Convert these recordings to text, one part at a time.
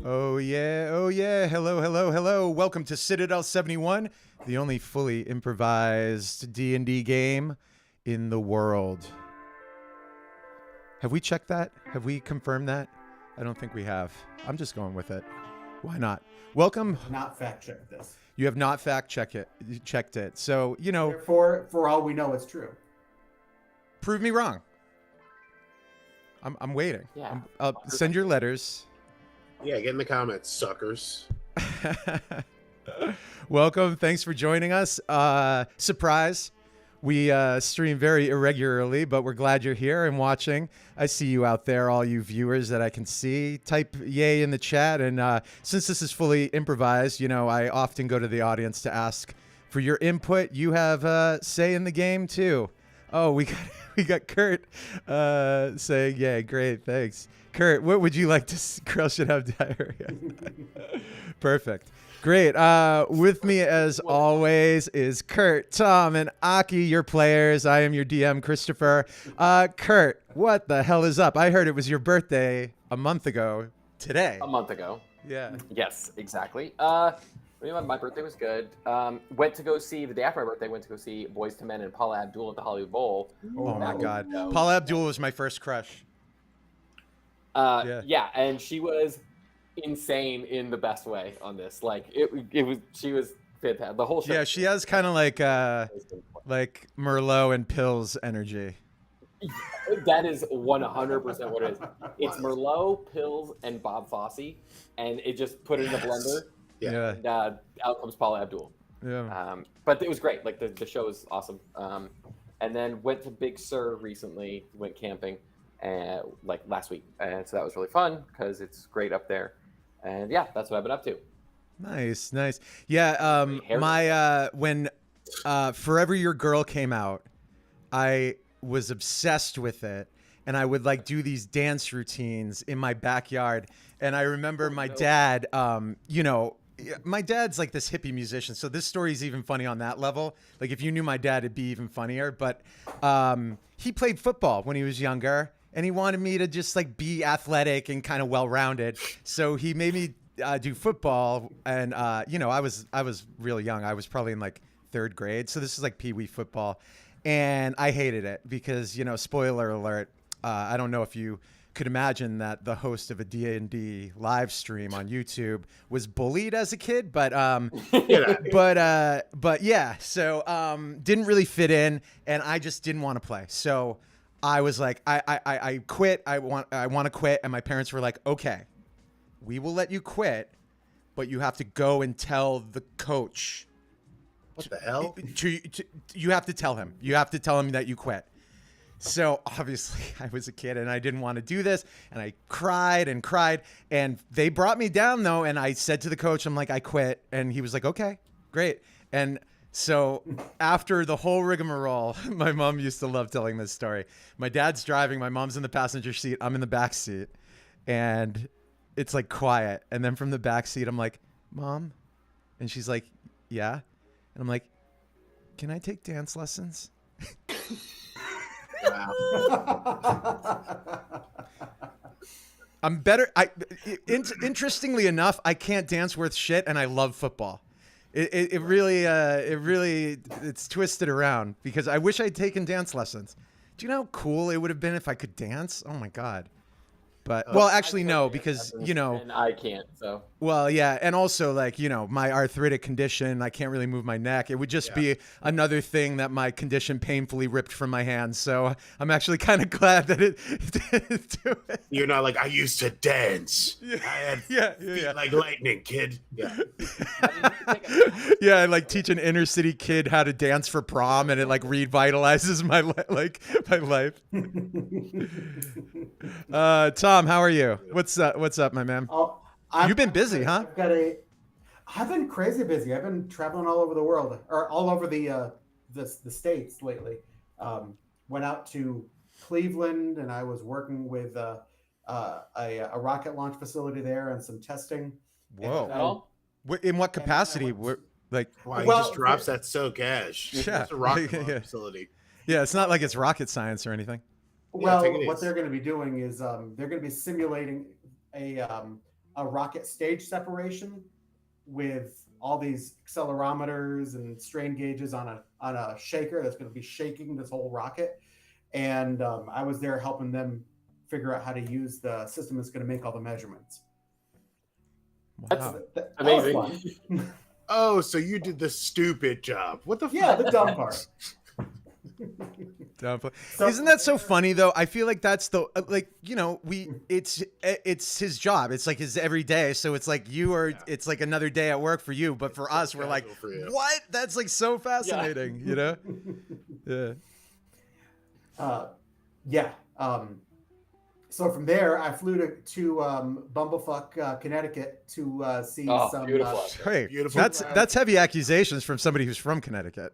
Oh yeah, oh yeah. Hello, hello, hello. Welcome to Citadel 71, the only fully improvised D&D game in the world. Have we checked that? Have we confirmed that? I don't think we have. I'm just going with it. Why not? Welcome. Not fact check this. You have not checked it. So, Therefore, for all we know, it's true. prove me wrong. I'm waiting. Yeah. Send your letters. Yeah, get in the comments, suckers. Welcome. Thanks for joining us. Surprise. We stream very irregularly, but we're glad you're here and watching. I see you out there, all you viewers that I can see. Type yay in the chat. And since this is fully improvised, I often go to the audience to ask for your input. You have say in the game, too. Oh, we got Kurt saying, yeah, great, thanks. Kurt, what would you like to Girl should have diarrhea. Perfect. Great. With me, as always, is Kurt, Tom, and Aki, your players. I am your DM, Christopher. Kurt, what the hell is up? I heard it was your birthday a month ago today. A month ago. Yeah. Yes, exactly. My birthday was good. Went to go see, the day after my birthday, went to go see Boys to Men and Paula Abdul at the Hollywood Bowl. Oh, my God. Paula Abdul was my first crush. Yeah, and she was insane in the best way on this. She was fantastic. The whole show. Yeah, she has kind of like Merlot and Pills energy. That is 100% what it is. It's Merlot, Pills, and Bob Fosse, and it just put it in a blender. Yeah. And out comes Paula Abdul. Yeah. But it was great. Like the show is awesome. And then went to Big Sur recently. Went camping, last week, and so that was really fun because it's great up there. And yeah, that's what I've been up to. Nice. Yeah. When Forever Your Girl came out, I was obsessed with it, and I would do these dance routines in my backyard. And I remember my dad, my dad's like this hippie musician, so this story is even funny on that level. Like if you knew my dad, it'd be even funnier. But he played football when he was younger, and he wanted me to just be athletic and kind of well-rounded. So he made me do football, and I was really young. I was probably in third grade, so this is pee-wee football, and I hated it because spoiler alert. I don't know if you could imagine that the host of a D&D live stream on YouTube was bullied as a kid, but yeah, so didn't really fit in, and I just didn't want to play. So I was like, I quit. I want to quit, and my parents were like, okay, we will let you quit, but you have to go and tell the coach. What the hell? You have to tell him. You have to tell him that you quit. So obviously I was a kid and I didn't want to do this, and I cried, and they brought me down though. And I said to the coach, I'm like, I quit. And he was like, okay, great. And so after the whole rigmarole, my mom used to love telling this story. My dad's driving, my mom's in the passenger seat, I'm in the back seat, and it's quiet. And then from the back seat, I'm like, Mom? And she's like, yeah. And I'm like, can I take dance lessons? Wow. I'm better. Interestingly enough, I can't dance worth shit, and I love football. It really it's twisted around because I wish I'd taken dance lessons. Do you know how cool it would have been if I could dance? Oh my God. But well, actually no, because and I can't. So well, yeah, and also my arthritic condition, I can't really move my neck. It would just be another thing that my condition painfully ripped from my hands. So I'm actually kind of glad that it didn't do it. You're not like, I used to dance. Yeah. I had Yeah. like lightning, kid. Yeah. Yeah, I teach an inner city kid how to dance for prom, and it revitalizes my life. Tom, how are you? What's up, my man? You've been busy, huh? I've been crazy busy. I've been traveling all over the world, or all over the states lately. Went out to Cleveland, and I was working with a rocket launch facility there and some testing. Whoa! In what capacity? Wow, he Well, just drops that so cash. Yeah. It's a rocket launch facility. Yeah, it's not like it's rocket science or anything. Well, Yeah, what they're going to be doing is they're going to be simulating a a rocket stage separation with all these accelerometers and strain gauges on a shaker that's going to be shaking this whole rocket. And I was there helping them figure out how to use the system that's going to make all the measurements. Wow. That Amazing. was fun. Oh, so you did the stupid job. What the Yeah, fuck? the dumb part. So- Isn't that so funny though? I feel like that's the it's his job. It's like his every day. So it's like it's like another day at work for you. But for us, we're like, for you. what? That's like so fascinating. You know? Yeah. So from there, I flew to Bumblefuck, Connecticut to see some. Beautiful. Hey, Beautiful. that's heavy accusations from somebody who's from Connecticut.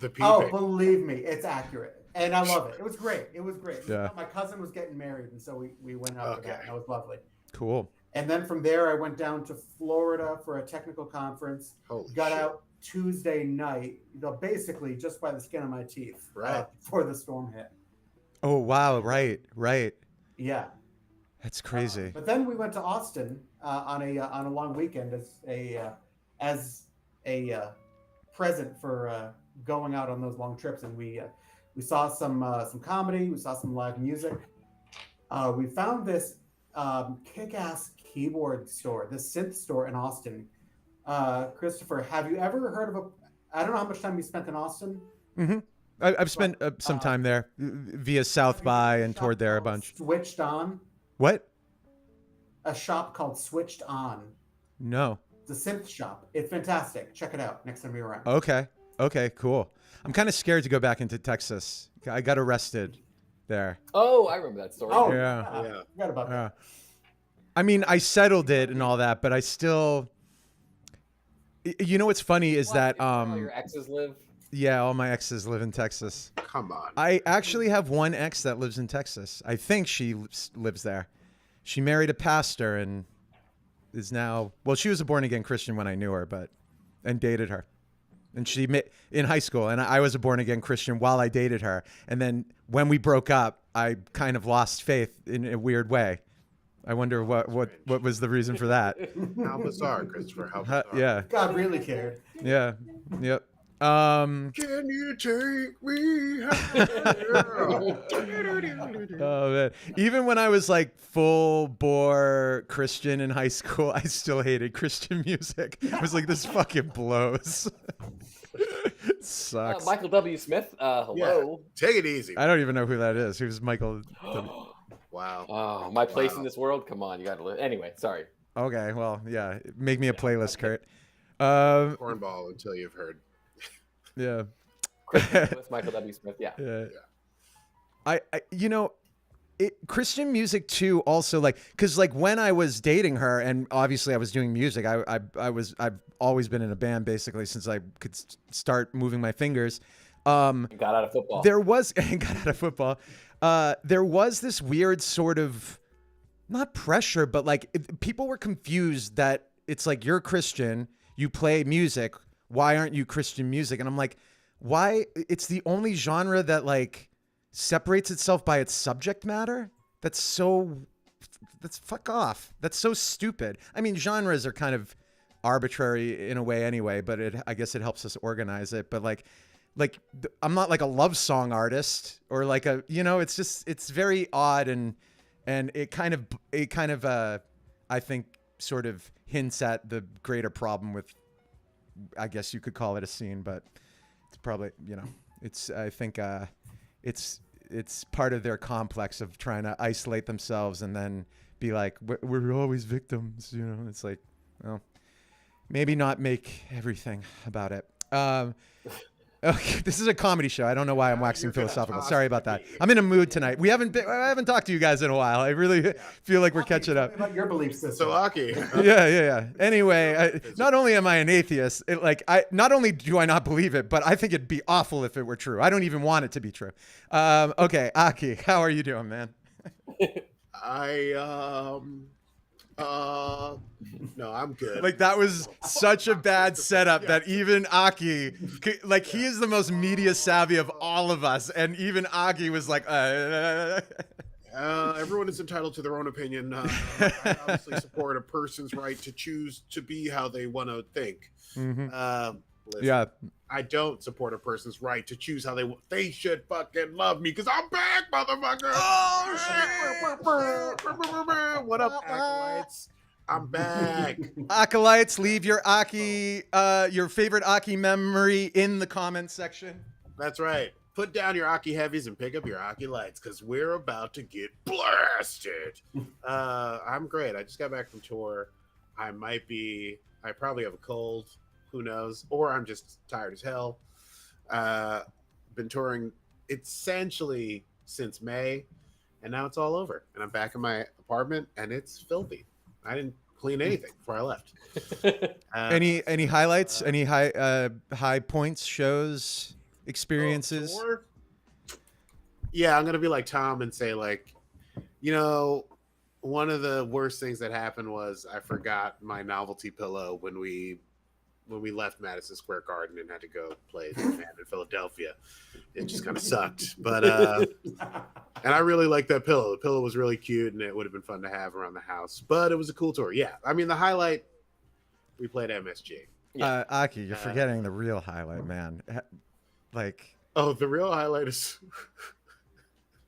The peeping. Oh, believe me, it's accurate, and I love it. It was great. It was great. Yeah. My cousin was getting married, and so we went out for that, and that was lovely. Cool. And then from there, I went down to Florida for a technical conference. Holy Got shit. out Tuesday night, basically just by the skin of my teeth, Right. before the storm hit. Oh wow! Right. Yeah. That's crazy. But then we went to Austin on a long weekend as a present for going out on those long trips, and we saw some comedy, we saw some live music. We found this kick-ass keyboard store, this synth store in Austin. Christopher, have you ever heard of I don't know how much time you spent in Austin. Mm-hmm. I've spent some time there via South by and toured there a bunch. Switched On. What? A shop called Switched On. No. It's a synth shop. It's fantastic. Check it out next time you're around. Okay, cool. I'm kind of scared to go back into Texas. I got arrested there. Oh, I remember that story. Oh, Yeah. I forgot about that. I mean, I settled it and all that, but I still. You know what's funny is that all your exes live. yeah, all my exes live in Texas. Come on. I actually have one ex that lives in Texas. I think she lives there. She married a pastor and is now, well, she was a born again Christian when I knew her, and dated her. And she met in high school, and I was a born again Christian while I dated her. And then when we broke up, I kind of lost faith in a weird way. I wonder what was the reason for that. How bizarre, Christopher. How bizarre. Yeah. God really cared. Yeah. Yep. Can you take me home? Oh man! Even when I was like full bore Christian in high school, I still hated Christian music. I was like, this fucking blows. It sucks. Michael W. Smith. Hello. Take it easy. I don't even know who that is. Who's Michael? Wow. Oh, my place in this world. Come on, you got to live. Anyway, sorry. Okay, well, yeah. Make me a playlist, Kurt. Cornball until you've heard. Yeah. Michael W. Smith. Yeah. Yeah. I Christian music too. Also, like, because like when I was dating her, and obviously I was doing music. I've always been in a band basically since I could start moving my fingers. Got out of football. There was got out of football. There was this weird sort of not pressure, but like people were confused that it's like you're Christian, you play music. Why aren't you Christian music? And I'm like, why? It's the only genre that like separates itself by its subject matter. That's fuck off. That's so stupid. I mean, genres are kind of arbitrary in a way anyway, but I guess it helps us organize it. But like I'm not like a love song artist or like it's very odd and it kind of I think sort of hints at the greater problem with, I guess you could call it a scene, but it's probably, I think it's part of their complex of trying to isolate themselves and then be like, we're always victims, it's like, well, maybe not make everything about it. Okay, this is a comedy show. I don't know why I'm waxing philosophical. Sorry about that. I'm in a mood tonight. I haven't talked to you guys in a while. I really feel like we're catching up. About your belief system. So lucky. Yeah. Anyway, not only am I an atheist, not only do I not believe it, but I think it'd be awful if it were true. I don't even want it to be true. Okay, Aki, how are you doing, man? No, I'm good. Like that was such a bad setup that even Aki, like he is the most media savvy of all of us, and even Aki was like, Yeah, Everyone is entitled to their own opinion. I obviously support a person's right to choose to be how they want to think. Mm-hmm. Listen, Yeah. I don't support a person's right to choose how they should fucking love me because I'm back, motherfucker. Oh, shit. What up, acolytes? I'm back. Acolytes, leave your your favorite Aki memory in the comments section. That's right. Put down your Aki heavies and pick up your Aki lights because we're about to get blasted. I'm great. I just got back from tour. I probably have a cold. Who knows? Or I'm just tired as hell. Been touring essentially since May, and now it's all over. And I'm back in my apartment, and it's filthy. I didn't clean anything before I left. Any highlights? Any high points, shows, experiences? Tour? Yeah, I'm gonna be like Tom and say one of the worst things that happened was I forgot my novelty pillow when we left Madison Square Garden and had to go play the band in Philadelphia. It just kind of sucked. But and I really liked that pillow. The pillow was really cute and it would have been fun to have around the house. But it was a cool tour. Yeah. I mean, the highlight, we played MSG. Yeah. Aki, you're forgetting the real highlight, man. The real highlight is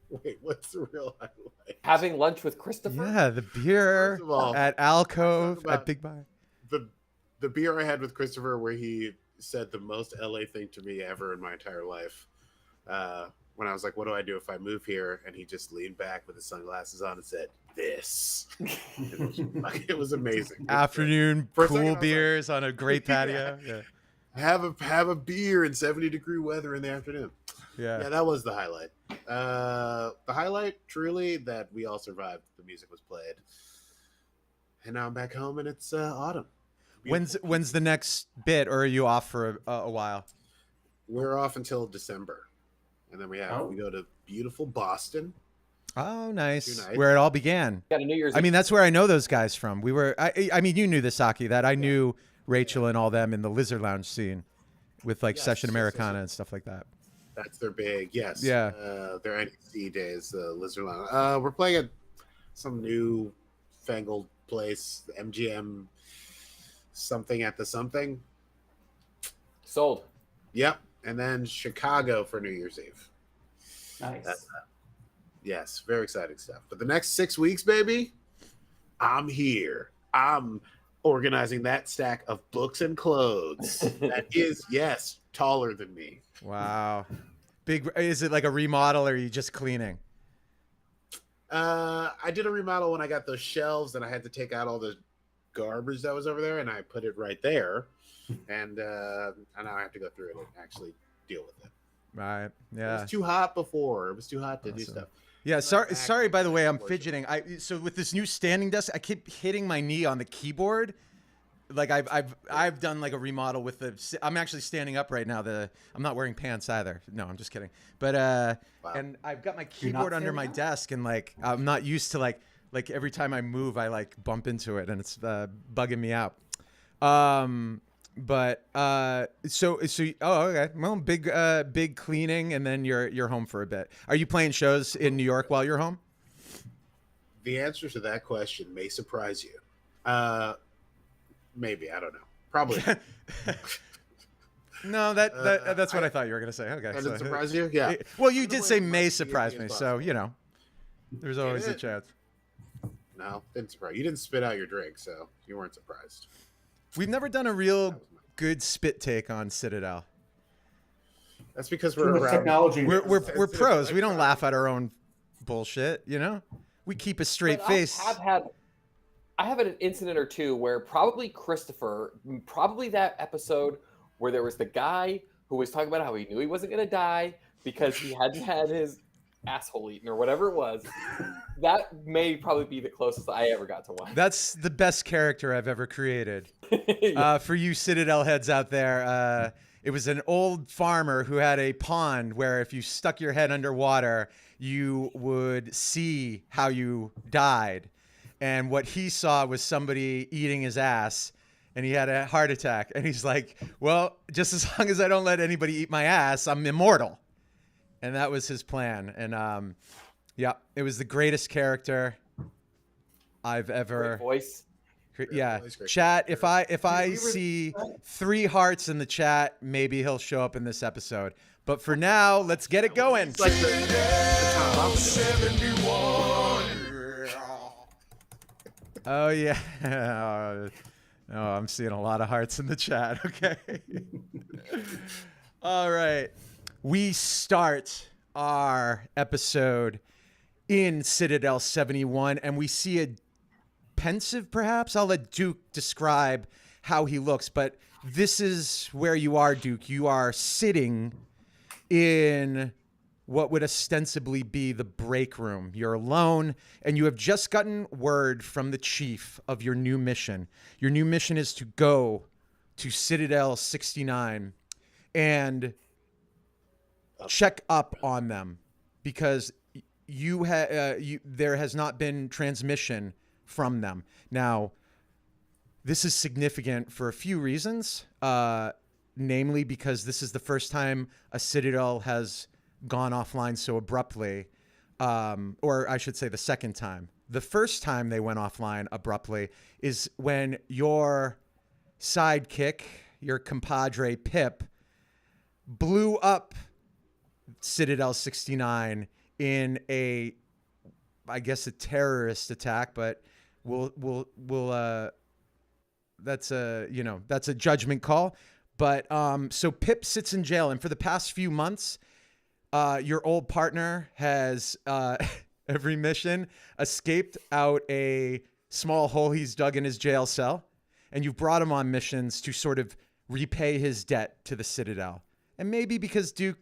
wait, what's the real highlight? Having lunch with Christopher? Yeah, the beer at Alcove at Big Bar. The beer I had with Christopher where he said the most LA thing to me ever in my entire life. When I was like, what do I do if I move here? And he just leaned back with his sunglasses on and said, this. It was amazing. Afternoon cool beers on a great patio. Yeah. Have a beer in 70-degree weather in the afternoon. Yeah, that was the highlight. The highlight, truly, that we all survived. The music was played. And now I'm back home and it's autumn. When's the next bit, or are you off for a while? We're off until December, and then we go to beautiful Boston. Oh, nice. Where it all began. Got a New Year's. I mean, that's where I know those guys from. We were. I mean, you knew this, Aki, that I knew Rachel and all them in the Lizard Lounge scene, with Session Americana and stuff like that. That's their big Yeah. Their NEC days, Lizard Lounge. We're playing at some new fangled place, the MGM. Something at the something. Sold. Yep. And then Chicago for New Year's Eve. Nice. Yes, very exciting stuff. But the next 6 weeks, baby, I'm here. I'm organizing that stack of books and clothes that is, yes, taller than me. Wow. Big. Is it like a remodel or are you just cleaning? I did a remodel when I got those shelves and I had to take out all the garbage that was over there and I put it right there. And now I have to go through it and actually deal with it. Right. Yeah. It was too hot before. It was too hot to do stuff. Yeah. Sorry. By the way, I'm fidgeting. So with this new standing desk, I keep hitting my knee on the keyboard. Like I've done like a remodel with I'm actually standing up right now. I'm not wearing pants either. No, I'm just kidding. But wow. And I've got my keyboard under my desk and I'm not used to like every time I move, I bump into it and it's bugging me out. But okay. Well, big cleaning and then you're home for a bit. Are you playing shows in New York while you're home? The answer to that question may surprise you. Maybe, I don't know. Probably. No, that's what I thought you were going to say. Okay. Does it surprise you? Yeah. Well, you did say may surprise me, so, there's always a chance. No, didn't surprise you. You didn't spit out your drink, so you weren't surprised. We've never done a real good spit take on Citadel. That's because we're around. Technology. We're pros. We don't laugh at our own bullshit, We keep a straight face. I have an incident or two where probably that episode where there was the guy who was talking about how he knew he wasn't going to die because he hadn't had his asshole eaten or whatever it was. That may probably be the closest I ever got to one. That's the best character I've ever created. For you Citadel heads out there, it was an old farmer who had a pond where if you stuck your head underwater, you would see how you died. And what he saw was somebody eating his ass, and he had a heart attack. And he's like, well, just as long as I don't let anybody eat my ass, I'm immortal. And that was his plan. And Yeah, it was the greatest character I've ever. Great voice. Yeah, voice, great chat. If I we were- see 3 hearts in the chat, maybe he'll show up in this episode. But for now, let's get it going. It's like the Tom Oh yeah. Oh, I'm seeing a lot of hearts in the chat. Okay. All right. We start our episode in Citadel 71, and we see a pensive, perhaps. I'll let Duke describe how he looks, but this is where you are, Duke. You are sitting in what would ostensibly be the break room. You're alone, and you have just gotten word from the chief of your new mission. Your new mission is to go to Citadel 69 and check up on them, because there has not been transmission from them. Now, this is significant for a few reasons, namely because this is the first time a Citadel has gone offline so abruptly, or I should say the second time. The first time they went offline abruptly is when your sidekick, your compadre Pip, blew up Citadel 69 in a terrorist attack, but that's a judgment call. But so Pip sits in jail, and for the past few months, your old partner has every mission escaped out a small hole he's dug in his jail cell, and you've brought him on missions to sort of repay his debt to the Citadel. And maybe because Duke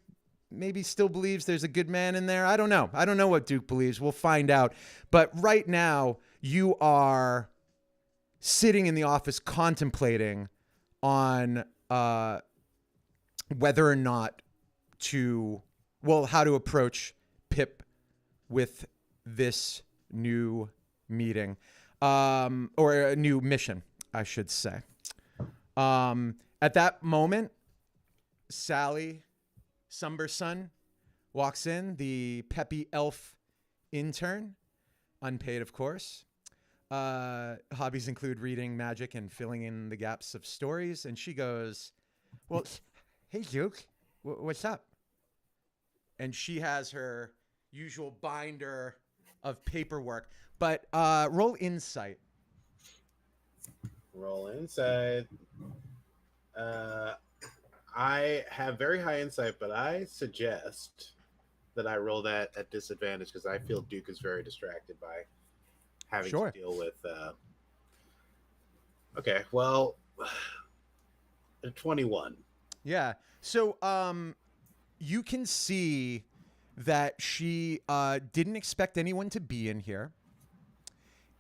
maybe still believes there's a good man in there. I don't know. I don't know what Duke believes. We'll find out. But right now, you are sitting in the office contemplating on whether or not how to approach Pip with this new meeting, or a new mission, I should say. At that moment, Sally Sumberson walks in, the peppy elf intern, unpaid, of course. Hobbies include reading magic and filling in the gaps of stories. And she goes, well, hey, Duke, what's up? And she has her usual binder of paperwork. But roll insight. Roll insight. I have very high insight, but I suggest that I roll that at disadvantage because I feel Duke is very distracted by having to deal with. Okay, well, 21. Yeah. So you can see that she didn't expect anyone to be in here,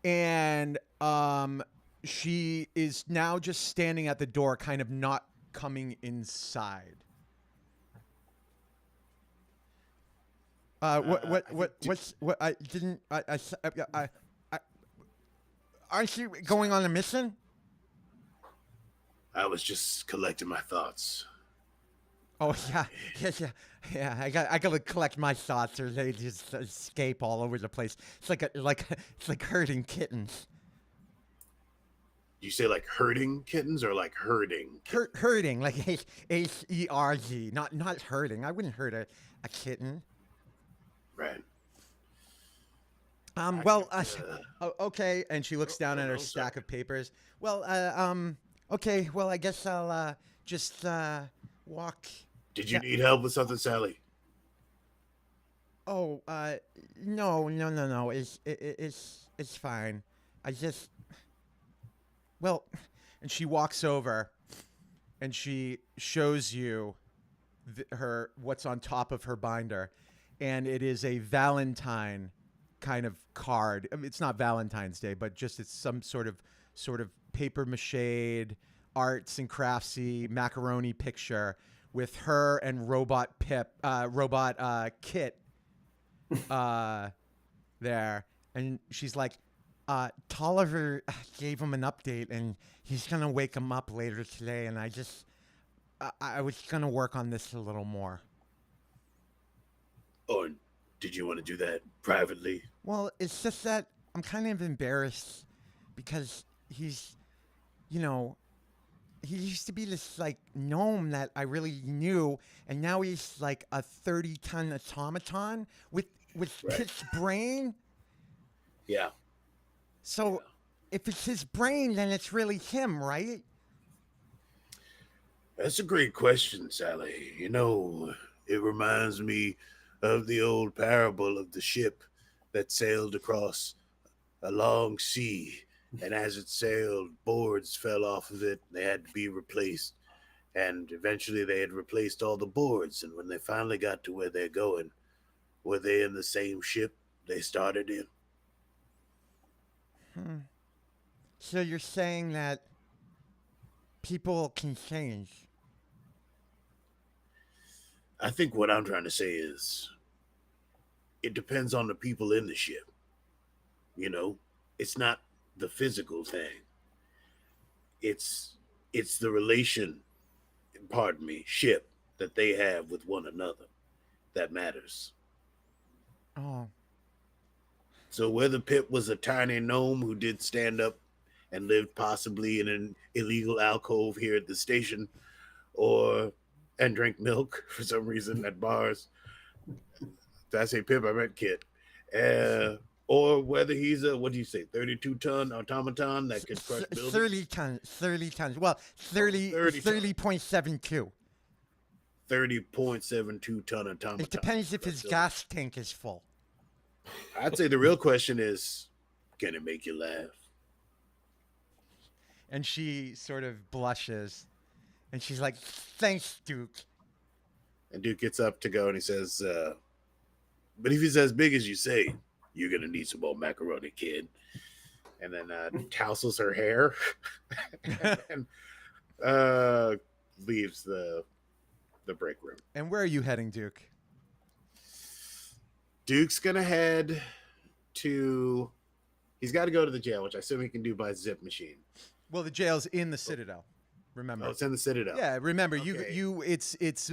and she is now just standing at the door, kind of not coming inside. Aren't you going on a mission? I was just collecting my thoughts. Oh yeah. I gotta collect my thoughts, or they just escape all over the place. It's like herding kittens. You say like herding kittens or like herding? Herding, like H-E-R-D, not herding. I wouldn't hurt a kitten. Right. Okay. And she looks down at her stack of papers. Well, okay. Well, I guess I'll just walk. Did you need help with something, Sally? Oh, no. It's fine. I just. Well, and she walks over, and she shows you what's on top of her binder, and it is a Valentine kind of card. I mean, it's not Valentine's Day, but just it's some sort of paper mache, arts and craftsy macaroni picture with her and robot Kit there, and she's like, Tolliver gave him an update, and he's gonna wake him up later today, and I was gonna work on this a little more. Oh, Did you want to do that privately? Well, it's just that I'm kind of embarrassed because he's, you know, he used to be this like gnome that I really knew, and now he's like a 30-ton automaton with Right. his brain. Yeah. So if it's his brain, then it's really him, right? That's a great question, Sally. You know, it reminds me of the old parable of the ship that sailed across a long sea. And as it sailed, boards fell off of it. They had to be replaced. And eventually they had replaced all the boards. And when they finally got to where they're going, were they in the same ship they started in? So you're saying that people can change. I think what I'm trying to say is it depends on the people in the ship. You know, it's not the physical thing. It's the relation, pardon me, ship that they have with one another that matters. Oh, So whether Pip was a tiny gnome who did stand up and lived possibly in an illegal alcove here at the station, or and drank milk for some reason at bars. Did I say Pip? I meant Kit. Or whether he's a, what do you say, 32-ton automaton that could crush buildings? 30 tons. 30 tons. Well, 30, 30 tons. 30.72. 30.72-ton automaton. It depends if his gas tank is full. I'd say the real question is, can it make you laugh? And she sort of blushes. And she's like, thanks, Duke. And Duke gets up to go and he says, but if he's as big as you say, you're going to need some more macaroni, kid. And then tousles her hair and leaves the break room. And where are you heading, Duke? Duke's going to head to... He's got to go to the jail, which I assume he can do by zip machine. Well, the jail's in the Citadel. Remember? Oh, it's in the Citadel. Yeah, remember, Okay. it's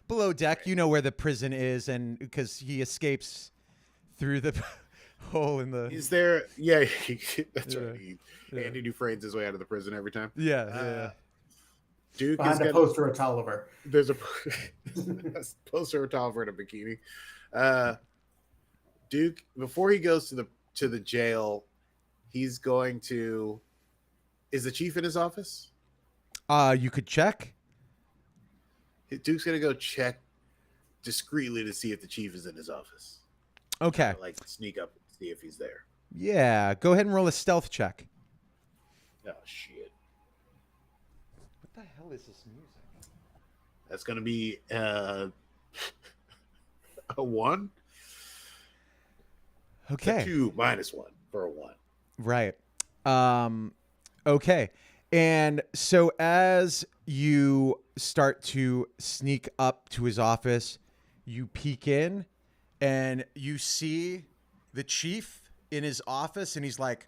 below deck. You know where the prison is, and because he escapes through the hole in the... Is there... Yeah, that's Yeah. right. Andy Dufresne's his way out of the prison every time. Yeah. Duke Behind is the got... poster of Tolliver. There's a poster of Tolliver in a bikini. Duke, before he goes to the jail, he's going to... Is the chief in his office? You could check. Duke's gonna go check discreetly to see if the chief is in his office. Okay. Like sneak up and see if he's there. Yeah, go ahead and roll a stealth check. Oh shit! What the hell is this music? That's gonna be a 1. Okay. A 2 minus 1 for a 1. Right. Okay. And so as you start to sneak up to his office, you peek in and you see the chief in his office and he's like,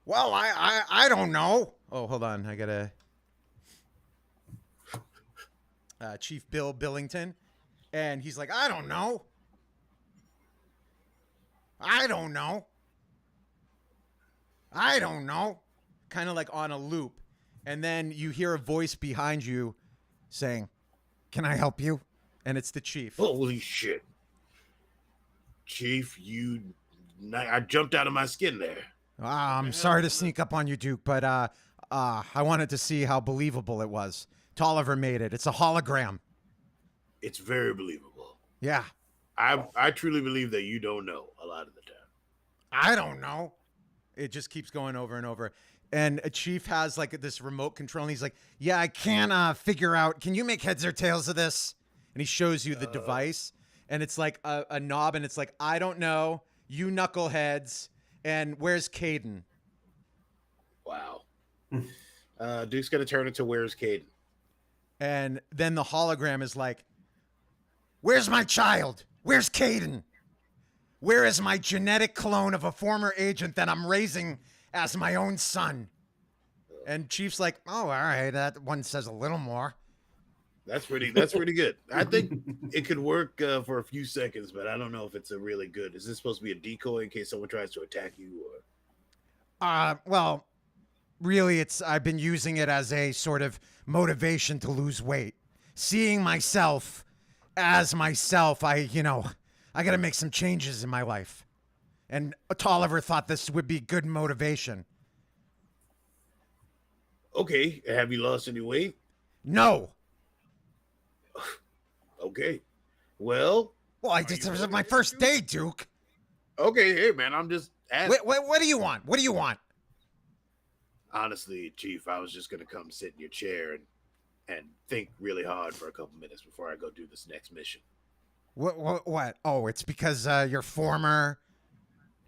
well, I don't know. Oh, hold on. I got to Chief Bill Billington. And he's like, I don't know. Kind of like on a loop. And then you hear a voice behind you saying, can I help you? And it's the chief. Holy shit! Chief, I jumped out of my skin there. I'm sorry to sneak up on you, Duke, but I wanted to see how believable it was. Tolliver made it. It's a hologram. It's very believable. Yeah. I truly believe that you don't know a lot of the time. I don't know. It just keeps going over and over. And a chief has like this remote control and he's like, yeah, I can't figure out. Can you make heads or tails of this? And he shows you the device and it's like a knob and it's like, I don't know. You knuckleheads. And where's Caden? Wow. Duke's going to turn into Where's Caden? And then the hologram is like, where's my child? Where's Caden? Where is my genetic clone of a former agent that I'm raising as my own son? And Chief's like, oh, all right, that one says a little more. That's pretty good. I think it could work for a few seconds, but I don't know if it's a really good. Is this supposed to be a decoy in case someone tries to attack you? Or Well, really, I've been using it as a sort of motivation to lose weight. Seeing myself as myself, I got to make some changes in my life. And Tolliver thought this would be good motivation. okay, have you lost any weight? No. Okay, well, This was my first day, Duke. okay, hey man, I'm just asking. What do you want? What do you want? Honestly, Chief, I was just gonna come sit in your chair and think really hard for a couple minutes before I go do this next mission. What? Oh, it's because your former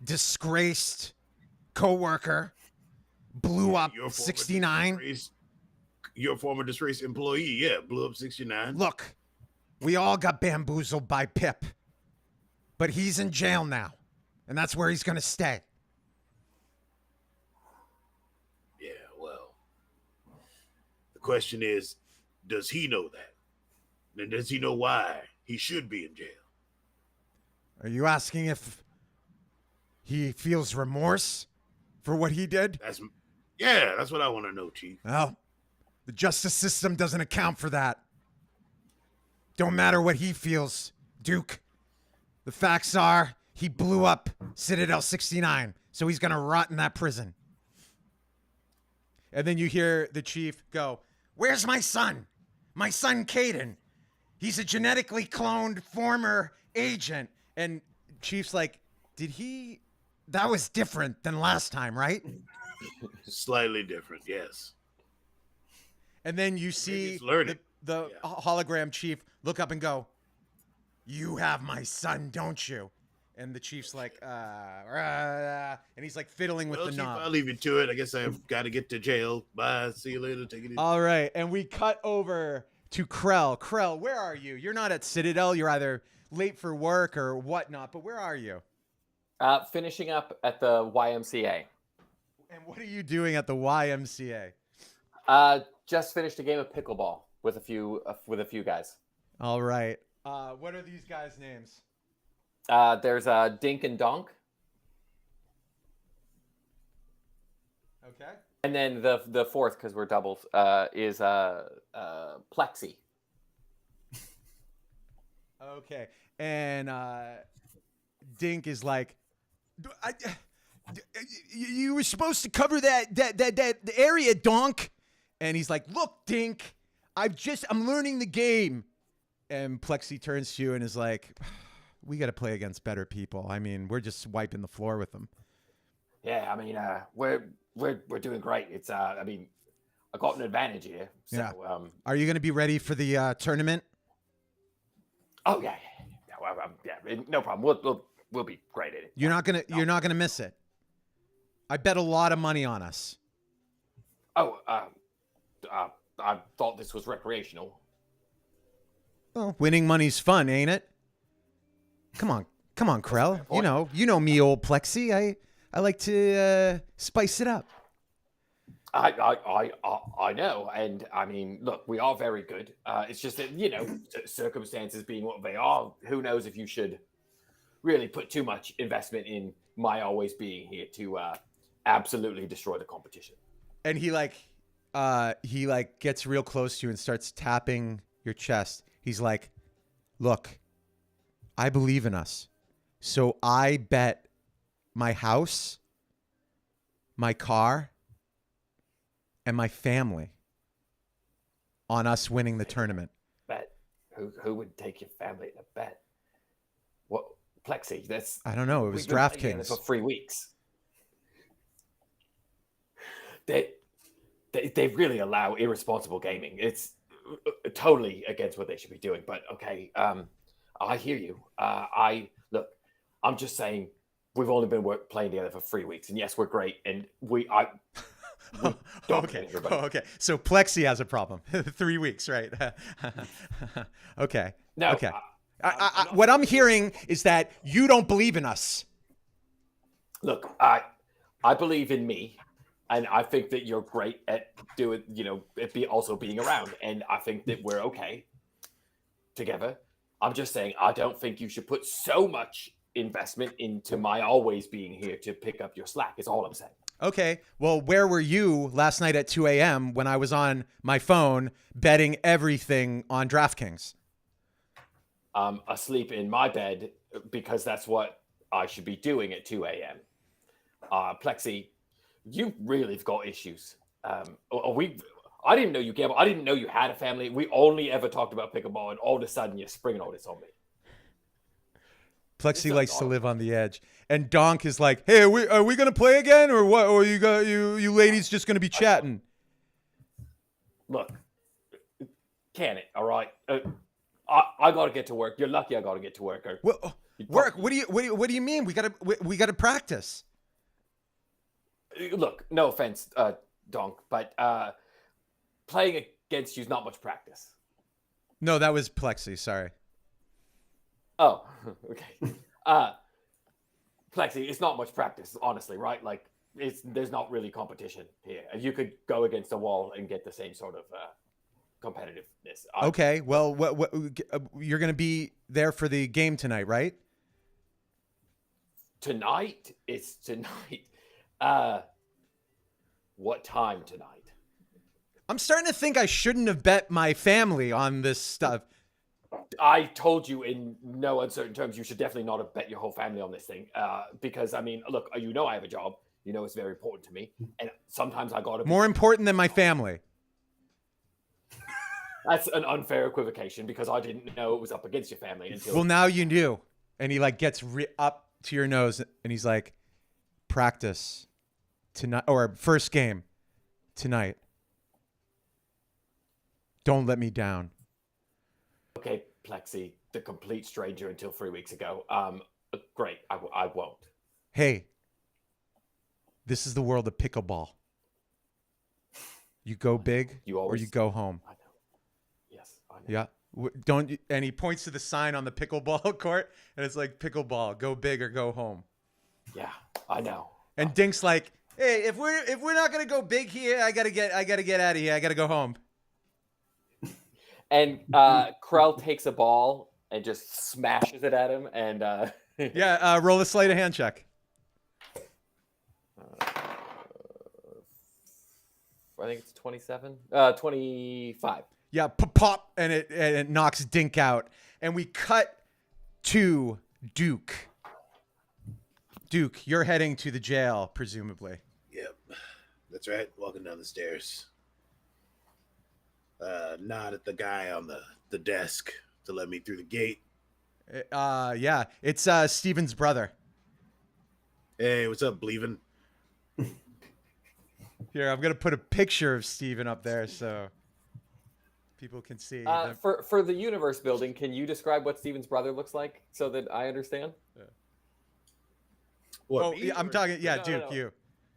disgraced co-worker blew up 69. Your former disgraced employee, yeah, blew up 69. Look, we all got bamboozled by Pip, but he's in jail now, and that's where he's gonna stay. Yeah, well, the question is, does he know that? And does he know why he should be in jail? Are you asking if he feels remorse for what he did? That's what I want to know, Chief. Well, the justice system doesn't account for that. Don't matter what he feels, Duke. The facts are he blew up Citadel 69, so he's going to rot in that prison. And then you hear the chief go, "Where's my son? My son, Caden. He's a genetically cloned former agent." And Chief's like, that was different than last time, right? Slightly different, yes. And then you see the hologram chief look up and go, "You have my son, don't you?" And the chief's like, and he's like fiddling with the knob. I'll leave you to it. I guess I've got to get to jail. Bye. See you later. Take it easy. All right. And we cut over to Krell. Krell, where are you? You're not at Citadel. You're either late for work or whatnot, but where are you? Finishing up at the YMCA. And what are you doing at the YMCA? Just finished a game of pickleball with a few guys. All right. What are these guys' names? There's Dink and Donk. Okay. And then the fourth, because we're doubles, is Plexi. Okay. And Dink is like, you were supposed to cover that area, Donk. And he's like, "Look, Dink, I'm learning the game." And Plexi turns to you and is like, "We got to play against better people. I mean, we're just wiping the floor with them." Yeah, I mean, we're doing great. It's I mean, I got an advantage here. So, yeah. Are you going to be ready for the tournament? Oh yeah. No problem. We'll be great at it. You're not gonna miss it. I bet a lot of money on us. Oh, I thought this was recreational. Well, winning money's fun, ain't it? Come on, Krell. You know me, old Plexi. I like to spice it up. I know, and I mean, look, we are very good. It's just that circumstances being what they are, who knows if you should really put too much investment in my always being here to absolutely destroy the competition. And he gets real close to you and starts tapping your chest. He's like, "Look, I believe in us, so I bet my house, my car, and my family on us winning the tournament." Bet? Who would take your family in a bet? What, Plexi? I don't know. It was DraftKings for 3 weeks. They really allow irresponsible gaming. It's totally against what they should be doing. But okay, I hear you. I'm just saying we've only been playing together for 3 weeks, and yes, we're great, and Okay. So Plexi has a problem. 3 weeks, right? Okay. No. Okay. What I'm hearing is that you don't believe in us. Look, I believe in me, And I think that you're great at doing, also being around. And I think that we're okay together. I'm just saying, I don't think you should put so much investment into my always being here to pick up your slack, is all I'm saying. Okay, well, where were you last night at 2 a.m. when I was on my phone betting everything on DraftKings? Asleep in my bed because that's what I should be doing at 2 a.m. Plexi, you really have got issues. I didn't know you gamble. I didn't know you had a family. We only ever talked about pickleball, and all of a sudden you're springing all this on me. Plexi likes to live on the edge, and Donk is like, "Hey, are we gonna play again, or what? Or you ladies just gonna be chatting?" Look, can it? All right. I gotta get to work. You're lucky I gotta get to work. Well, work? What do you mean? We gotta practice. Look, no offense, Donk, but playing against you is not much practice. No, that was Plexi. Sorry. Oh, okay. Plexi, it's not much practice, honestly, right? Like, there's not really competition here. You could go against a wall and get the same sort of competitiveness. Okay, well, what you're gonna be there for the game tonight, right? Tonight? It's tonight. What time tonight? I'm starting to think I shouldn't have bet my family on this stuff. I told you in no uncertain terms you should definitely not have bet your whole family on this thing. Because, I mean, look, I have a job. It's very important to me. And sometimes I got to be... More important than my family. That's an unfair equivocation because I didn't know it was up against your family until... Well, now you knew. And he, like, gets up to your nose and he's like, practice tonight, or first game tonight. Don't let me down. Okay, Plexi, the complete stranger until 3 weeks ago. Great, I won't. Hey, this is the world of pickleball. You go big or you go home. I know. Yes, I know. Yeah. Don't. And he points to the sign on the pickleball court, and it's like pickleball, go big or go home. Yeah, I know. And Dink's like, hey, if we're not gonna go big here, I gotta get out of here. I gotta go home. And Krell takes a ball and just smashes it at him. And yeah, roll a sleight of hand check. I think it's 27, 25. Yeah, pop, and it knocks Dink out. And we cut to Duke. Duke, you're heading to the jail, presumably. Yep, that's right. Walking down the stairs. Nod at the guy on the desk to let me through the gate. Yeah, it's Steven's brother. Hey, what's up, Bleevin? Here, I'm gonna put a picture of Steven up there so people can see. For the universe building, can you describe what Steven's brother looks like so that I understand? Yeah. What? Yeah, I'm talking. Yeah, No, Duke, no. you.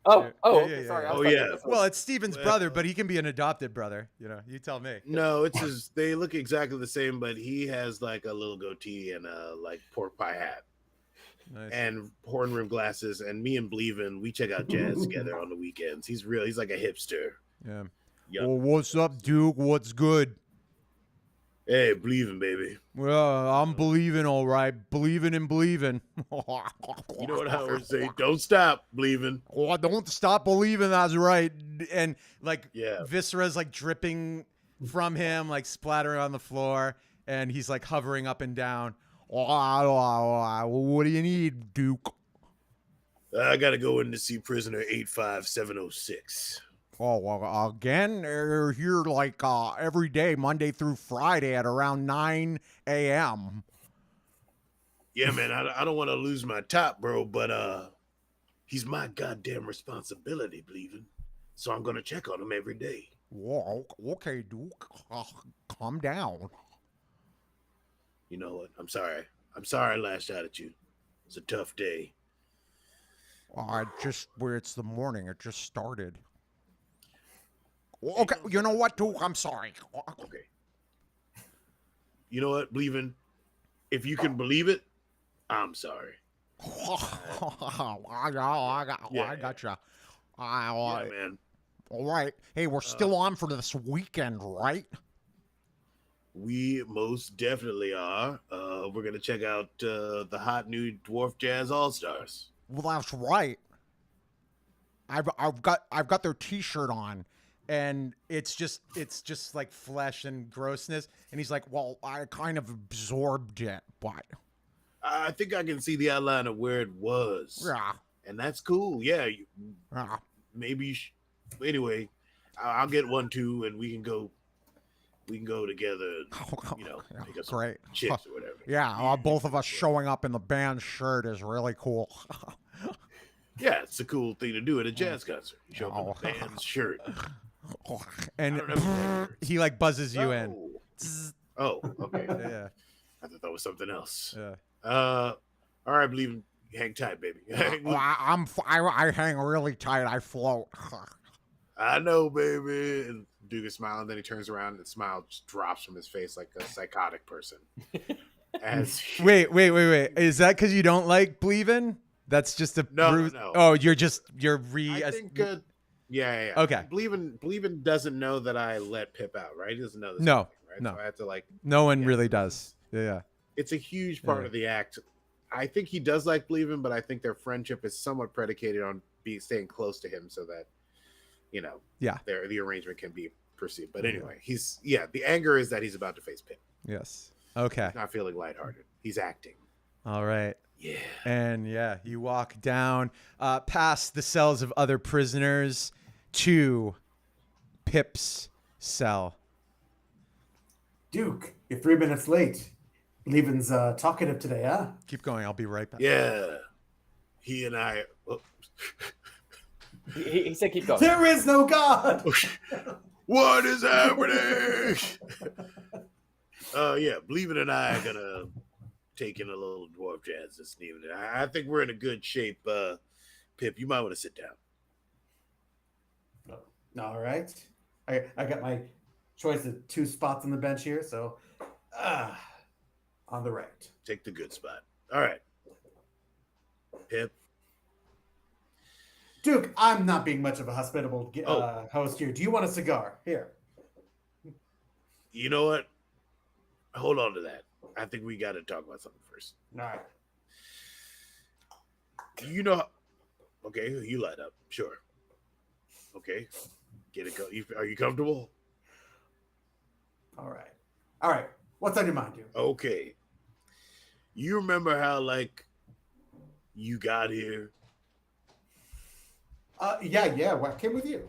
Okay, sorry. Yeah. Well, it's Steven's brother, but he can be an adopted brother. You tell me. No, it's his. They look exactly the same, but he has like a little goatee and a like pork pie hat. Nice. And horn rim glasses, and me and Bleevin, we check out jazz together on the weekends. He's like a hipster. Yeah. Yep. Well, what's up, Duke? What's good? Hey, Bleevin, baby. Well, I'm believing, all right. Believing and believing. You know what I always say? Don't stop believing. Oh, don't stop believing. That's right. And like, Yeah. viscera's like dripping from him, like splattering on the floor, and he's like hovering up and down. What do you need, Duke? I gotta go in to see prisoner 85706. Oh, well, again, they're here like every day, Monday through Friday at around 9 a.m. Yeah, man, I don't want to lose my top, bro, but he's my goddamn responsibility, Bleevin. So I'm gonna check on him every day. Whoa, okay, Duke. Calm down. You know what? I'm sorry. I lashed out at you. It's a tough day. Where it's the morning, it just started. Okay, you know what, Duke? I'm sorry. Okay. You know what, Bleevin? If you can believe it, I'm sorry. I gotcha. Yeah, man. All right. Hey, we're still on for this weekend, right? We most definitely are. We're gonna check out the hot new Dwarf Jazz All Stars. Well, that's right. I've got their T-shirt on, and it's just like flesh and grossness. And he's like, well, I kind of absorbed it, but I think I can see the outline of where it was. yeah. And that's cool. Yeah. Yeah. Maybe anyway, I'll get one too, and we can go together and, pick up some Great. chicks or whatever. Yeah, both of us showing up in the band shirt is really cool. Yeah, it's a cool thing to do at a jazz concert. You show up in the band's shirt. and he like buzzes you in. Oh, okay. Yeah. I thought that was something else. Yeah. All right, hang tight, baby. I hang really tight. I float. I know, baby. And Duke is smiling, then he turns around and the smile just drops from his face like a psychotic person. Wait. Is that because you don't like Bleevin'? That's just a no. Oh, you're I think yeah. Okay. Bleevin doesn't know that I let Pip out, right? He doesn't know this. No, right? no. So I have to no one really does. Yeah. It's a huge part of the act. I think he does like Bleevin', but I think their friendship is somewhat predicated on staying close to him so that, the arrangement can be perceived. But anyway, the anger is that he's about to face Pip. Yes. Okay. He's not feeling lighthearted. He's acting. All right. Yeah. And you walk down past the cells of other prisoners to Pip's cell. Duke, you're 3 minutes late. Levin's talkative today, huh? Keep going. I'll be right back. Yeah. He and I. He said keep going. There is no God! What is happening? Bleevin' and I are gonna take in a little dwarf jazz this evening. I think we're in a good shape. Pip, you might want to sit down. All right. I got my choice of 2 spots on the bench here, so on the right. Take the good spot. All right. Pip. Duke, I'm not being much of a hospitable host here. Do you want a cigar? Here. You know what? Hold on to that. I think we got to talk about something first. All right. Okay, you light up. Sure. Okay. Get it go. Are you comfortable? All right. What's on your mind, Duke? Okay. You remember how, you got here? Yeah. What came with you?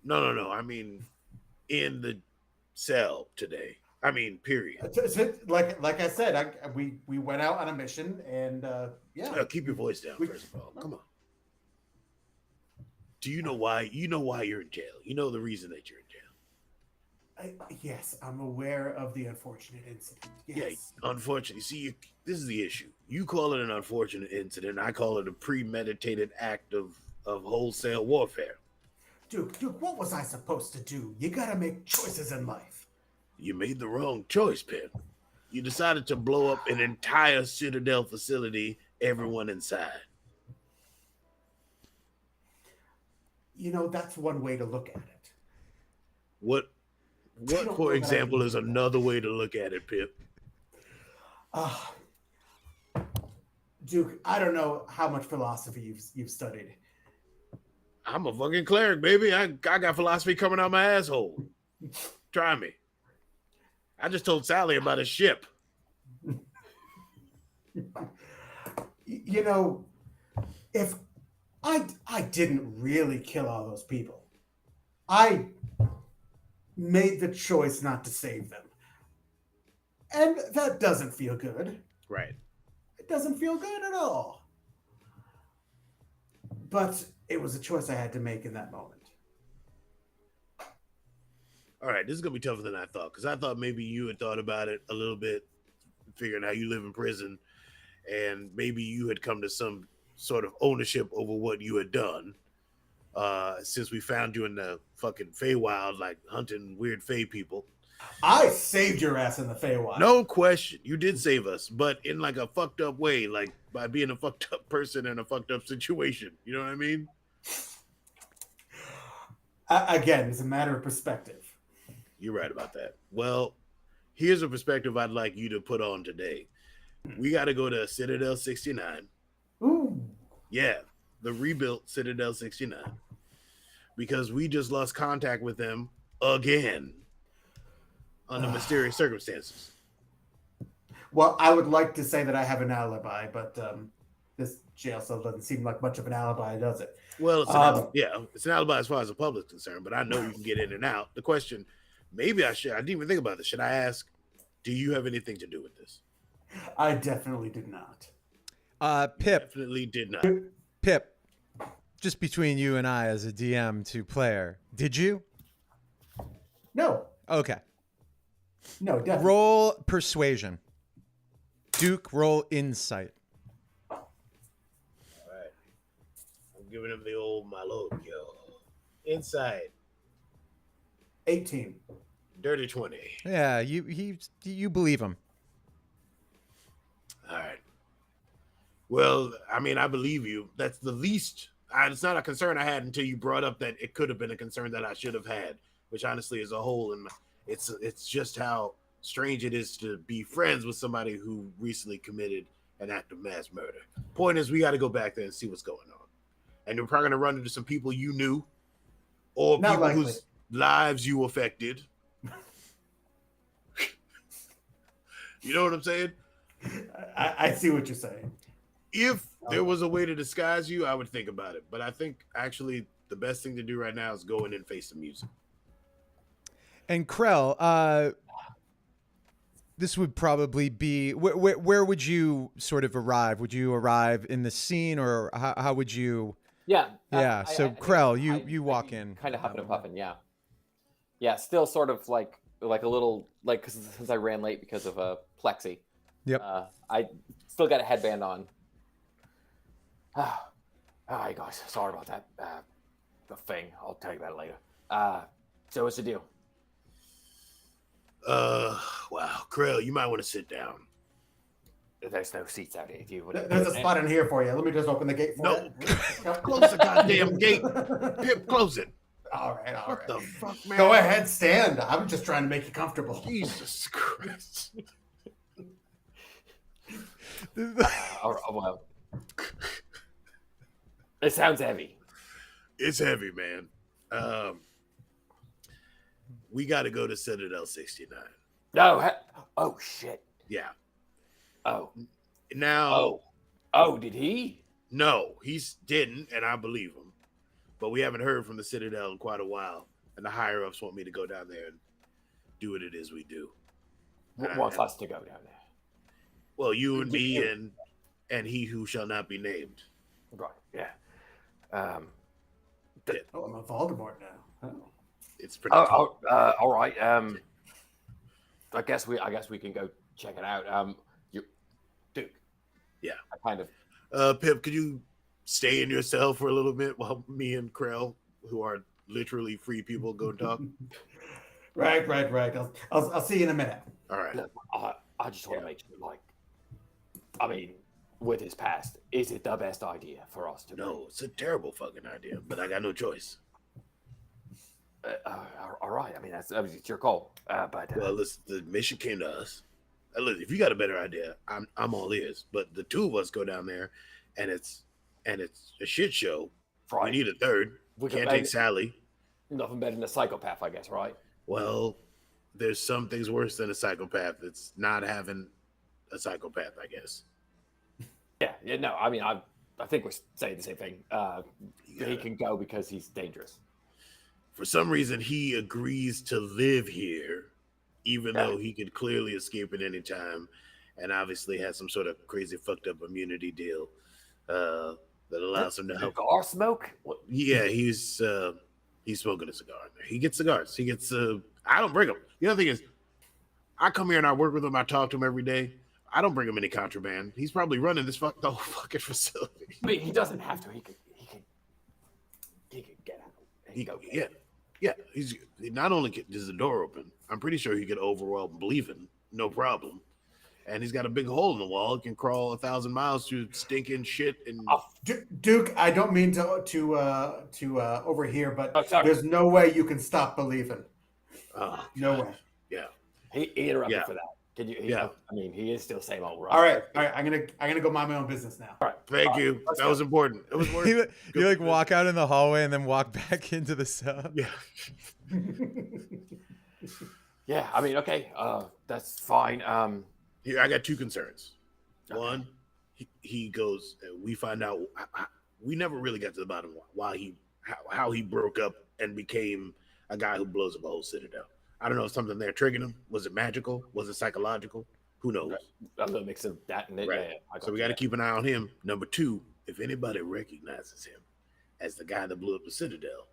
No. I mean, in the cell today. I mean, period. Like I said, we went out on a mission, and keep your voice down, first of all. Come on. Do you know why? You know why you're in jail. You know the reason that you're in jail. Yes, I'm aware of the unfortunate incident. Yes. Yeah, unfortunately. See, this is the issue. You call it an unfortunate incident. I call it a premeditated act of wholesale warfare. Duke, what was I supposed to do? You gotta make choices in life. You made the wrong choice, Pip. You decided to blow up an entire Citadel facility, everyone inside. That's one way to look at it. What for example, is another way to look at it, Pip? Duke, I don't know how much philosophy you've studied. I'm a fucking cleric, baby. I got philosophy coming out my asshole. Try me. I just told Sally about a ship. If I didn't really kill all those people, I made the choice not to save them. And that doesn't feel good. Right. It doesn't feel good at all. But it was a choice I had to make in that moment. All right, this is going to be tougher than I thought, because I thought maybe you had thought about it a little bit, figuring how you live in prison, and maybe you had come to some sort of ownership over what you had done, since we found you in the fucking Feywild, hunting weird Fey people. I saved your ass in the Feywild. No question. You did save us, but in a fucked up way, by being a fucked up person in a fucked up situation. You know what I mean? Again, it's a matter of perspective. You're right about that. Well, here's a perspective I'd like you to put on today. We got to go to Citadel 69. Ooh. Yeah, the rebuilt Citadel 69. Because we just lost contact with them again under mysterious circumstances. Well, I would like to say that I have an alibi, but this jail cell doesn't seem like much of an alibi, does it? Well, it's an alibi as far as the public's concerned, but I know you can get in and out. The question, maybe I didn't even think about this. Should I ask, do you have anything to do with this? I definitely did not. Pip. Definitely did not. Pip, just between you and I as a DM to player, did you? No. Okay. No, definitely. Roll persuasion. Duke, roll insight. All right. I'm giving him the old Malogio. Inside. 18. Dirty 20. Yeah, you believe him. All right. Well, I mean, I believe you. That's the least. It's not a concern I had until you brought up that it could have been a concern that I should have had, which honestly is a hole in my. It's just how strange it is to be friends with somebody who recently committed an act of mass murder. Point is, we got to go back there and see what's going on. And we're probably going to run into some people you knew or Not people likely. whose lives you affected. You know what I'm saying? I see what you're saying. If there was a way to disguise you, I would think about it. But I think actually the best thing to do right now is go in and face the music. And Krell, this would probably be where would you sort of arrive? Would you arrive in the scene, or how would you? Yeah. Yeah. So Krell, you walk in. Kind of huffing and puffing. Yeah. Yeah. Still sort of like a little like cause since I ran late because of plexi. Yep. I still got a headband on. All right, guys. Sorry about that. The thing. I'll tell you about it later. So what's the deal? Wow, Krell, you might want to sit down. There's no seats out here. Do you? There's a spot in here for you. Let me just open the gate for you. No, close the goddamn gate. Pip, close it. All right. What the fuck, man? Go ahead, stand. I'm just trying to make you comfortable. Jesus Christ. Well, it sounds heavy. It's heavy, man. We got to go to Citadel 69. No. Oh shit. Yeah. Oh. Now. Oh. Did he? No, he didn't, and I believe him. But we haven't heard from the Citadel in quite a while, and the higher ups want me to go down there and do what it is we do. Wants us to go down there. Well, you and me and he who shall not be named. Right. Yeah. Oh, I'm a Voldemort now. Oh. It's pretty. All right. I guess we can go check it out. Duke. Yeah. I kind of. Pip, could you stay in your cell for a little bit while me and Krell, who are literally free people, go talk? Right. I'll see you in a minute. All right. Look, I just want to make sure, like, I mean, with his past, is it the best idea for us to? No, it's a terrible fucking idea, but I got no choice. All right. I mean, it's your call. Well, listen, the mission came to us. Listen, if you got a better idea, I'm all ears. But the two of us go down there, and it's a shit show. Right. We need a third. We can't take Sally. Nothing better than a psychopath, I guess, right? Well, there's some things worse than a psychopath. It's not having a psychopath, I guess. Yeah. No, I mean, I think we're saying the same thing. He can go because he's dangerous. For some reason, he agrees to live here, even though he could clearly escape at any time, and obviously has some sort of crazy fucked up immunity deal that allows him to help. Cigar smoke? What? Yeah, he's smoking a cigar. He gets cigars. He gets. I don't bring them. The other thing is, I come here and I work with him. I talk to him every day. I don't bring him any contraband. He's probably running the whole fucking facility. I mean, he doesn't have to. He could get out. Yeah. He not only does the door open, I'm pretty sure he could overwhelm Bleevin, no problem. and he's got a big hole in the wall. He can crawl 1,000 miles through stinking shit and. Oh, Duke, I don't mean to overhear, but there's no way you can stop believing. No way. Yeah. He interrupted Yeah. for that. Can you? Yeah. I mean, he is still same old, right? All right. I'm gonna go mind my own business now. All right. Thank you. That was important. It was worth. You like walk out in the hallway and then walk back into the cell. Yeah. Yeah. I mean, okay. That's fine. Here, I got two concerns. Okay. One, he goes. We find out. We never really got to the bottom of why how he broke up and became a guy who blows up a whole citadel. I don't know if something there triggered him. Was it magical? Was it psychological? Who knows? A little mix of that and it. Right. Yeah, So we got to keep an eye on him. Number two, if anybody recognizes him as the guy that blew up the citadel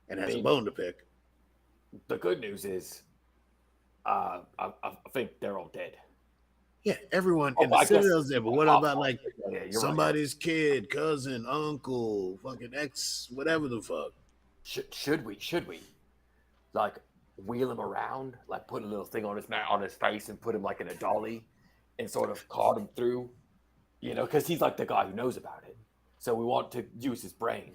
and has a bone to pick. The good news is, I think they're all dead. Yeah, everyone in the citadel's dead. But what about like somebody's kid, cousin, uncle, fucking ex, whatever the fuck? Should we like wheel him around, like put a little thing on his face and put him like in a dolly and sort of cart him through, you know, because he's like the guy who knows about it. So we want to use his brain.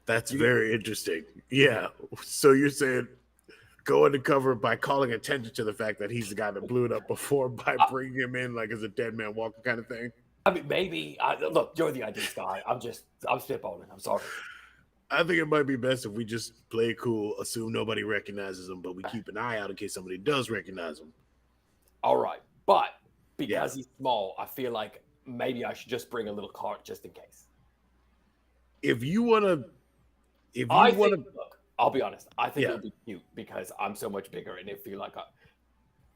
That's very interesting. Yeah. So you're saying go undercover by calling attention to the fact that he's the guy that blew it up before by bringing him in like as a dead man walking kind of thing? I mean, maybe. Look, you're the ideas guy. I'm spitballing. I'm sorry. I think it might be best if we just play cool, assume nobody recognizes him, but we keep an eye out in case somebody does recognize him. All right. But because he's small, I feel like maybe I should just bring a little cart just in case. If you want to... Look, I'll be honest. I think it would be cute because I'm so much bigger and it feel like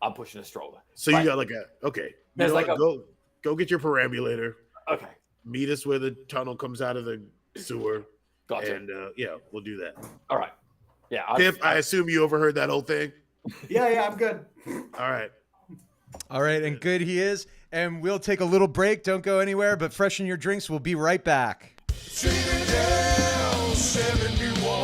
I'm pushing a stroller. So you got like a... Okay. There's like go get your perambulator. Okay. Meet us where the tunnel comes out of the sewer. Gotcha. And we'll do that. All right. Yeah. Pip, I assume you overheard that whole thing? Yeah, I'm good. All right. All right, and good he is. And we'll take a little break. Don't go anywhere, but freshen your drinks. We'll be right back. Citadel 71.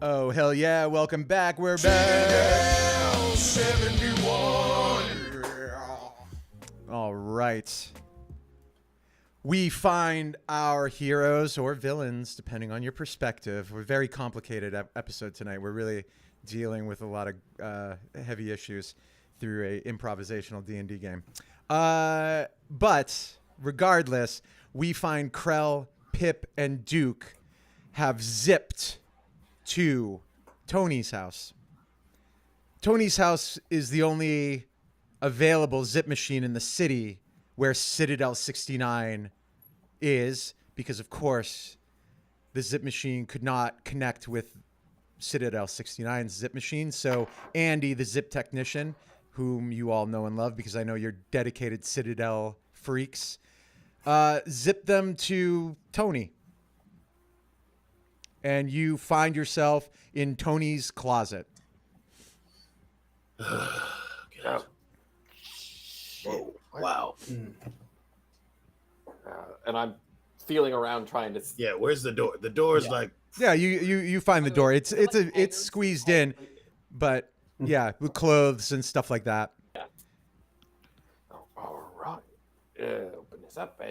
Oh, hell yeah. Welcome back. We're back. Citadel 71. All right. We find our heroes or villains, depending on your perspective. We're a very complicated episode tonight. We're really dealing with a lot of heavy issues through a improvisational D&D game. But regardless, we find Krell, Pip, and Duke have zipped to Tony's house. Tony's house is the only available zip machine in the city where Citadel 69 is, because of course the zip machine could not connect with Citadel 69's zip machine. So Andy, the zip technician, whom you all know and love because I know you're dedicated Citadel freaks, zip them to Tony. And you find yourself in Tony's closet. Oh. Whoa. Wow. And I'm feeling around trying to. Yeah, where's the door? The door's like. Yeah, you find the door. It's squeezed in, but yeah, with clothes and stuff like that. Yeah. Oh, all right. Open this up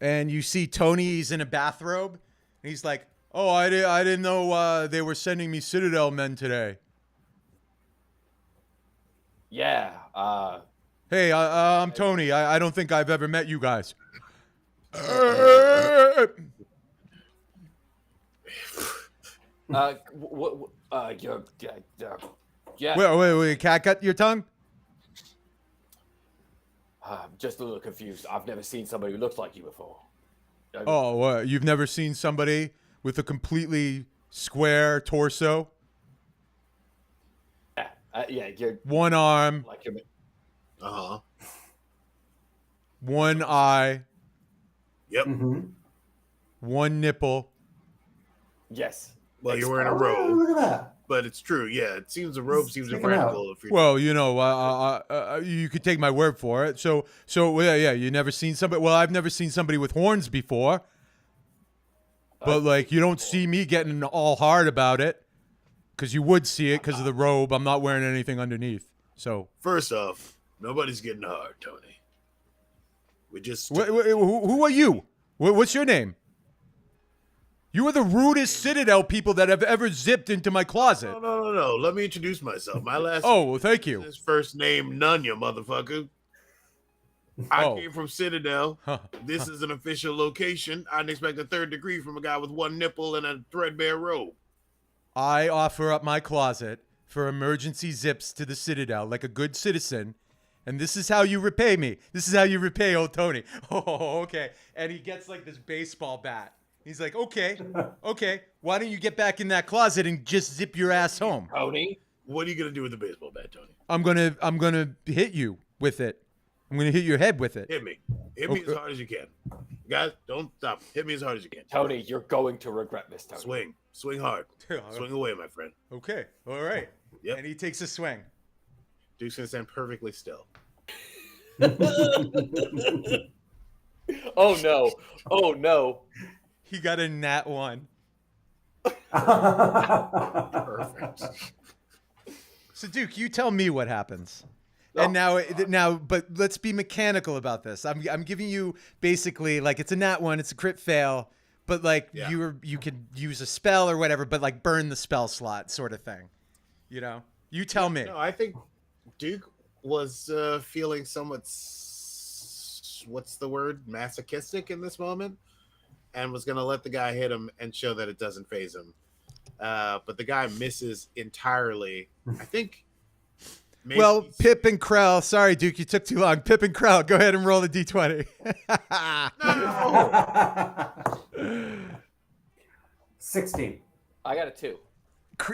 And you see Tony's in a bathrobe. And he's like, "Oh, I didn't know they were sending me Citadel men today. Yeah. Hey, I'm Tony. I don't think I've ever met you guys." Yeah. Wait, cat got your tongue? I'm just a little confused. I've never seen somebody who looks like you before. Oh, you've never seen somebody with a completely square torso? Yeah, you're One arm, like you're. Uh huh. one eye, Yep. one nipple. Yes. Well, you're wearing a Oh, robe, look at that. but it's true. Yeah, it seems the robe seems Check it impractical. If you're Well, you know, you could take my word for it. So yeah, you never seen somebody. Well, I've never seen somebody with horns before. But like, you don't see me getting all hard about it, because you would see it because of the robe. I'm not wearing anything underneath. So First off, nobody's getting hard, Tony. We just who are you? What's your name? You are the rudest Citadel people that have ever zipped into my closet. No. Let me introduce myself. My last Oh, well, thank you. his first name Nunya, motherfucker. I Oh. came from Citadel. Huh. This is an official location. I didn't expect a third degree from a guy with one nipple and a threadbare robe. I offer up my closet for emergency zips to the Citadel like a good citizen. And this is how you repay me. This is how you repay old Tony. Oh, okay. And he gets like this baseball bat. He's like, okay. Why don't you get back in that closet and just zip your ass home? Tony. What are you gonna do with the baseball bat, Tony? I'm gonna hit you with it. I'm gonna hit your head with it. Hit me. Hit me as hard as you can. Guys, don't stop. Hit me as hard as you can. Tony, you're going to regret this, Tony. Swing. Swing hard. Swing away, my friend. Okay. All right. Yep. And he takes a swing. Duke's gonna stand perfectly still. Oh no. Oh no. He got a nat 1. Perfect. So Duke, you tell me what happens. And now, but let's be mechanical about this. I'm giving you basically like it's a nat 1, it's a crit fail, but like Yeah. you could use a spell or whatever, but like burn the spell slot sort of thing. You know, you tell me. No, I think Duke was feeling somewhat, what's the word, masochistic in this moment, and was going to let the guy hit him and show that it doesn't phase him. But the guy misses entirely. I think. Maybe Well, Pip and Krell. Sorry, Duke, you took too long. Pip and Krell, go ahead and roll the d20. No! 16. I got a 2.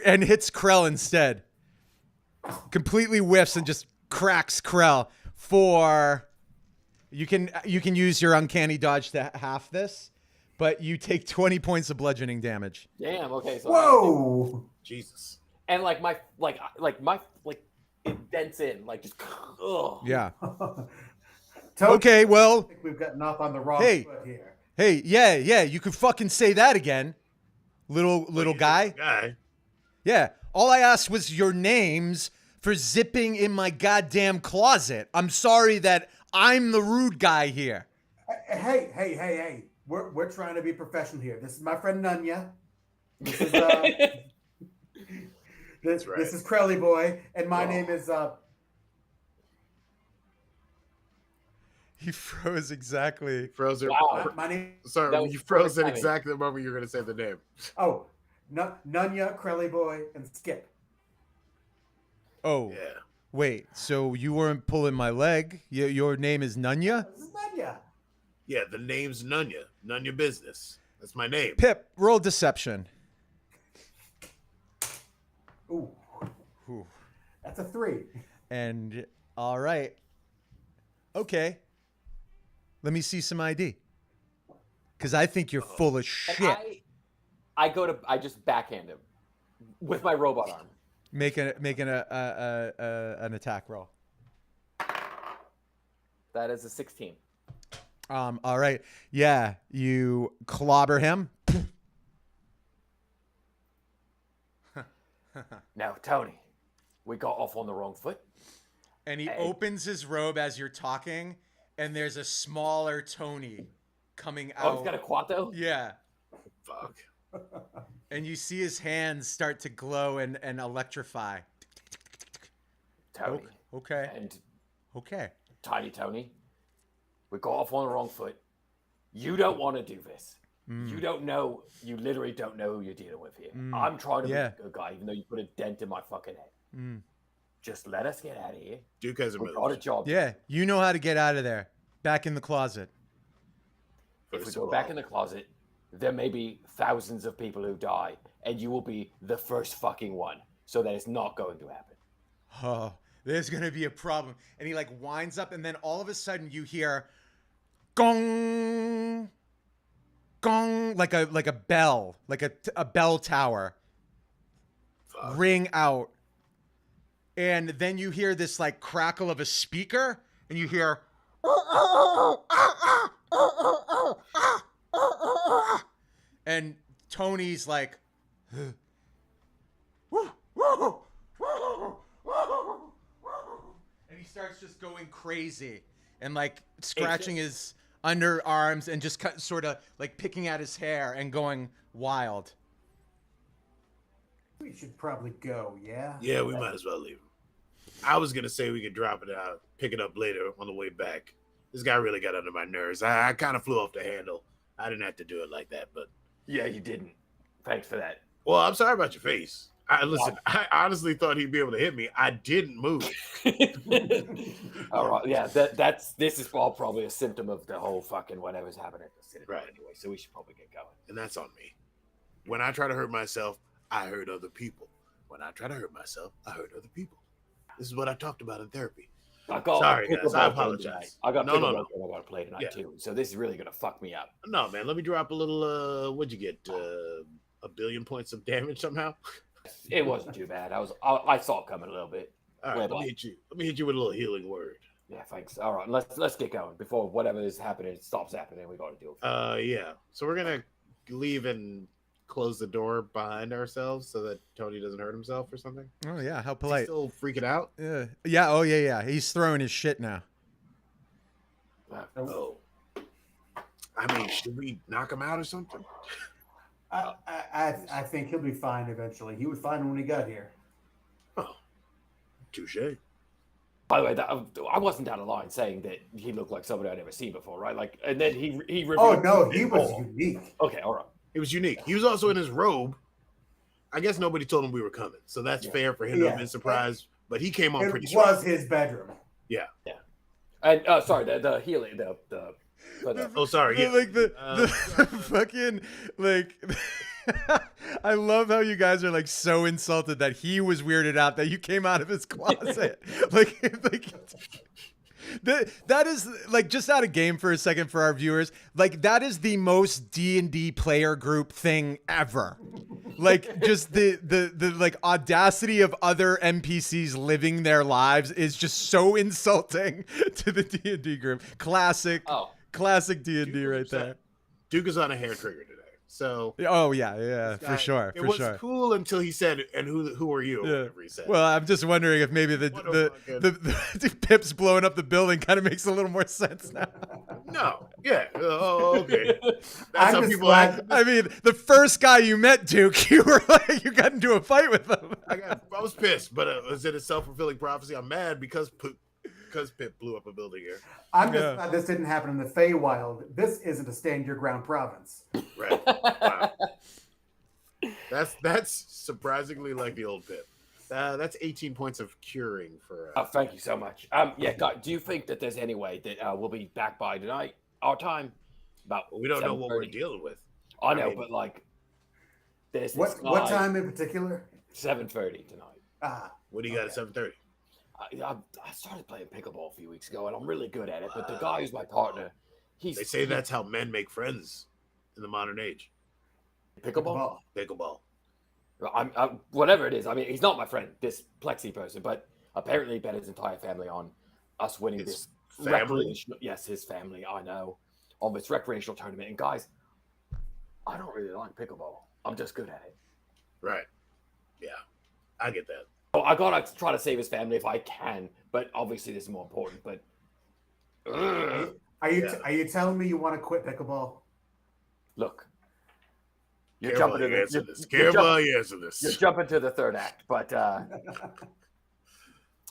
And hits Krell instead. Completely whiffs and just cracks Krell for. You can use your uncanny dodge to half this, but you take 20 points of bludgeoning damage. Damn. Okay. So Whoa! Jesus. and like my it dents in like just. Ugh. Yeah. Tony, Okay, well, I think we've gotten off on the wrong Hey. foot here. hey, yeah, you could fucking say that again, little You hit guy. the guy. Yeah. All I asked was your names for zipping in my goddamn closet. I'm sorry that I'm the rude guy here. Hey. We're trying to be professional here. This is my friend Nunya. This is this is Crowley Boy, and my name is He froze exactly. Froze it. Wow. my name. Sorry, you froze at exactly the moment you were going to say the name. Oh, Nunya, Crowley Boy, and Skip. Oh, Yeah. wait. So you weren't pulling my leg? Your name is Nunya? This is Nunya. Yeah, the name's Nunya. Nunya Business. That's my name. Pip, roll deception. Ooh, Ooh. that's a 3. And all right. Okay. Let me see some ID. Because I think you're full of shit. I just backhand him with my robot arm. Making an attack roll. That is a 16. All right. Yeah, you clobber him. Now, Tony, we got off on the wrong foot. And he opens his robe as you're talking, and there's a smaller Tony coming out. Oh, he's got a Quato? Yeah. Fuck. And you see his hands start to glow and electrify. Tony. Okay. And Okay. Tiny Tony, we got off on the wrong foot. You don't want to do this. You don't know. You literally don't know who you're dealing with here. I'm trying to be a good guy, even though you put a dent in my fucking head. Just let us get out of here. Duke has a We got a million. job. Yeah, you know how to get out of there. Back in the closet. If we First go of back all, in the closet, there may be thousands of people who die, and you will be the first fucking one. So that is not going to happen. Oh, there's gonna be a problem. And he like winds up, and then all of a sudden you hear gong, gong, like a bell, like a bell tower ring out. And then you hear this like crackle of a speaker, and you hear and Tony's like and he starts just going crazy and like scratching his underarms and just sort of like picking at his hair and going wild. We should probably go, yeah? yeah, we might as well leave him. I was going to say we could drop it out, pick it up later on the way back. This guy really got under my nerves. I kind of flew off the handle. I didn't have to do it like that, but... Yeah, you didn't. Thanks for that. Well, I'm sorry about your face. Listen, I honestly thought he'd be able to hit me. I didn't move. All right, yeah, this is all probably a symptom of the whole fucking whatever's happening at the Citadel anyway. So we should probably get going. And that's on me. When I try to hurt myself, I hurt other people. When I try to hurt myself, I hurt other people. This is what I talked about in therapy. Sorry, guys. I apologize. I got No. I got to play tonight too. So this is really gonna fuck me up. No, man. Let me drop a little. What'd you get? 1 billion points of damage somehow. It wasn't too bad. I saw it coming a little bit. All right, let me hit you with a little healing word. Yeah, thanks. All right, let's get going before whatever is happening stops happening. We got to do it. Yeah. So we're gonna leave and close the door behind ourselves so that Tony doesn't hurt himself or something. Oh yeah, how Is he polite. still freaking out? Yeah. Oh yeah. He's throwing his shit now. Oh. I mean, should we knock him out or something? I think he'll be fine eventually. He was fine when he got here. Oh, touche. By the way, I wasn't down the line saying that he looked like somebody I'd never seen before, right? Like, and then he revealed. Oh no, he was unique. Okay, all right. It was unique. He was also in his robe. I guess nobody told him we were coming, so that's fair for him to have been surprised. But he came on pretty It strong. was his bedroom. Yeah. And sorry, the healing, Oh, sorry. Yeah. Like the fucking like. I love how you guys are like so insulted that he was weirded out that you came out of his closet. like that is like, just out of game for a second for our viewers. Like that is the most D&D player group thing ever. Like just the like audacity of other NPCs living their lives is just so insulting to the D&D group. Classic D&D right there. Duke is on a hair trigger today. So Oh yeah, this for guy- sure, It for was sure. cool until he said, "And who are you?" Or Yeah. whatever he said. Well, I'm just wondering if maybe What a the Pip's blowing up the building kind of makes a little more sense now. No. Yeah. Oh, okay. That's I'm how just people glad- act. I mean, the first guy you met, Duke, you were like, you got into a fight with him. I was pissed, but was it a self-fulfilling prophecy? I'm mad because Pip blew up a building here. I'm just Yeah. glad this didn't happen in the Feywild. This isn't a stand your ground province. Right. Wow. That's surprisingly like the old Pip. That's 18 points of curing for. Thank you so much. Yeah, guys, do you think that there's any way that we'll be back by tonight, our time? About We don't know what we're 7:30? dealing with. I know, mean- but like, there's this What guy, time in particular? 7:30 tonight. What do you got at 7:30? I started playing pickleball a few weeks ago, and I'm really good at it. But the guy who's my partner, They say that's how men make friends in the modern age. pickleball. Pickleball. I'm whatever it is. I mean, he's not my friend, this Plexi person, but apparently he bet his entire family on us winning His this family? recreational. Yes, his family. I know, on this recreational tournament. And guys, I don't really like pickleball. I'm just good at it. Right. Yeah. I get that. Oh, I gotta try to save his family if I can, but obviously this is more important. But Are you telling me you want to quit pickleball? look, you're Careful jumping you to answer the, this. you're Careful jumping- you answer you're this. jumping to the third act, but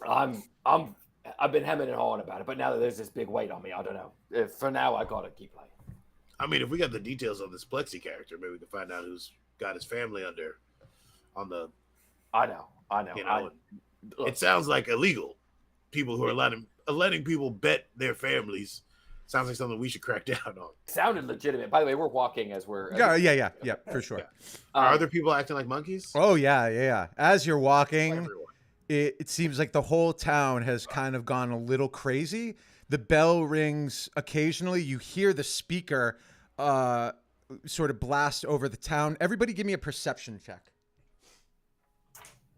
I've been hemming and hawing about it. But now that there's this big weight on me, I don't know. For now, I gotta keep playing. I mean, if we got the details on this Plexi character, maybe we can find out who's got his family on the. I know. You know, it sounds like illegal. People who are letting people bet their families sounds like something we should crack down on. Sounded legitimate. By the way, we're walking as we're. Yeah, for sure. Are other people acting like monkeys? Oh yeah. As you're walking, Everyone. it seems like the whole town has kind of gone a little crazy. The bell rings occasionally. You hear the speaker sort of blast over the town. Everybody give me a perception check.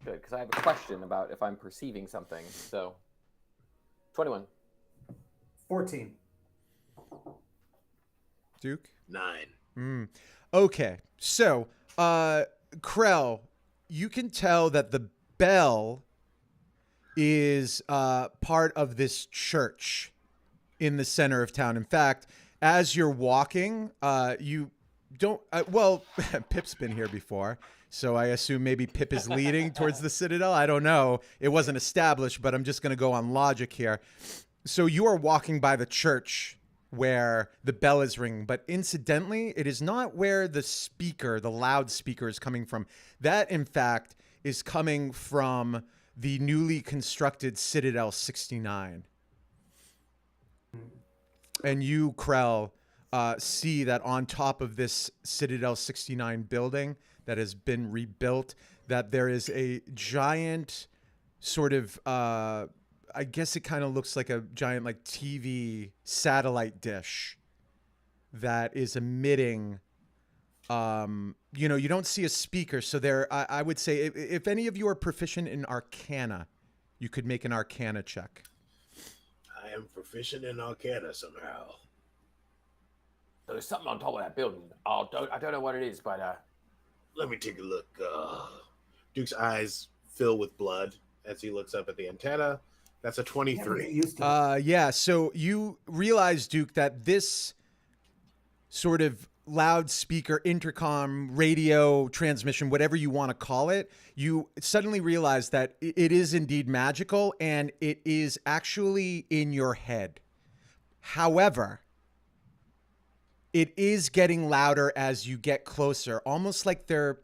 Good, because I have a question about if I'm perceiving something. So, 21. 14. Duke? 9. Okay. So, Krell, you can tell that the bell is part of this church in the center of town. In fact, as you're walking, you don't... well, Pip's been here before, so I assume maybe Pip is leading towards the Citadel. I don't know. It wasn't established, but I'm just going to go on logic here. So you are walking by the church where the bell is ringing, but incidentally, it is not where the speaker, the loudspeaker, is coming from. That, in fact, is coming from the newly constructed Citadel 69. And you, Krell, see that on top of this Citadel 69 building that has been rebuilt, that there is a giant sort of, I guess it kind of looks like a giant like TV satellite dish that is emitting, you don't see a speaker. So there, I would say if any of you are proficient in Arcana, you could make an Arcana check. I am proficient in Arcana somehow. There's something on top of that building. I don't know what it is, but Let me take a look. Duke's eyes fill with blood as he looks up at the antenna. That's a Never 23. get used to it. Yeah. So you realize, Duke, that this sort of loudspeaker, intercom, radio transmission, whatever you want to call it, you suddenly realize that it is indeed magical and it is actually in your head. However, it is getting louder as you get closer, almost like they're,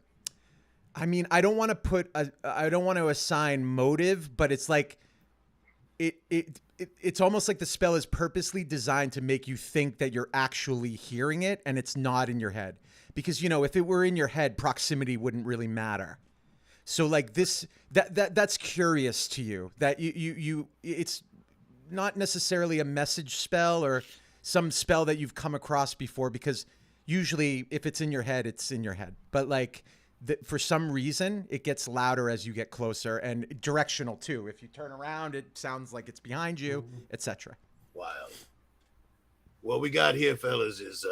I mean, I don't want to assign motive, but it's like, it's almost like the spell is purposely designed to make you think that you're actually hearing it and it's not in your head. Because, if it were in your head, proximity wouldn't really matter. So like this, that's curious to you, that it's not necessarily a message spell or some spell that you've come across before, because usually if it's in your head, it's in your head. But like, for some reason, it gets louder as you get closer, and directional too. If you turn around, it sounds like it's behind you, etc. Wild. What we got here, fellas, is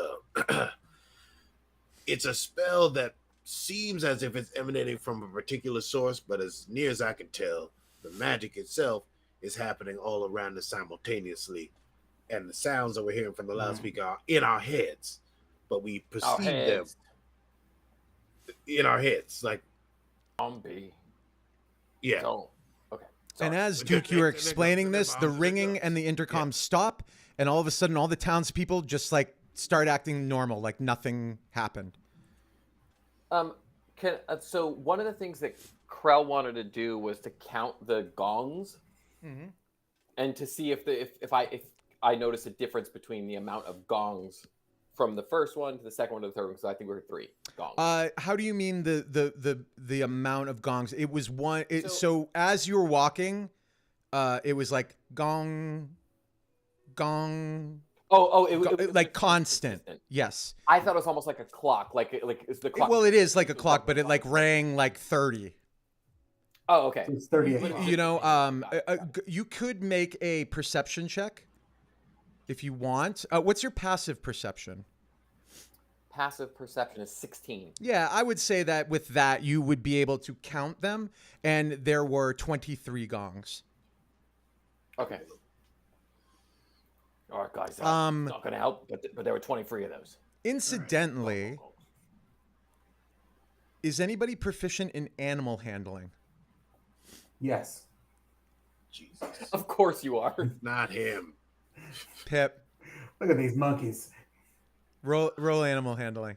It's a spell that seems as if it's emanating from a particular source, but as near as I can tell, the magic itself is happening all around us simultaneously, and the sounds that we're hearing from the loudspeaker are in our heads, but we Our perceive them heads. in our heads. Like, Zombie. yeah, So, okay. And Sorry. as Duke, you were And then explaining goes- this, and the then ringing goes. and the intercom stop, and all of a sudden, all the townspeople just like start acting normal, like nothing happened. So one of the things that Krell wanted to do was to count the gongs and to see if I noticed a difference between the amount of gongs from the first one to the second one to the third one. So I think we were 3 gongs. How do you mean the amount of gongs? It was one. So as you were walking, it was like gong, gong. It was like constant. consistent. Yes. I thought it was almost like a clock, like it's the clock. Well, it is like a clock, but it like rang like 30. Oh, okay. So it's 38. You know, you could make a perception check if you want. What's your passive perception? Passive perception is 16. Yeah, I would say that with that, you would be able to count them, and there were 23 gongs. Okay. All right, guys. It's not going to help, but there were 23 of those. Incidentally, is anybody proficient in animal handling? Yes. Jesus, Of course you are. not him. Pip, Look at these monkeys. roll animal handling.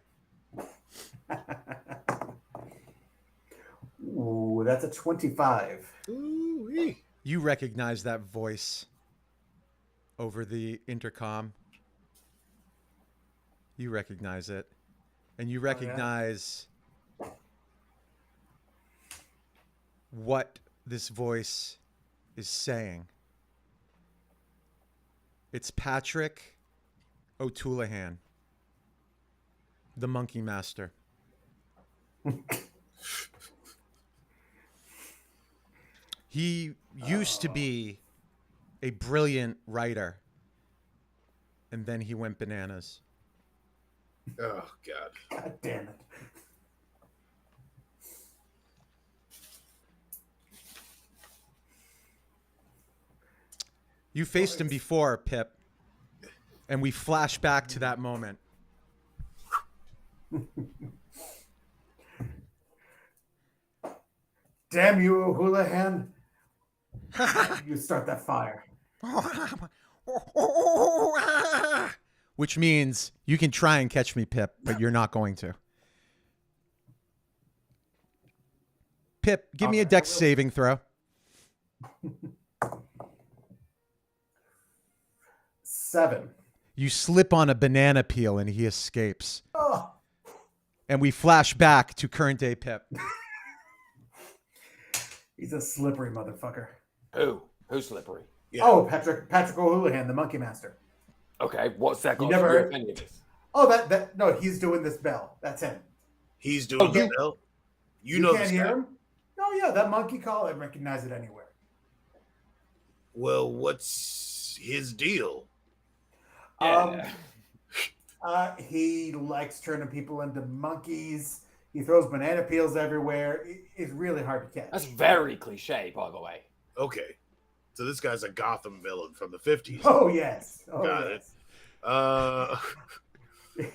Ooh, that's a 25. Ooh-wee. You recognize that voice over the intercom. You recognize it. And you recognize what this voice is saying. It's Patrick O'Toolahan, the Monkey Master. He used to be a brilliant writer, and then he went bananas. Oh God. God damn it. You faced him before, Pip, and we flash back to that moment. Damn you, O'Houlihan. You start that fire. Which means you can try and catch me, Pip, but you're not going to. Pip, give me a dex saving throw. 7. You slip on a banana peel and he escapes. Oh, And we flash back to current day Pip. he's a slippery motherfucker. Who's slippery? Yeah. Oh, Patrick O'Houlihan, the Monkey Master. Okay, what's that got never to do heard- with any of this? Oh, that no, he's doing this bell. That's him. He's doing you- the bell. You know can't this hear guy. him? Oh yeah, that monkey call. I recognize it anywhere. Well, what's his deal? He likes turning people into monkeys. He throws banana peels everywhere. It's really hard to catch. That's very cliche, by the way. Okay, so this guy's a Gotham villain from the 50s. Oh yes. Oh, Got it. yes.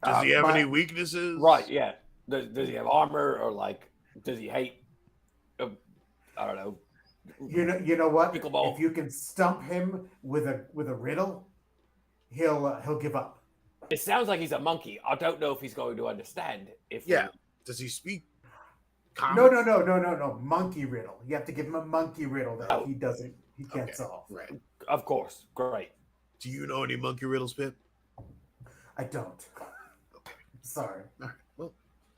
Does he have my- any weaknesses? Right, yeah. Does he have armor, or like, does he hate? I don't know. You know what? Pickleball. If you can stump him with a riddle, he'll give up. It sounds like he's a monkey. I don't know if he's going to understand. Yeah. Does he speak No, common? no. Monkey riddle. You have to give him a monkey riddle that Oh. he can't Okay. solve. Right. Of course, great. Do you know any monkey riddles, Pip? I don't. Okay. Sorry. All right. Well,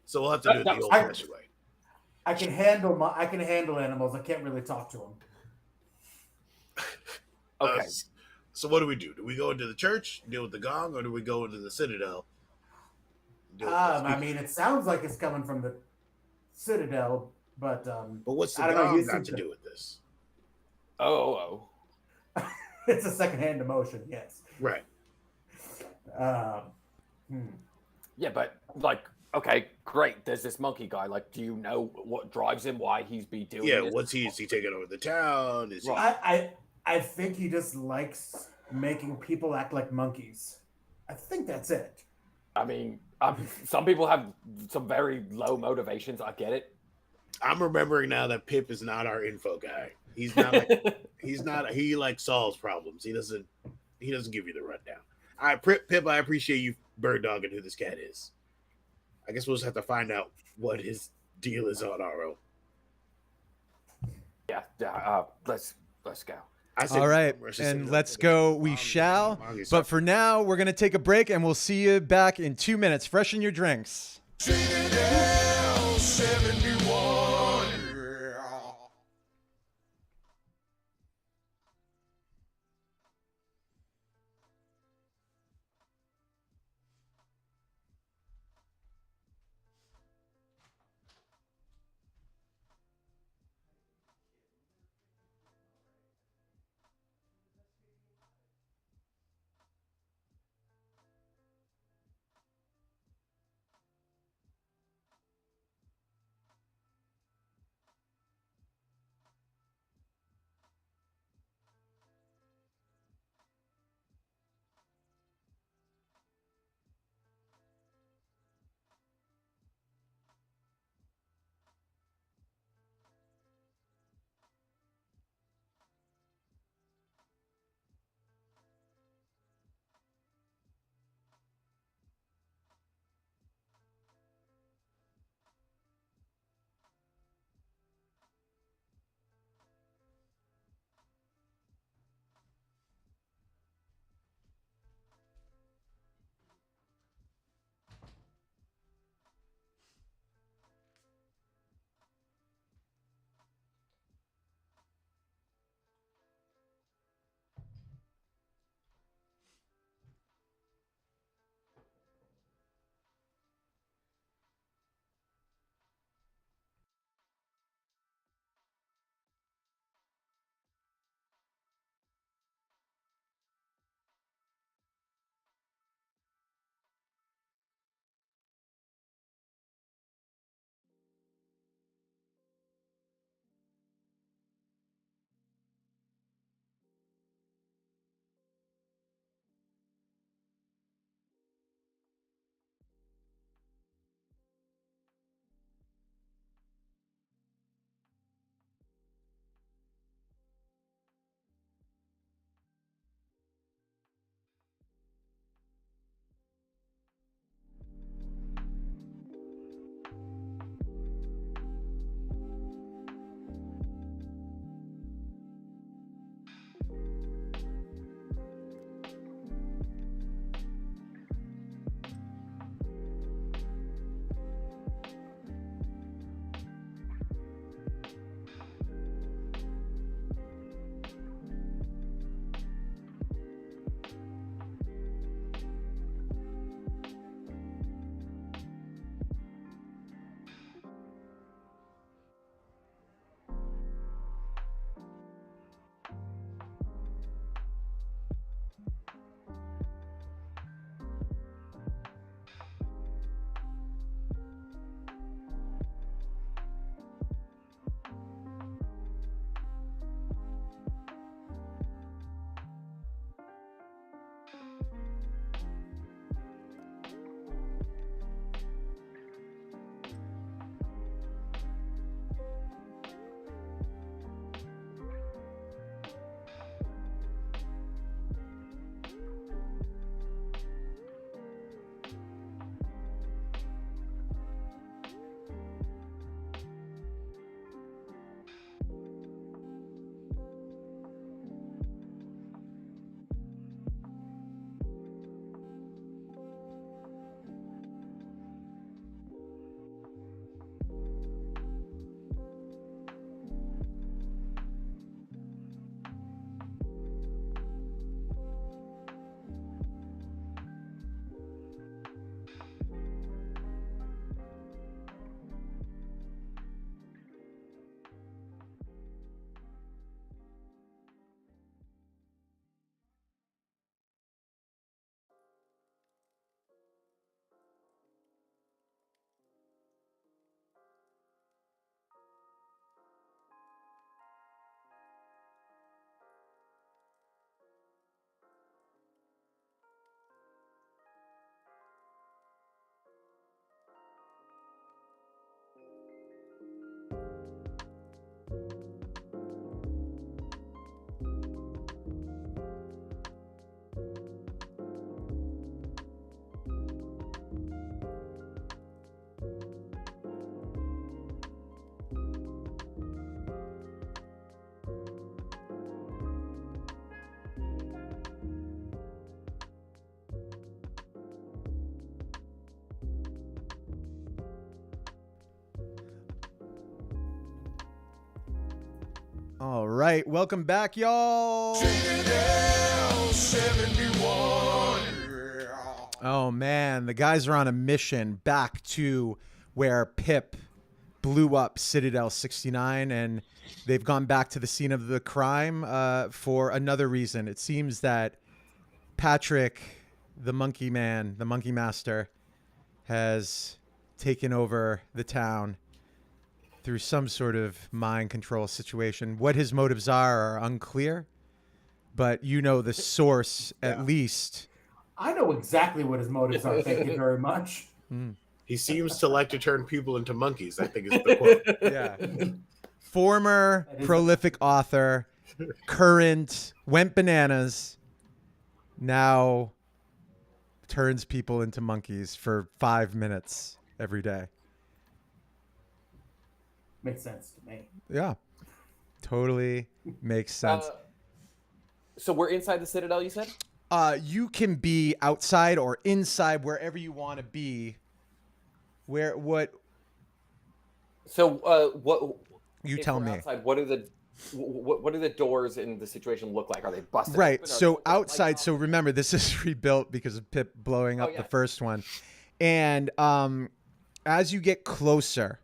so we'll have to do it the old-fashioned way. I can handle animals. I can't really talk to them. Okay. So what do we do? Do we go into the church, deal with the gong, or do we go into the Citadel? deal with the I speaker? mean, it sounds like it's coming from the Citadel, but But what's the I don't know, gong you got seem to to- do with this? Oh. it's a secondhand emotion. Yes. Right. Um, hmm. Yeah, but like, okay, great. There's this monkey guy. Like, do you know what drives him? Why he's be doing Yeah, this? what's is he taking over the town? Is he? I think he just likes making people act like monkeys. I think that's it. I mean, some people have some very low motivations. I get it. I'm remembering now that Pip is not our info guy. He's not like he's not. He like solves problems. He doesn't. He doesn't give you the rundown. All right, Pip. I appreciate you bird dogging who this cat is. I guess we'll just have to find out what his deal is on our own. Yeah. Let's go. All right, and let's go. We shall. But for now, we're going to take a break, and we'll see you back in 2 minutes. Freshen your drinks. Citadel 71. All right, welcome back, y'all. Citadel 71. Oh man, the guys are on a mission back to where Pip blew up Citadel 69, and they've gone back to the scene of the crime for another reason. It seems that Patrick, the monkey man, the monkey master, has taken over the town through some sort of mind control situation. What his motives are unclear, but you know the source at least. I know exactly what his motives are. Thank you very much. He seems to like to turn people into monkeys, I think is the quote. Yeah. Former prolific author, current, went bananas, now turns people into monkeys for 5 minutes every day. Makes sense to me. Yeah. Totally makes sense. So we're inside the Citadel, you said? You can be outside or inside, wherever you want to be. What you tell me. Outside, what do the doors in the situation look like? Are they busted? Right. Open? So outside. So remember, this is rebuilt because of Pip blowing up the first one, and as you get closer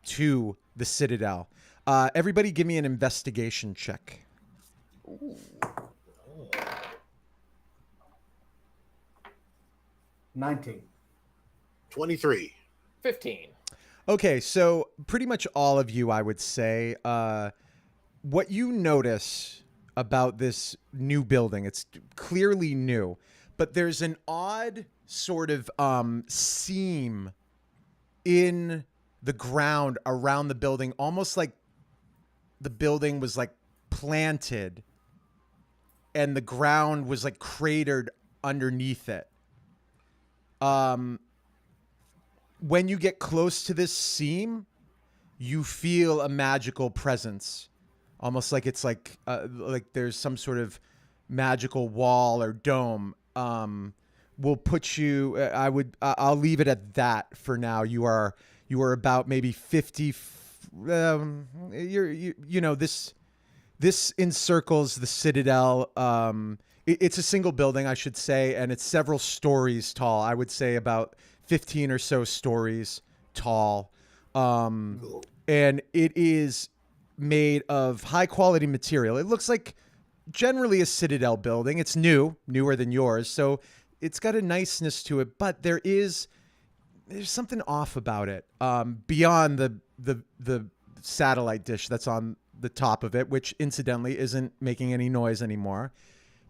to the Citadel, everybody, give me an investigation check. Ooh. 19. 23. 15. Okay, so pretty much all of you, I would say, what you notice about this new building, it's clearly new, but there's an odd sort of seam in the ground around the building, almost like the building was like planted and the ground was like cratered underneath it. When you get close to this seam, you feel a magical presence, almost like it's like there's some sort of magical wall or dome. Will put you. I'll leave it at that for now. You are about maybe 50. This encircles the Citadel. It's a single building, I should say, and it's several stories tall. I would say about 15 or so stories tall. And it is made of high quality material. It looks like generally a Citadel building. It's newer than yours. So it's got a niceness to it, but there's something off about it. Beyond the satellite dish that's on the top of it, which incidentally isn't making any noise anymore,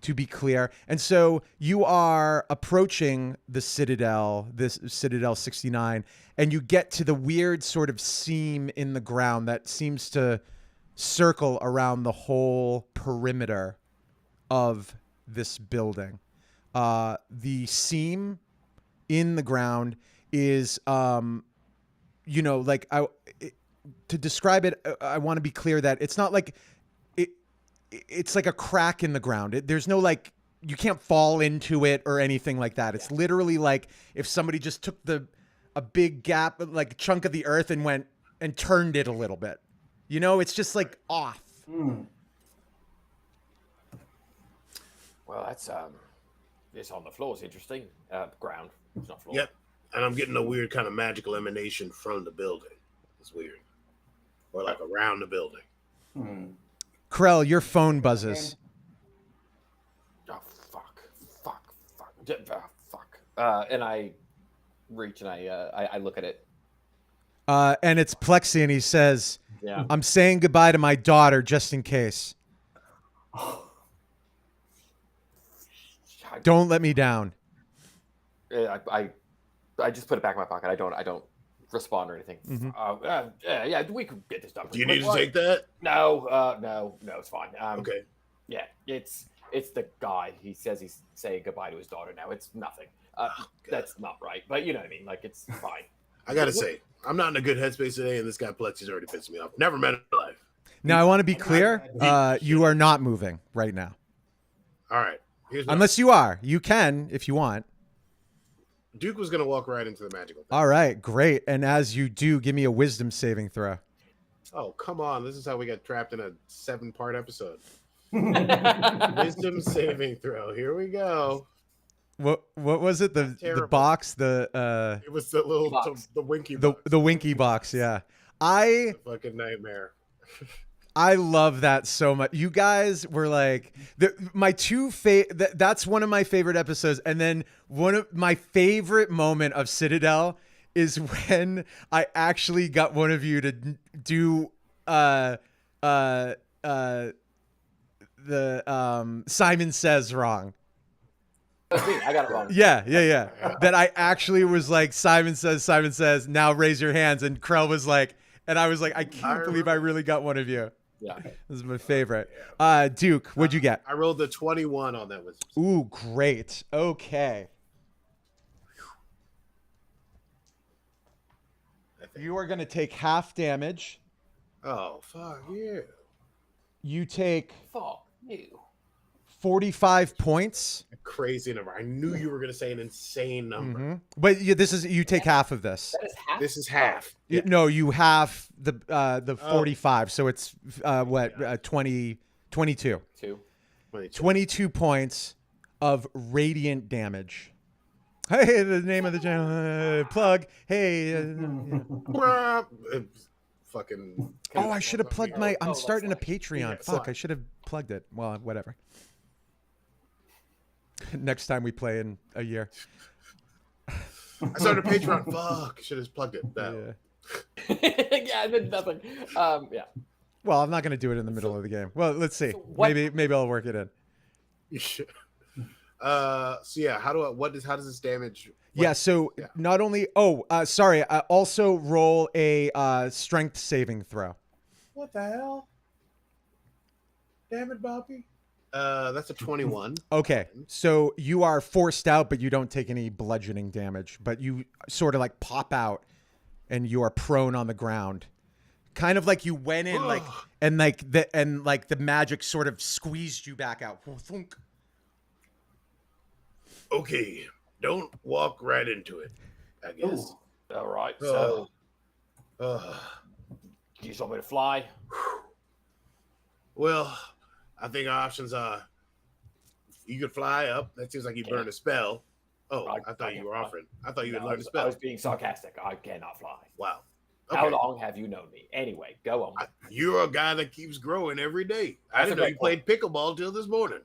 to be clear. And so you are approaching the Citadel, this Citadel 69, and you get to the weird sort of seam in the ground that seems to circle around the whole perimeter of this building. The seam in the ground is, to describe it, I want to be clear that it's not like it's like a crack in the ground. There's no you can't fall into it or anything like that. It's literally like if somebody just took a big gap, like a chunk of the earth and went and turned it a little bit. It's just like off. Well, that's it's on the floor. It's interesting. Ground. It's not floor. Yep. And I'm getting a weird kind of magical emanation from the building. It's weird. Or like around the building. Krell, your phone buzzes. Oh, fuck. And I reach and I look at it. And it's Plexi, and he says, Yeah. I'm saying goodbye to my daughter just in case. Don't let me down. I just put it back in my pocket. I don't respond or anything. Yeah, we could get this done. Do you need to take that? No, it's fine. Okay. Yeah, it's the guy. He says he's saying goodbye to his daughter now. It's nothing. That's not right, but you know what I mean. Like, it's fine. I gotta say, I'm not in a good headspace today, and this guy Plexi's already pissed me off. Never met him in my life. Now, I want to be clear. You are not moving right now. All right. Unless you are. You can if you want. Duke was gonna walk right into the magical thing. All right, great. And as you do, give me a wisdom saving throw. Oh, come on. This is how we got trapped in a 7-part episode. Wisdom saving throw. Here we go. What was it? The Terrible. box, It was the little Box. the winky the box. the winky box, yeah. The fucking nightmare. I love that so much. You guys were like my two that's one of my favorite episodes, and then one of my favorite moment of Citadel is when I actually got one of you to do the Simon Says wrong. That's me. I got it wrong. Yeah. That I actually was like, Simon says, now raise your hands. And Krell was like, and I was like, I can't believe I really got one of you. Yeah. This is my favorite. Duke, what'd you get? I rolled the 21 on that wisdom. Ooh, great. Okay. You are going to take half damage. Oh, fuck you. You take Fuck you. 45 points. A crazy number. I knew you were going to say an insane number. Mm-hmm. But you take half of this. That is half. This is half. No, you half the 45. So it's 22. 2. 22 points of radiant damage. Hey, the name of the channel plug. Hey, Fucking. oh, I should have plugged my. I'm Oh, starting a that's Patreon. Yeah, Fuck, slide. I should have plugged it. Well, whatever. Next time we play in a year. I started a Patreon. Fuck. Should have plugged it. No. Yeah. Yeah, and then nothing. Yeah. Well, I'm not gonna do it in the middle of the game. Well, let's see. So what- Maybe I'll work it in. You should. So yeah, how does this damage? Yeah. So Yeah. not only. Oh, sorry. Also roll a strength saving throw. What the hell? Damn it, Bobby. That's a 21. Okay, so you are forced out, but you don't take any bludgeoning damage. But you sort of like pop out, and you are prone on the ground, kind of like you went in, like the magic sort of squeezed you back out. Thunk. Okay, don't walk right into it, I guess. Ooh. All right. Oh. So, you just want me to fly? Well, I think our options are you could fly up. That seems like you burned a spell. Oh, I thought you were offering. I thought you had learned a I spell. was being sarcastic. I cannot fly. Wow. How Okay. long have you known me? Anyway, go on. You're a guy that keeps growing every day. I That's didn't a know you great played pickleball till this morning.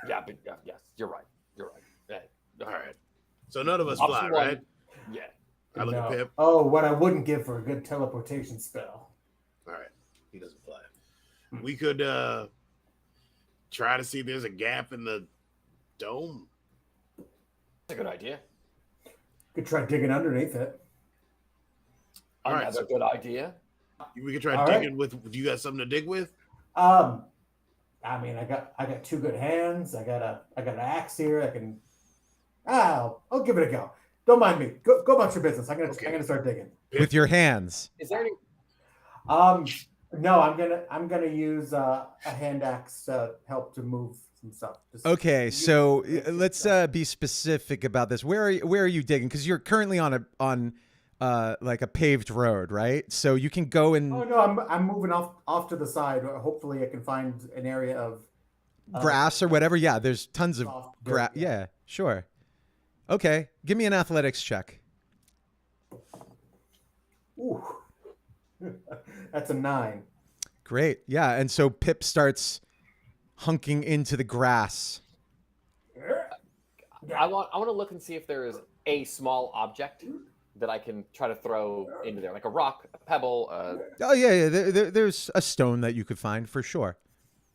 Yeah, but yes, you're right. You're right. All right. So none of us Option fly, one, right? Yeah. I look at No. Pip. Oh, what I wouldn't give for a good teleportation spell. All right. He doesn't fly. We could try to see if there's a gap in the dome. That's a good idea. Could try digging underneath it. All right, Another so- good idea. We could try All right. digging with. Do you got something to dig with? I mean, I got 2 good hands. I got an axe here. I can. I'll give it a go. Don't mind me. Go about your business. I'm gonna start digging. With your hands. Is there any? No, I'm gonna use a hand axe to help to move some stuff. Okay, use so basic let's stuff. be specific about this. Where are you digging? Because you're currently on like a paved road, right? So you can go and Oh no, I'm moving off to the side. Hopefully, I can find an area of grass or whatever. Yeah, there's tons of soft dirt, grass. yeah. Yeah, sure. Okay, give me an athletics check. Ooh, that's a 9. Great. Yeah, and so Pip starts hunking into the grass. I want to look and see if there is a small object that I can try to throw into there, like a rock, a pebble. Oh yeah. There's a stone that you could find for sure.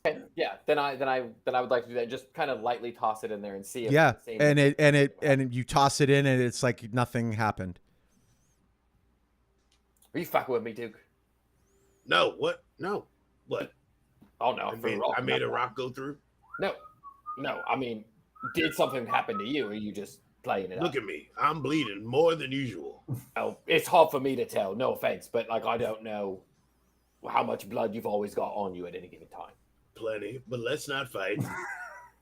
Okay, yeah. Then I would like to do that. Just kind of lightly toss it in there and see if Yeah, it's the same and you toss it in, and it's like nothing happened. Are you fucking with me, Duke? No. What? No. What? Oh no, I made a rock go through. No. I mean, did something happen to you? Or are you just playing it Look up? at me. I'm bleeding more than usual. Oh, it's hard for me to tell. No offense, but like I don't know how much blood you've always got on you at any given time. Plenty, but let's not fight.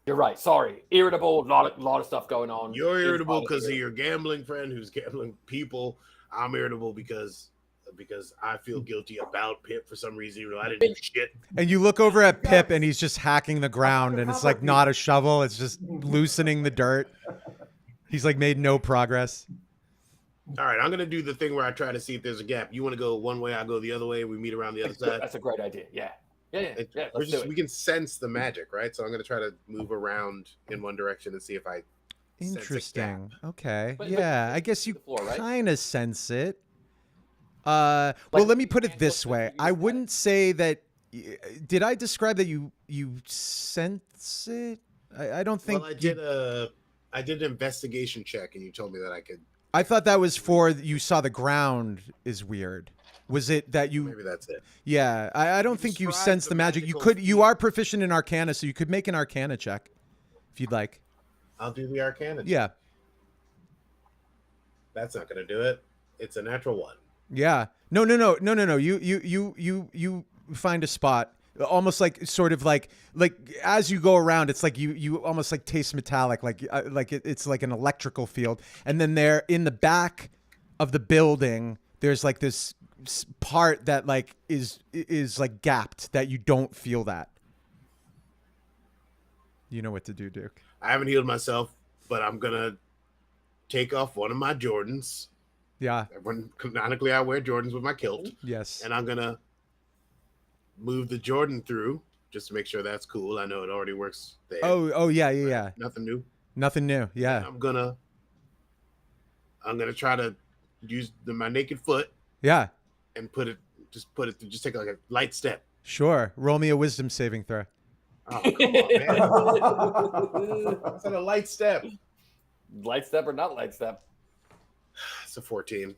You're right. Sorry, irritable. Lot of stuff going on. You're It's irritable fine because of here. your gambling friend who's gambling people. I'm irritable because because I feel guilty about Pip for some reason. I didn't do shit. And you look over at Pip, and he's just hacking the ground, and it's like not a shovel; it's just loosening the dirt. He's like made no progress. All right, I'm gonna do the thing where I try to see if there's a gap. You want to go one way, I go the other way. We meet around the other side. That's a great idea. Yeah. Let's do it. We can sense the magic, right? So I'm gonna try to move around in one direction and see if I. Interesting. Okay. But I guess you floor, right? kind of sense it. Well, let me put it this way. I wouldn't say that. Did I describe that you sense it? I don't think. Well, I did an investigation check, and you told me that I could. I thought that was for you saw the ground is weird. Was it that you? Maybe that's it. Yeah, I don't think you described sense the the magic. You magical could. You field. are proficient in Arcana, so you could make an Arcana check, if you'd like. I'll do the Arcana. Yeah. That's not gonna do it. It's a natural 1. Yeah. No. You find a spot, almost like sort of like as you go around, it's like you almost like taste metallic, like it's like an electrical field. And then there in the back of the building, there's like this part that like is like gapped that you don't feel that. You know what to do, Duke. I haven't healed myself, but I'm gonna take off one of my Jordans. Yeah. Canonically, I wear Jordans with my kilt. Yes. And I'm gonna move the Jordan through just to make sure that's cool. I know it already works there. Oh yeah. Nothing new. Nothing new. Yeah. And I'm gonna try to use my naked foot Yeah. and just take like a light step. Sure. Roll me a wisdom saving throw. Oh, come on, man. Is that a light step? Light step or not light step? It's a 14.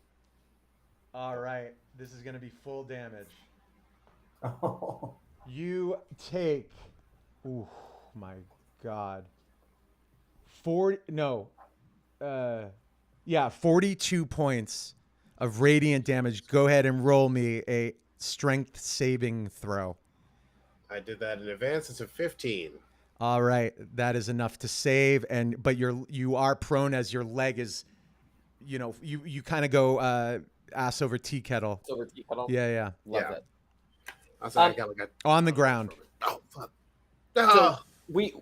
All right. This is going to be full damage. Oh. You take, oh my God. 42 points of radiant damage. Go ahead and roll me a strength saving throw. I did that in advance. It's a 15. All right, that is enough to save, but you are prone as your leg is, you kind of go ass over tea kettle. Over tea kettle. Yeah. Love Yeah. that. I was like, I got like a, On the ground. Oh fuck! So Oh. we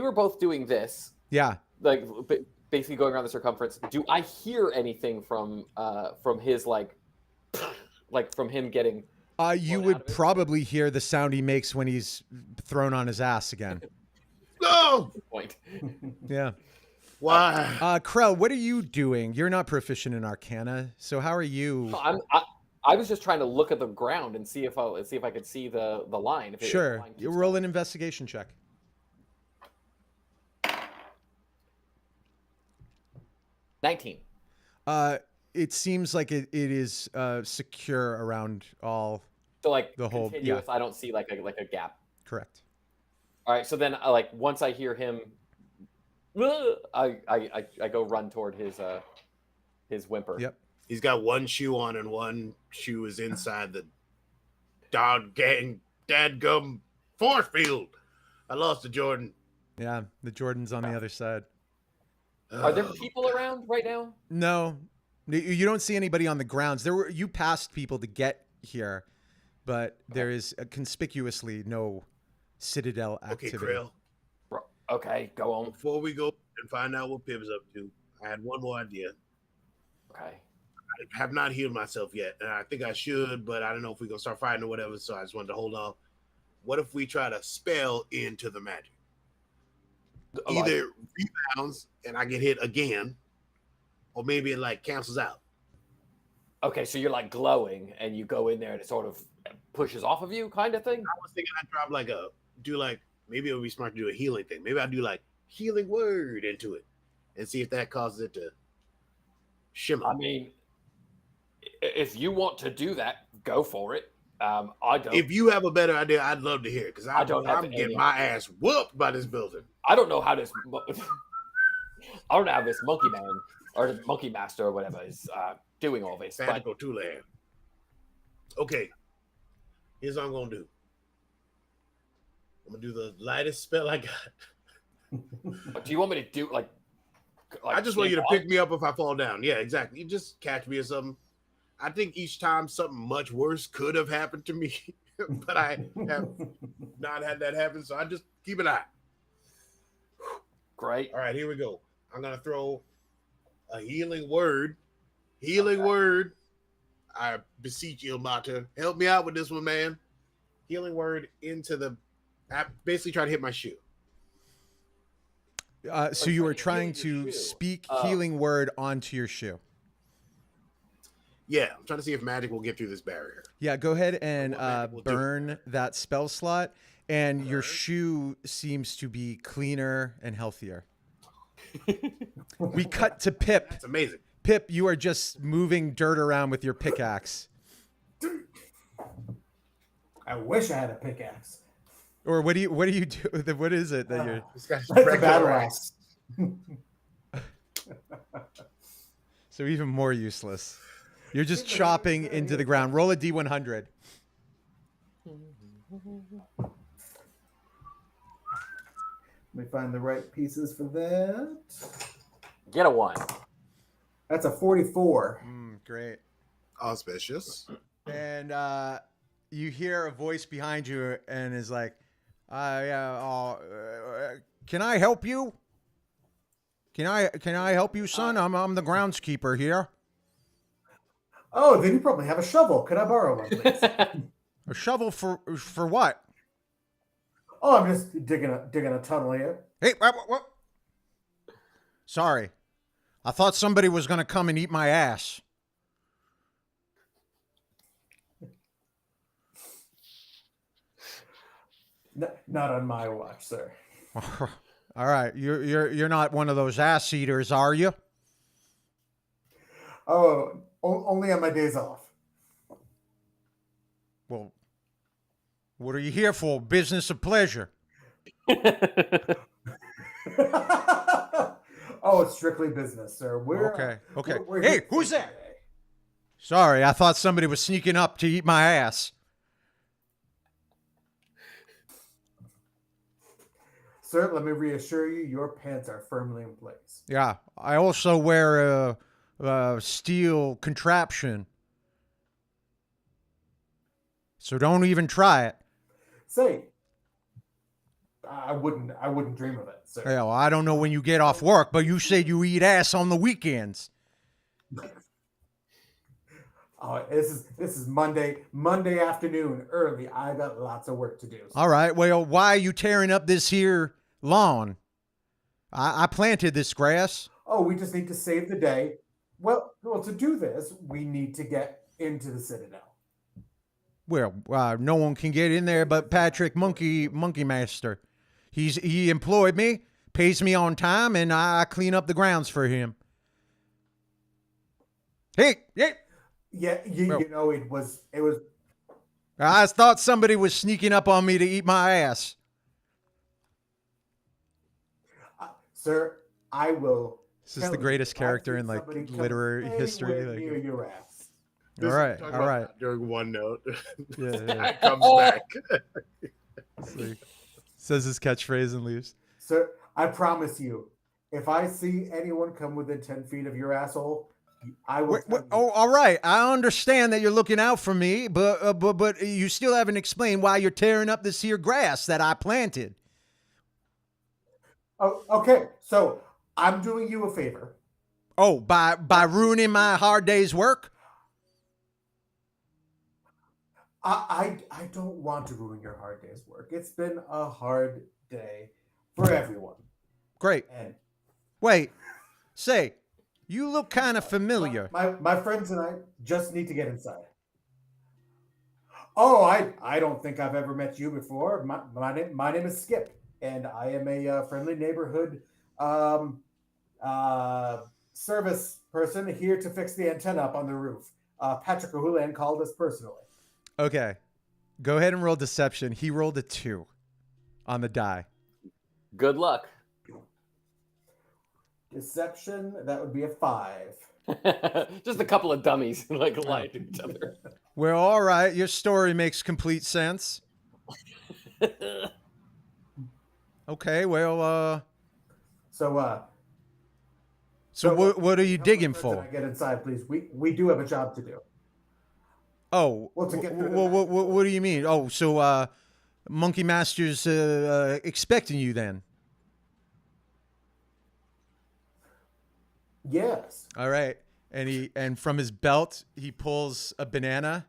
were both doing this, Yeah. like basically going around the circumference. Do I hear anything from his like from him getting? You out would of it? probably hear the sound he makes when he's thrown on his ass again. No! Point. Yeah. Why? Krell, what are you doing? You're not proficient in Arcana, so how are you? I was just trying to look at the ground and see if I could see the line. If Sure. the line You keeps roll going. an investigation check. 19. It seems like it is secure around all. So like The whole- continuous. I don't see like a gap. Correct. All right. So then once I hear him, I go run toward his whimper. Yep. He's got one shoe on and one shoe is inside the dadgum force field. I lost the Jordan. Yeah. The Jordan's on the other side. Are there people around right now? No, you don't see anybody on the grounds. You passed people to get here, but there is conspicuously no Citadel Okay, activity. Krill. Okay, go on. Before we go and find out what Pip's up to, I had one more idea. Okay. I have not healed myself yet, and I think I should, but I don't know if we're gonna start fighting or whatever. So I just wanted to hold on. What if we try to spell into the magic? Either rebounds and I get hit again, or maybe it like cancels out. Okay, so you're like glowing, and you go in there, and it sort of pushes off of you, kind of thing. I was thinking I'd drop maybe it would be smart to do a healing thing. Maybe I'd do like healing word into it and see if that causes it to shimmer. I mean, if you want to do that, go for it. I don't. If you have a better idea, I'd love to hear it because I'm any getting my ass whooped by this building. I don't know how this. I don't know how this monkey man or the monkey master or whatever is doing all this. But Magical two-land. Okay, here's what I'm gonna do. I'm gonna do the lightest spell I got. do you want me to do like I just want you to sneak pick me up if I fall down. Yeah, exactly. You just catch me or something. I think each time something much worse could have happened to me, but I have not had that happen. So I just keep an eye. Great. All right, here we go. I'm gonna throw a healing word. Healing word. I beseech you, Mata. Help me out with this one, man. Healing word into the. I basically try to hit my shoe. So you were trying healing your to shoe. speak Oh. healing word onto your shoe. Yeah, I'm trying to see if magic will get through this barrier. Yeah, go ahead and what magic will do. burn that spell slot, and your shoe seems to be cleaner and healthier. We cut to Pip. That's amazing. Pip, you are just moving dirt around with your pickaxe. I wish I had a pickaxe. Or what do you do? What is it that you're? This guy's That's a regular battle axe. axe. So even more useless. You're just chopping into the ground. Roll a D100. Let me find the right pieces for that. Get a 1. That's a 44. Great. Auspicious. And you hear a voice behind you and is like, can I help you? Can I help you, son? I'm the groundskeeper here. Oh, then you probably have a shovel. Could I borrow one, please? A shovel for what? Oh, I'm just digging a tunnel here. Hey, what? Sorry. I thought somebody was going to come and eat my ass. Not on my watch, sir. All right, you're not one of those ass eaters, are you? Oh, only on my days off. Well, what are you here for? Business or pleasure? Oh, it's strictly business, sir. Okay. we're Hey, here who's that? today. Sorry, I thought somebody was sneaking up to eat my ass. Sir, let me reassure you, your pants are firmly in place. Yeah, I also wear a steel contraption. So don't even try it. Say, I wouldn't dream of it, sir. Yeah, well, I don't know when you get off work, but you said you eat ass on the weekends. Oh, this is Monday afternoon early. I got lots of work to do. All right, well, why are you tearing up this here lawn? I planted this grass. Oh, we just need to save the day. Well, to do this, we need to get into the Citadel. Well, no one can get in there but Patrick Monkey Master. He employed me, pays me on time, and I clean up the grounds for him. Hey. Yeah, you know, it was. I thought somebody was sneaking up on me to eat my ass. Sir, I will. This is the greatest character in like literary history. Near your ass. All right. During one note, Yeah. comes back. Says his catchphrase and leaves. Sir, I promise you, if I see anyone come within 10 feet of your asshole, I will. Oh, all right. I understand that you're looking out for me, but you still haven't explained why you're tearing up this here grass that I planted. Oh, okay. So I'm doing you a favor. Oh, by ruining my hard day's work? I don't want to ruin your hard day's work. It's been a hard day for everyone. Great. And Wait, say, you look kind of familiar. my friends and I just need to get inside. Oh, I don't think I've ever met you before. My name is Skip, and I am a friendly neighborhood service person here to fix the antenna up on the roof. Patrick O'Houlihan called us personally. Okay. Go ahead and roll deception. He rolled a 2 on the die. Good luck. Deception, that would be a 5. Just a couple of dummies like lying to each other. Well, all right. Your story makes complete sense. Okay, well, So what are you digging Can I for? get inside, please? We do have a job to do. Oh, Well, to get through the match. what do you mean? Oh, so Monkey Master's expecting you then. Yes. All right. And from his belt he pulls a banana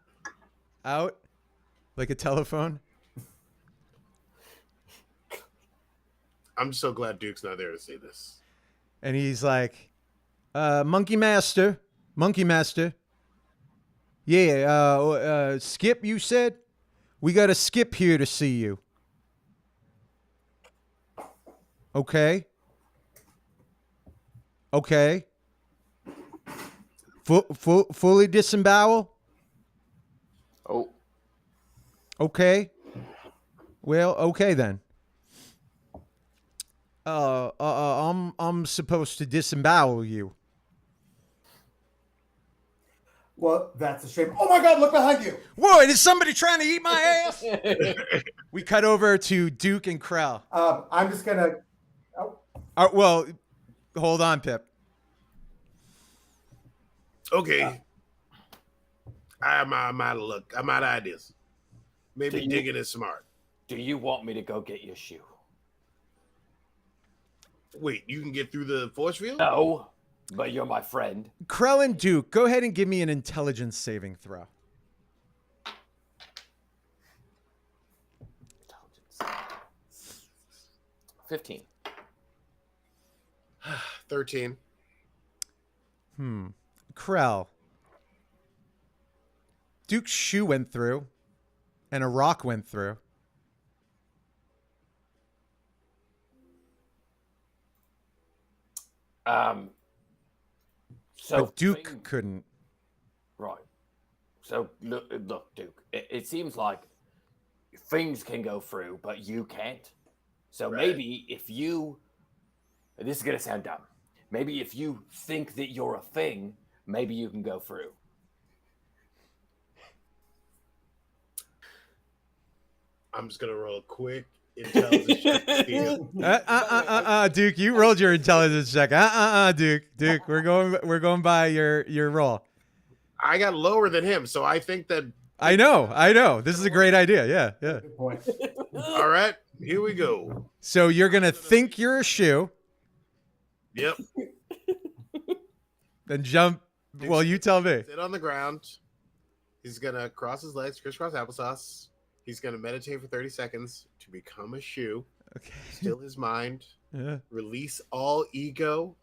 out like a telephone. I'm so glad Duke's not there to see this. And he's like, Monkey Master. Yeah, Skip, you said? We got a Skip here to see you. Okay. Fully disembowel? Oh, Okay. Well, okay then. I'm supposed to disembowel you. Well, that's a shame. Oh my God! Look behind you. Whoa! Is somebody trying to eat my ass? We cut over to Duke and Krell. I'm just gonna. Oh, Well, hold on, Pip. Okay. I'm out of luck. I'm out of ideas. Maybe digging is smart. do you want me to go get your shoe? Wait, you can get through the force field? No, but you're my friend. Krell and Duke, go ahead and give me an intelligence saving throw. 15. 13. Krell. Duke's shoe went through, and a rock went through. So But Duke thing- couldn't. Right. So look, Duke. It seems like things can go through, but you can't. So Right. maybe if you, this is gonna sound dumb. Maybe if you think that you're a thing, maybe you can go through. I'm just gonna roll a quick intelligence check to see if- Duke, you rolled your intelligence check. Duke, we're going by your roll. I got lower than him, so I think that. I know. This is a great idea. Yeah. good point. All right, here we go. So you're gonna think you're a shoe, Yep. then jump. Well, you tell me. Sit on the ground. He's gonna cross his legs, crisscross applesauce. He's gonna meditate for 30 seconds to become a shoe. Okay. Still his mind. Yeah. Release all ego,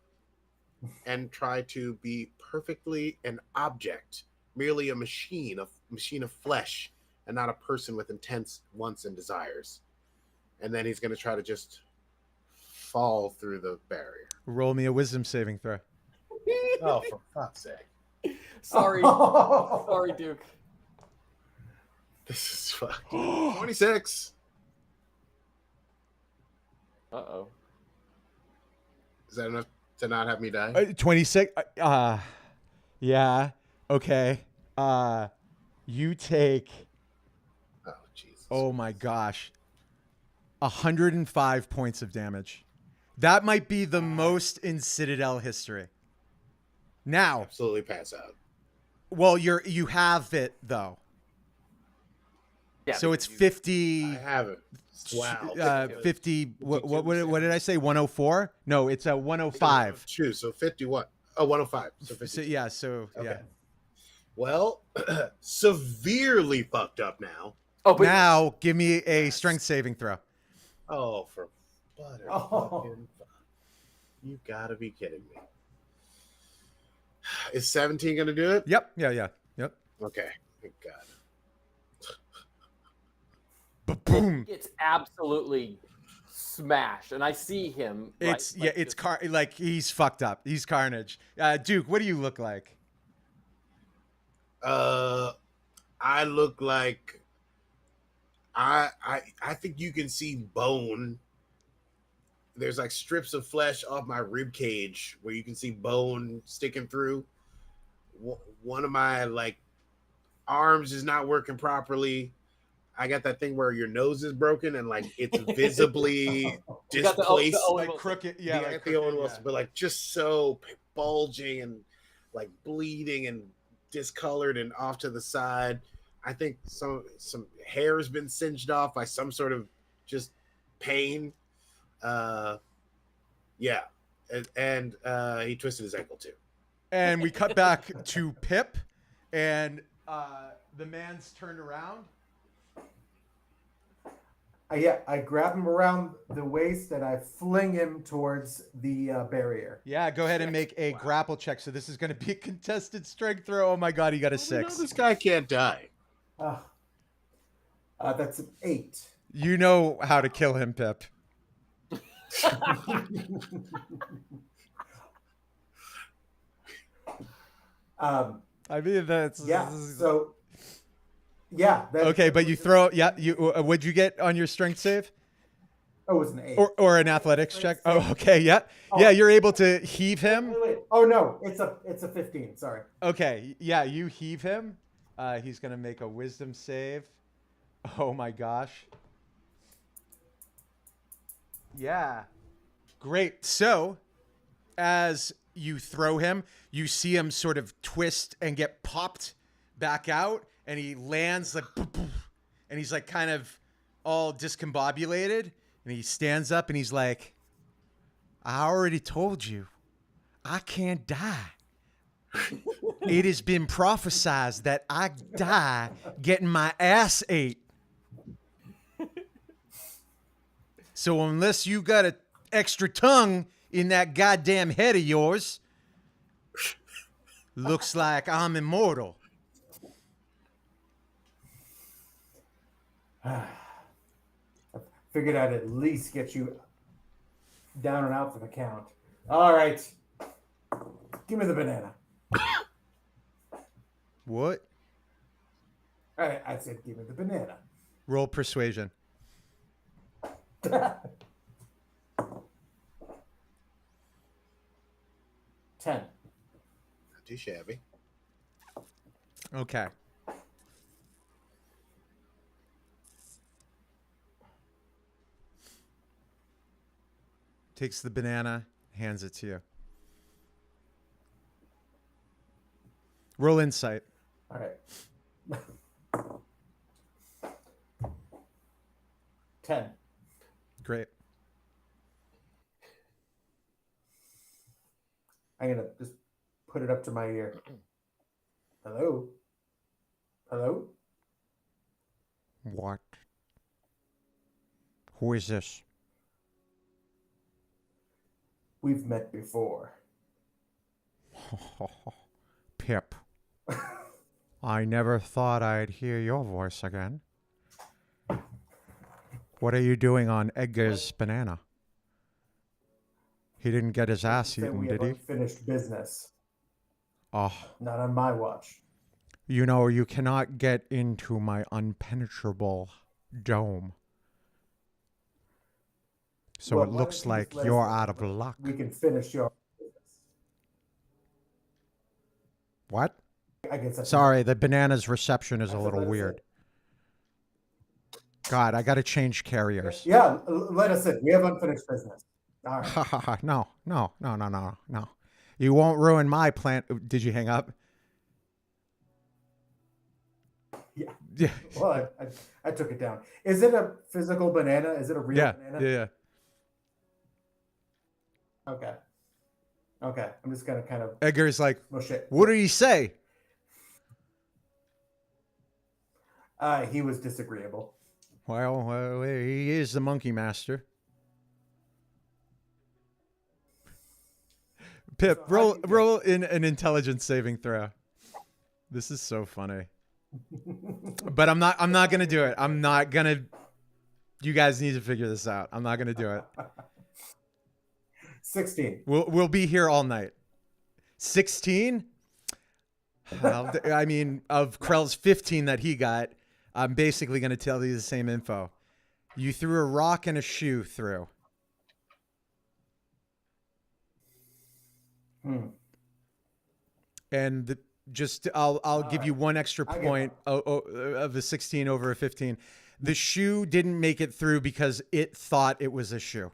and try to be perfectly an object, merely a machine of flesh, and not a person with intense wants and desires. And then he's gonna try to just fall through the barrier. Roll me a wisdom saving throw. Oh, for fuck's sake! Sorry, sorry, Duke. This is fucked. 26. Uh-oh. Is that enough to not have me die? 26. Yeah. Okay. You take. Oh, Jesus. Oh my gosh. 105 points of damage. That might be the most in Citadel history. Now, Absolutely pass out. well, you have it though. Yeah. So it's because 50. I have it. Wow. 50. What did I say? 104? No, it's a 105. True. So 51. Oh, 105. So 50. So yeah. So yeah. Okay. Well, severely fucked up now. Oh, but Now give me a strength saving throw. Oh, for butter. Oh. Fucking you gotta be kidding me. Is 17 gonna do it? Yep. Yeah. Yep. Okay. Thank God. Boom. it's absolutely smashed, and I see him. right, It's like it's just- like he's fucked up. He's carnage. Duke, what do you look like? I look like I think you can see bone. There's like strips of flesh off my rib cage where you can see bone sticking through. One of my like arms is not working properly. I got that thing where your nose is broken and like it's visibly You got the- oh, the displaced. Owen Like Wilson. crooked. Yeah, like the Owen Wilson, but like just so bulging and like bleeding and discolored and off to the side. I think some hair has been singed off by some sort of just pain. Yeah, and he twisted his ankle too. And we cut back to Pip, and the man's turned around. I grab him around the waist and I fling him towards the barrier. Yeah, go ahead and make a grapple check. So this is going to be a contested strength throw. Oh my god, he got a 6. This guy can't die. That's an 8. You know how to kill him, Pip. I mean, that's So yeah. Okay, but you throw. Yeah, you. What'd you get on your strength save? Oh, it was an 8. Or an athletics check. Oh, okay. Yeah, yeah. You're able to heave him. Wait. Oh no, it's a 15. Sorry. Okay. Yeah, you heave him. He's gonna make a wisdom save. Oh my gosh. Yeah. Great. So, as you throw him, you see him sort of twist and get popped back out, and he lands like, poof, poof, and he's like kind of all discombobulated, and he stands up and he's like, I already told you, I can't die. It has been prophesied that I die getting my ass ate. So unless you got an extra tongue in that goddamn head of yours, looks like I'm immortal. I figured I'd at least get you down and out for the count. All right. Give me the banana. What? I said give me the banana. Roll persuasion. 10. Not too shabby. Okay. Takes the banana, hands it to you. Roll insight. All right. 10. Great. I'm going to just put it up to my ear. Hello? Hello? What? Who is this? We've met before. Pip. I never thought I'd hear your voice again. What are you doing on Edgar's banana? He didn't get his ass Said eaten, we did have he? unfinished business. Oh, Not on my watch. you know, you cannot get into my unpenetrable dome. So Well, it why looks don't you like just let us you're know out of when luck. We can finish your business. What? I guess that's Sorry, the banana's reception is a That's little about it. weird. God, I gotta change carriers. Yeah, let us in. We have unfinished business. All right. Ha ha ha. No. You won't ruin my plan. Did you hang up? Yeah. Yeah. Well, I took it down. Is it a physical banana? Is it a real Yeah. banana? Yeah. Okay. Okay. I'm just going to kind of Edgar's like, mush it. what did he say? He was disagreeable. Well, he is the monkey master. Pip, So how do you roll in an intelligence saving throw. This is so funny. But I'm not gonna do it. I'm not gonna. You guys need to figure this out. I'm not gonna do it. 16. We'll be here all night. 16. I mean, of Krell's 15 that he got, I'm basically gonna tell you the same info. You threw a rock and a shoe through. And I'll give you one extra I get point of a 16 over a 15. The shoe didn't make it through because it thought it was a shoe.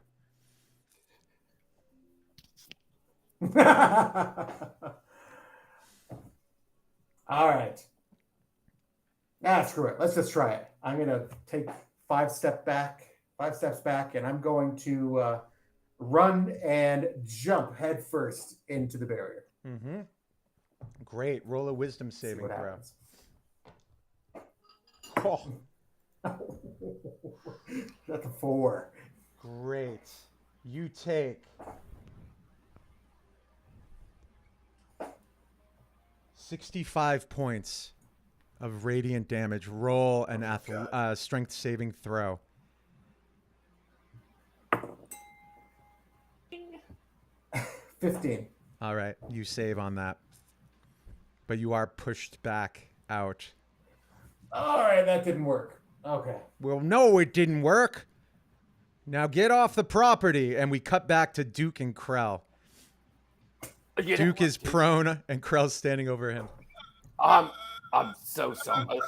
All right. Screw it. Let's just try it. I'm gonna take 5 steps back, and I'm going to run and jump head first into the barrier. Mm-hmm. Great. Roll a wisdom See saving what throw. happens. Oh, That's a 4. great. You take 65 points of radiant damage. Roll an strength saving throw. $15. All right, you save on that, but you are pushed back out. All right, that didn't work. Okay. Well, no, it didn't work. Now get off the property, and we cut back to Duke and Krell. Duke is prone, and Krell's standing over him. I'm so sorry.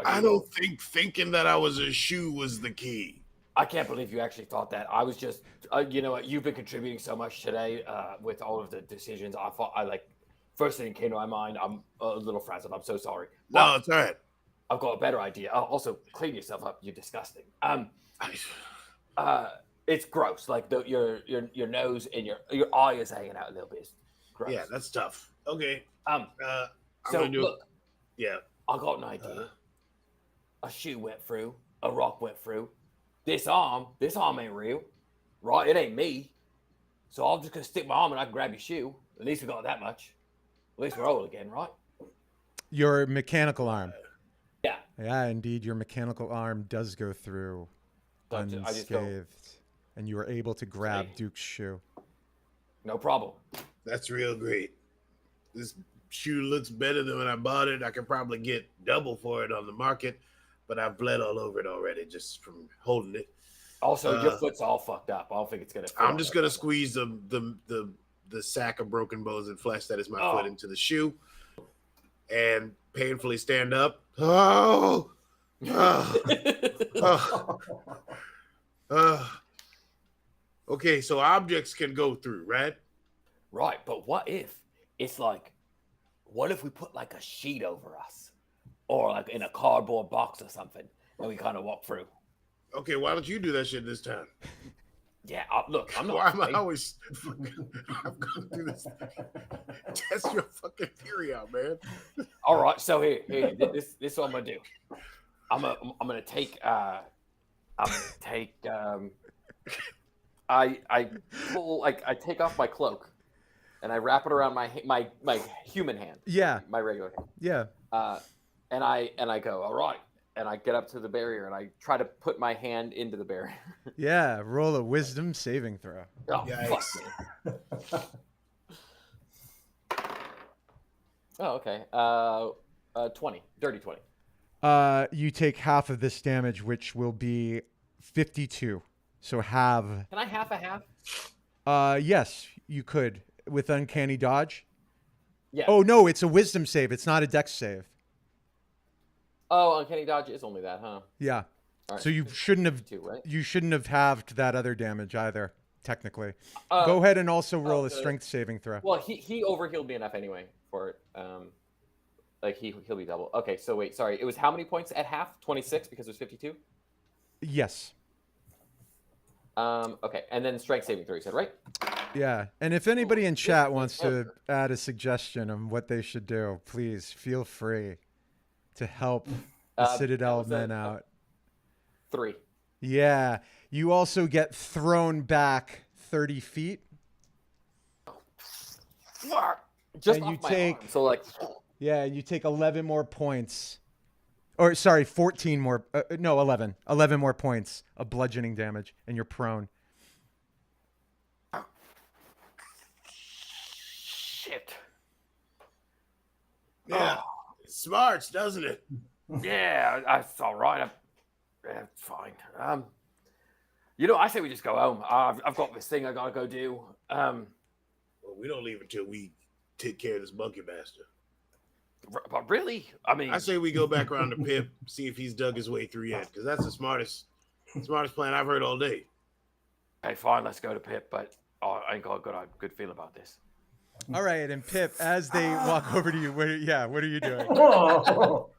I don't think thinking that I was a shoe was the key. I can't believe you actually thought that. I was just, you know what? You've been contributing so much today with all of the decisions. I thought first thing that came to my mind. I'm a little frazzled. I'm so sorry. No, it's all right. I've got a better idea. Also, clean yourself up. You're disgusting. It's gross. Like your nose and your eye is hanging out a little bit. It's gross. Yeah, that's tough. Okay. So gonna do look, Yeah. I got an idea. A shoe went through. A rock went through. This arm ain't real, right? It ain't me. So I'm just gonna stick my arm and I can grab your shoe. At least we got that much. At least we're whole again, right? Your mechanical arm. Yeah. Yeah, indeed, your mechanical arm does go through So I just go, unscathed, and you are able to grab Duke's shoe. no problem. That's real great. This shoe looks better than when I bought it. I could probably get double for it on the market, but I've bled all over it already just from holding it. Also, your foot's all fucked up. I don't think it's gonna fit. I'm just gonna squeeze the sack of broken bones and flesh that is my foot into the shoe, and painfully stand up. Oh, okay. So objects can go through, right? Right, but what if it's like, what if we put like a sheet over us, or like in a cardboard box or something, and we kind of walk through? Okay, why don't you do that shit this time? Yeah, look, I'm not. Why am I always I'm gonna do this? Test your fucking theory out, man. All right, so here, this is what I'm gonna do. I'm gonna take I pull, like, I take off my cloak and I wrap it around my human hand. Yeah. My regular hand. Yeah. And I go, all right. And I get up to the barrier and I try to put my hand into the barrier. Yeah. Roll a wisdom saving throw. Oh, Yikes. fuck me. Oh, okay. 20. Dirty 20. You take half of this damage, which will be 52. So have. Can I half a half? Yes, you could with uncanny dodge. Yeah. Oh no, it's a wisdom save. It's not a dex save. Oh, uncanny dodge is only that, huh? Yeah. All right. So you shouldn't have. 52, right? You shouldn't have halved that other damage either. Technically. Go ahead and also roll a strength saving throw. Well, he overhealed me enough anyway for it. Like he'll be double. Okay, so wait, sorry. It was how many points at half? 26 because it was 52. Yes. Okay, and then strength saving throw. You said right? Yeah. And if anybody in chat wants to add a suggestion on what they should do, please feel free to help the Citadel men out. 3. Yeah. You also get thrown back 30 feet. Just And off you my take- arm. So like, Yeah, you take 11 more points. Or, sorry, 14 more. No, 11. 11 more points of bludgeoning damage, and you're prone. shit. Yeah. It smarts, doesn't it? Yeah, that's all right. It's fine. You know, I say we just go home. I've got this thing I gotta go do. Well, we don't leave until we take care of this monkey master. But really, I mean, I say we go back around to Pip, see if he's dug his way through yet, because that's the smartest plan I've heard all day. okay, fine, let's go to Pip. But I ain't got a good feel about this. All right, and Pip, as they walk over to you, what are you doing? Oh.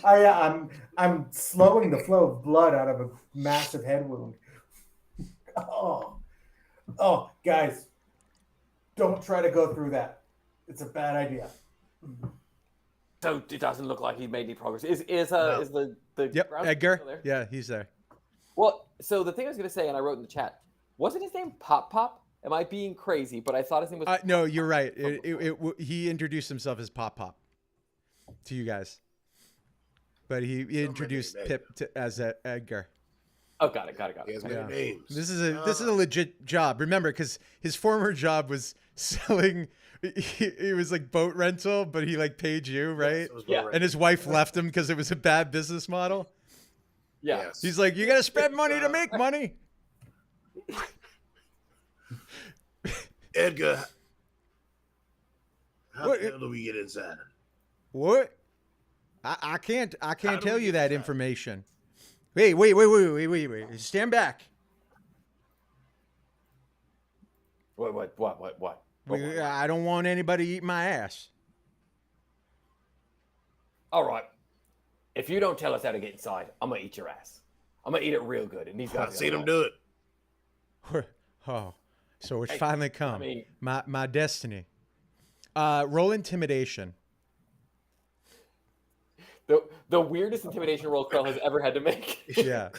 I'm slowing the flow of blood out of a massive head wound. Oh, guys, don't try to go through that. It's a bad idea. So it doesn't look like he made any progress. Is the Yep, ground Edgar. still there? Yeah, he's there. Well, so the thing I was going to say, and I wrote in the chat, wasn't his name Pop Pop? Am I being crazy? But I thought his name was. No, you're right. He introduced himself as Pop Pop to you guys, but he introduced Pip as Edgar. Oh, got it. He has many Yeah. names. This is a legit job. Remember, because his former job was selling. It was like boat rental, but he like paid you, right? Yes, it was Yeah. right. And his wife left him because it was a bad business model. Yeah. Yes. He's like, you got to spend money to make money. Edgar, how What- the hell do we get inside? What? I can't do tell we you get that that? information. Wait. Stand back. What? I don't want anybody eating my ass. All right. If you don't tell us how to get inside, I'm gonna eat your ass. I'm gonna eat it real good. And these guys. I've seen him do it. Oh, so it's Hey, finally come. I mean- my destiny. Roll intimidation. The weirdest intimidation roll Krell has ever had to make. Yeah.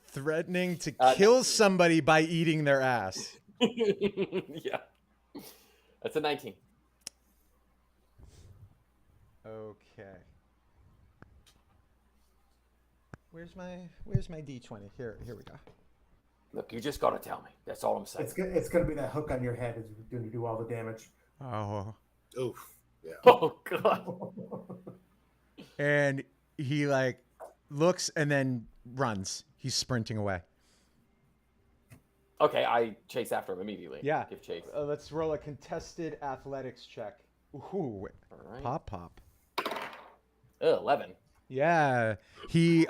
Threatening to Uh, kill somebody by eating their ass. Yeah. That's a 19. Okay. Where's my D20? Here we go. Look, you just gotta tell me. That's all I'm saying. It's gonna be that hook on your head is going to do all the damage. Oh. Oof. Yeah. Oh god. And he like looks and then runs. He's sprinting away. Okay, I chase after him immediately. Yeah. Give chase. Let's roll a contested athletics check. Ooh, All right. pop. 11. Yeah. He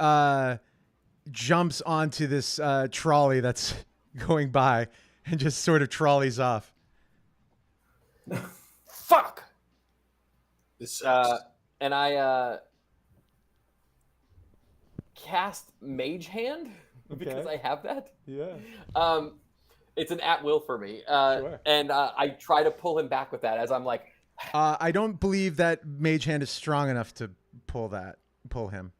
jumps onto this trolley that's going by and just sort of trolleys off. Fuck. This sucks. And I cast Mage Hand because Okay. I have that. Yeah. It's an at will for me. Sure. And I try to pull him back with that as I'm like, I don't believe that Mage Hand is strong enough to pull him.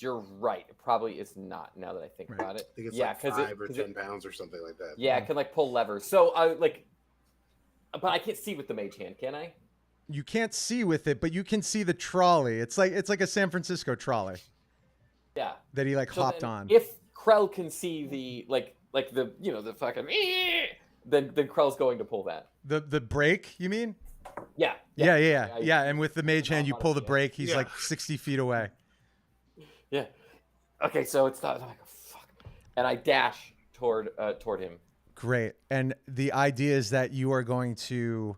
you're right. It probably is not now that I think Right. about it. I think it's yeah, like 5 or 10 pounds or something like that. Yeah, it can like pull levers. So I but I can't see with the Mage Hand, can I? You can't see with it, but you can see the trolley. It's like a San Francisco trolley Yeah. that he like So hopped then on. If Krell can see the like the the fucking then Krell's going to pull that. The brake, you mean? Yeah. Yeah. And with the Mage Hand, you pull the Yeah. brake. He's Yeah. like 60 feet away. Yeah. Okay, so it's not like fuck. And I dash toward him. Great. And the idea is that you are going to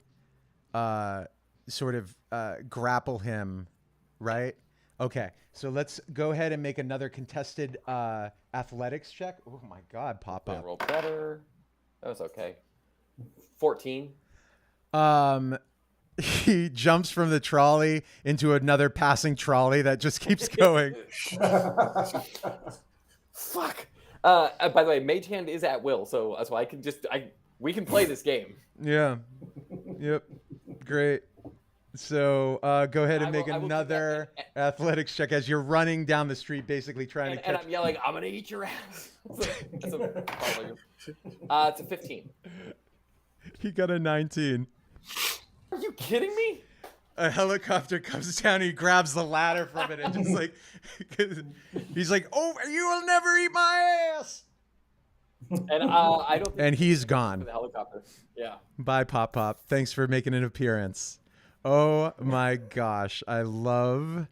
sort of grapple him, right? Okay. So let's go ahead and make another contested athletics check. Oh my God, pop I up. roll better. That was okay. 14. He jumps from the trolley into another passing trolley that just keeps going. Fuck. By the way, Mage Hand is at will, so that's why we can play this game. Yeah. Yep. Great. So go ahead and I make will do that. another athletics check as you're running down the street, basically trying to And catch. I'm yelling, I'm gonna eat your ass. It's a 15. He got a 19. Are you kidding me? A helicopter comes down. He grabs the ladder from it and just like, he's like, "Oh, you will never eat my ass." And I don't. Think And he's for gone. the helicopter. Yeah. Bye, Pop Pop. Thanks for making an appearance. Oh my gosh, I love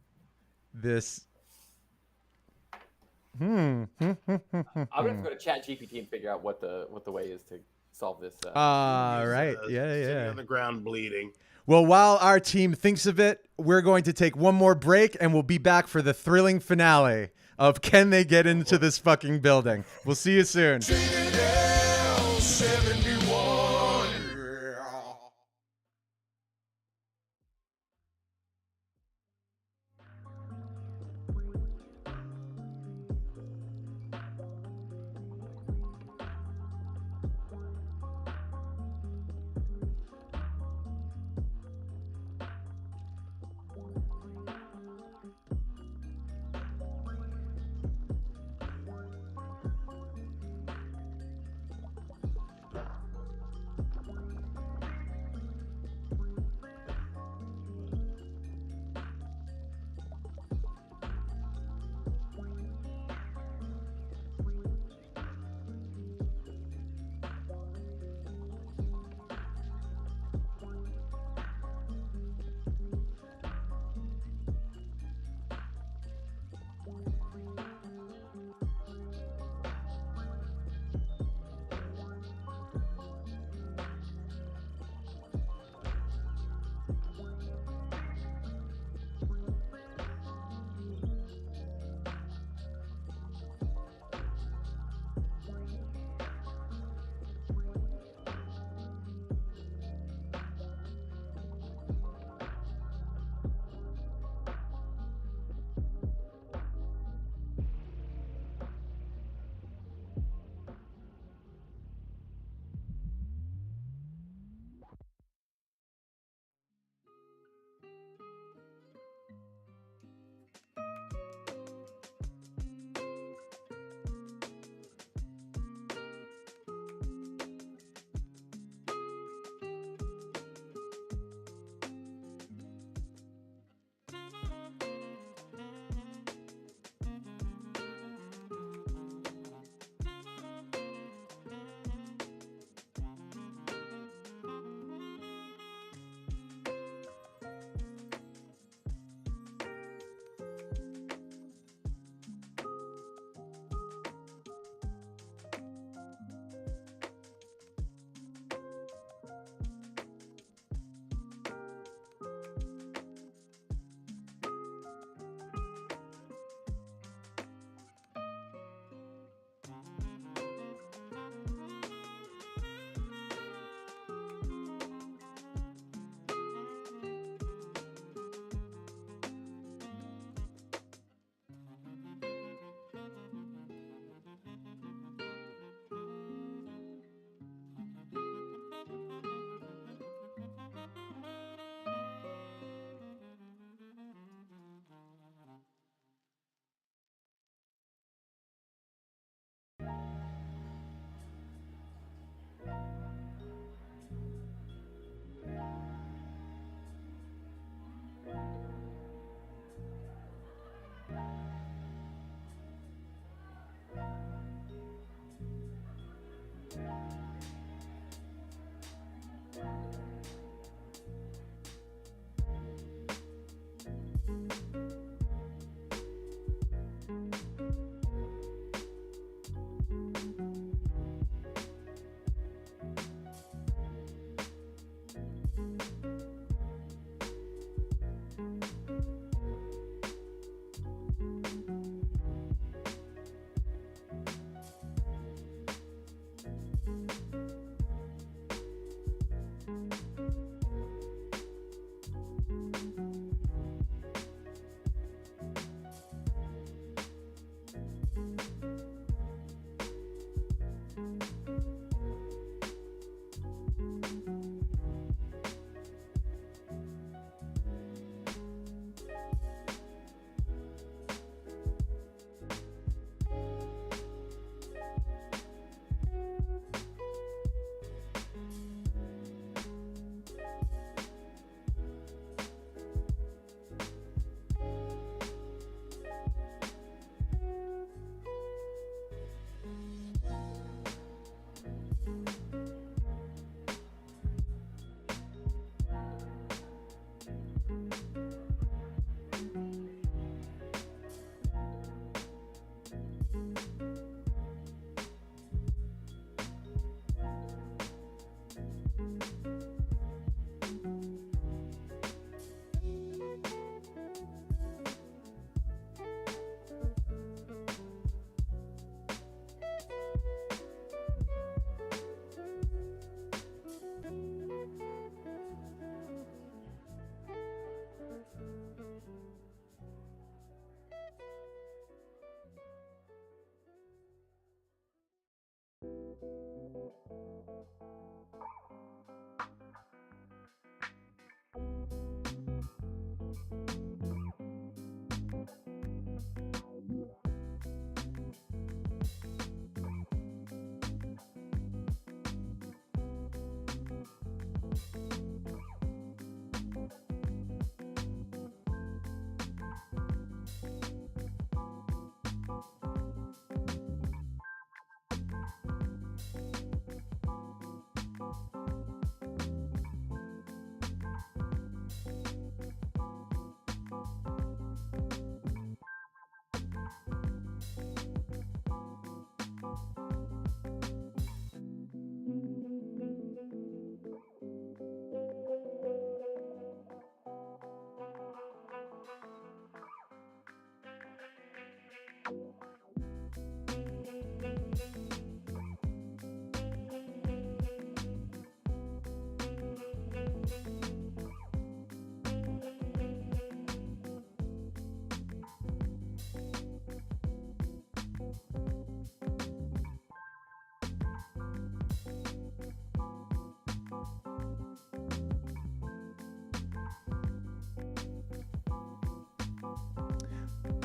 this. I'm gonna have to go to Chat GPT and figure out what the way is to solve this. All He's, right. sitting Yeah. on the ground bleeding. Well, while our team thinks of it, we're going to take one more break and we'll be back for the thrilling finale of Can They Get Into This Fucking Building? We'll see you soon. Citadel 71.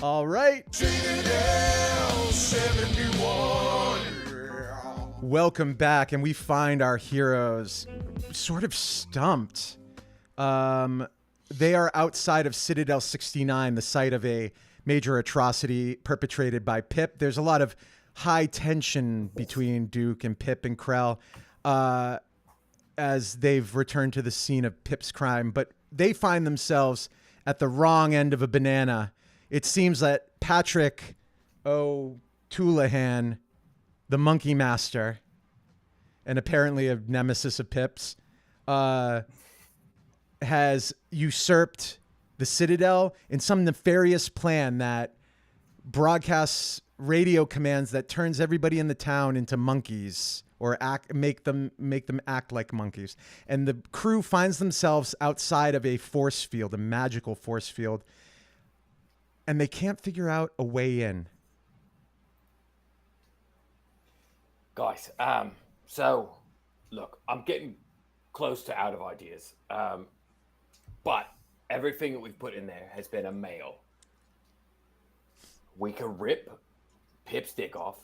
All right. Citadel 71. Welcome back, and we find our heroes sort of stumped. They are outside of Citadel 69, the site of a major atrocity perpetrated by Pip. There's a lot of high tension between Duke and Pip and Krell as they've returned to the scene of Pip's crime, but they find themselves at the wrong end of a banana. It seems that Patrick O'Toolahan, the Monkey Master, and apparently a nemesis of Pip's, has usurped the Citadel in some nefarious plan that broadcasts radio commands that turns everybody in the town into monkeys or make them act like monkeys. And the crew finds themselves outside of a force field, a magical force field, and they can't figure out a way in. Guys, so look, I'm getting close to out of ideas. But everything that we've put in there has been a male. We could rip Pip's dick off.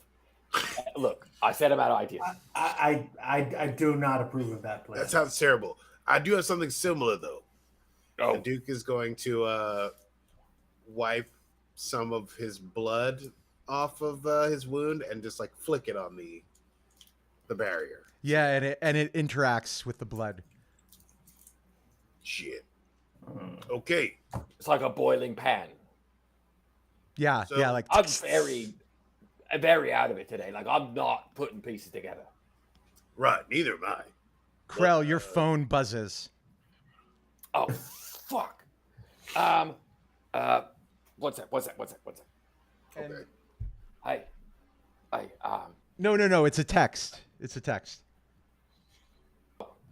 Look, I said I'm out of ideas. I do not approve of that plan. That sounds terrible. I do have something similar though. Oh. The Duke is going to wipe some of his blood off of his wound and just like flick it on the barrier. Yeah, and it interacts with the blood. Shit. Okay. It's like a boiling pan. Yeah, So- yeah, like I'm very out of it today. Like, I'm not putting pieces together. Right, neither am I. Krell, your phone buzzes. Oh, fuck. What's that? Okay. Hey, No, it's a text. It's a text.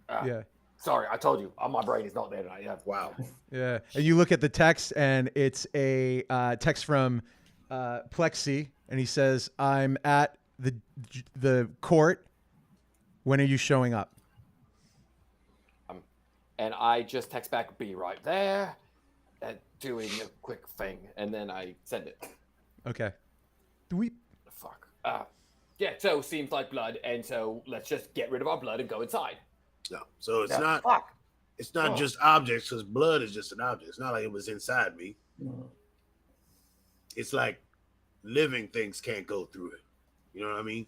Yeah. sorry, I told you, my brain is not there tonight. Yeah. Wow. Yeah, and you look at the text, and it's a text from Plexi, and he says, "I'm at the court. When are you showing up?" And I just text back, be right there, and doing a quick thing. And then I send it. Okay. Dweep. Fuck. Yeah, so seems like blood. And so let's just get rid of our blood and go inside. No, so it's Yeah, not. Fuck. It's not Oh. just objects, because blood is just an object. It's not like it was inside me. It's like living things can't go through it. You know what I mean?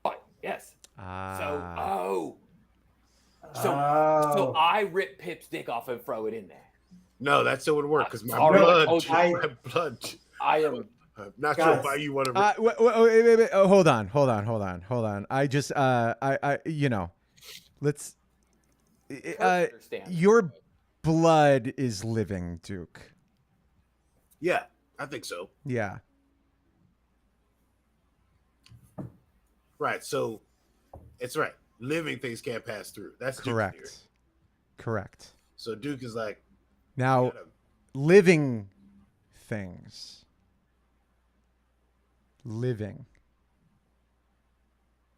But yes. Ah. So I rip Pip's dick off and throw it in there. No, that still would work because my Sorry, blood. I My blood. I am. I'm not Guys. sure why you want to. Wait, hold on. I just, you know, let's. Understand. Your blood is living, Duke. Yeah, I think so. Yeah. Right. So it's right. Living things can't pass through. That's Duke's theory. Correct. Correct. So Duke is like, Now, living things. Living.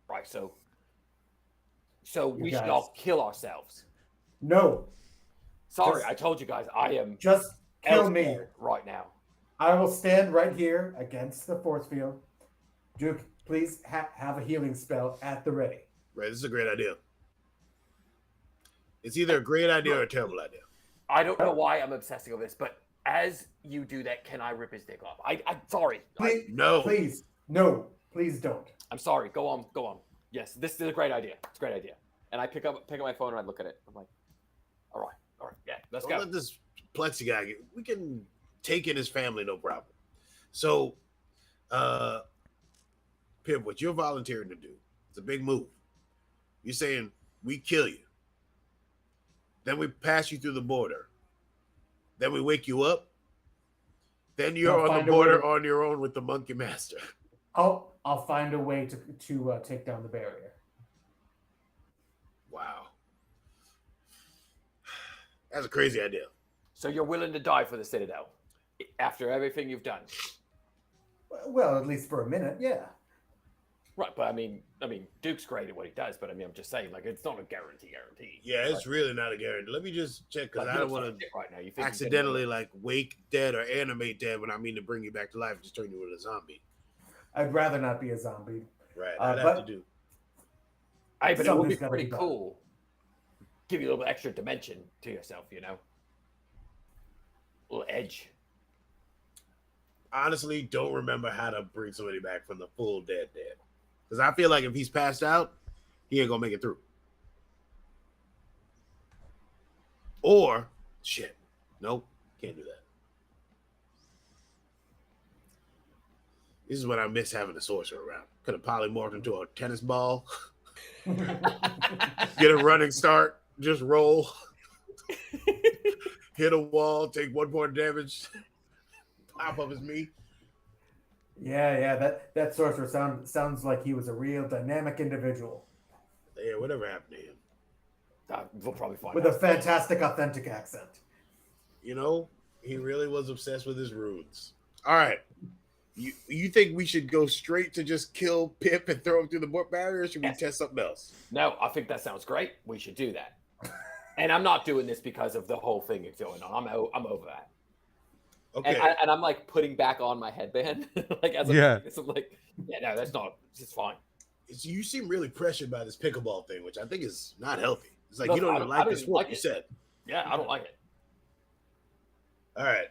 Right. So we should guys. all kill ourselves. No, Sorry, Just- I told you guys I am just kill me. elsewhere right now. I will stand right here against the force field. Duke, please have a healing spell at the ready. right, this is a great idea. It's either a great idea or a terrible idea. I don't know why I'm obsessing over this, but as you do that, can I rip his dick off? I'm sorry. Please, No. please, no, please don't. I'm sorry. Go on. Yes, this is a great idea. It's a great idea. And I pick up my phone and I look at it. I'm like, all right, yeah, let's Don't go. let this plexi guy get. We can take in his family, no problem. So, Pip, what you're volunteering to do, it's a big move. You're saying we kill you, then we pass you through the border, then we wake you up, then you're I'll on find the a way border to- on your own with the monkey master. I'll find a way to take down the barrier. Wow, that's a crazy idea. So you're willing to die for the Citadel after everything you've done, Well, at least for a minute, yeah. right? But I mean, Duke's great at what he does. But I mean, I'm just saying, like, it's not a guarantee. Yeah, it's really not a guarantee. Let me just check because Like, I you don't want to shit right now. You think you're accidentally like wake dead or animate dead when I mean to bring you back to life and just turn you into a zombie. I'd rather not be a zombie. Right, Uh, I'd have but- to do. Hey, but it would be Something's gotta pretty be done. cool. Give you a little extra dimension to yourself, you know, a little edge. Honestly, don't remember how to bring somebody back from the full dead. Because I feel like if he's passed out, he ain't gonna make it through. Or shit, nope, can't do that. This is when I miss having a sorcerer around. Could have polymorphed into a tennis ball, get a running start, just roll, hit a wall, take 1 point damage, pop up as me. Yeah, that sorcerer sounds like he was a real dynamic individual Yeah, whatever happened to him. We'll probably find with a out. fantastic authentic accent. You know, he really was obsessed with his runes. All right. You think we should go straight to just kill Pip and throw him through the barrier, or should we Yes. test something else? No, I think that sounds great. We should do that. And I'm not doing this because of the whole thing that's going on. I'm over that. Okay. And I'm like putting back on my headband, like as I'm Yeah. doing this, I'm like, yeah, no, that's not. It's fine. You seem really pressured by this pickleball thing, which I think is not healthy. It's like No, you don't I even don't- I like don't the even sport, like you it. said. Yeah, I don't like it. All right.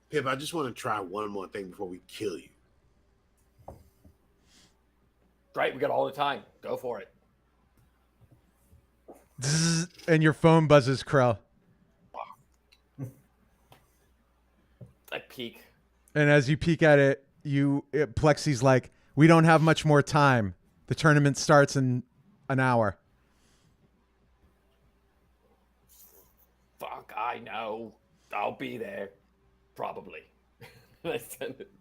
Pip, I just want to try one more thing before we kill you. Great, we got all the time. Go for it. Zzz, and your phone buzzes, Krell. I peek. And as you peek at it, Plexi's like, "We don't have much more time. The tournament starts in an hour." Fuck, I know. I'll be there. Probably. I send it.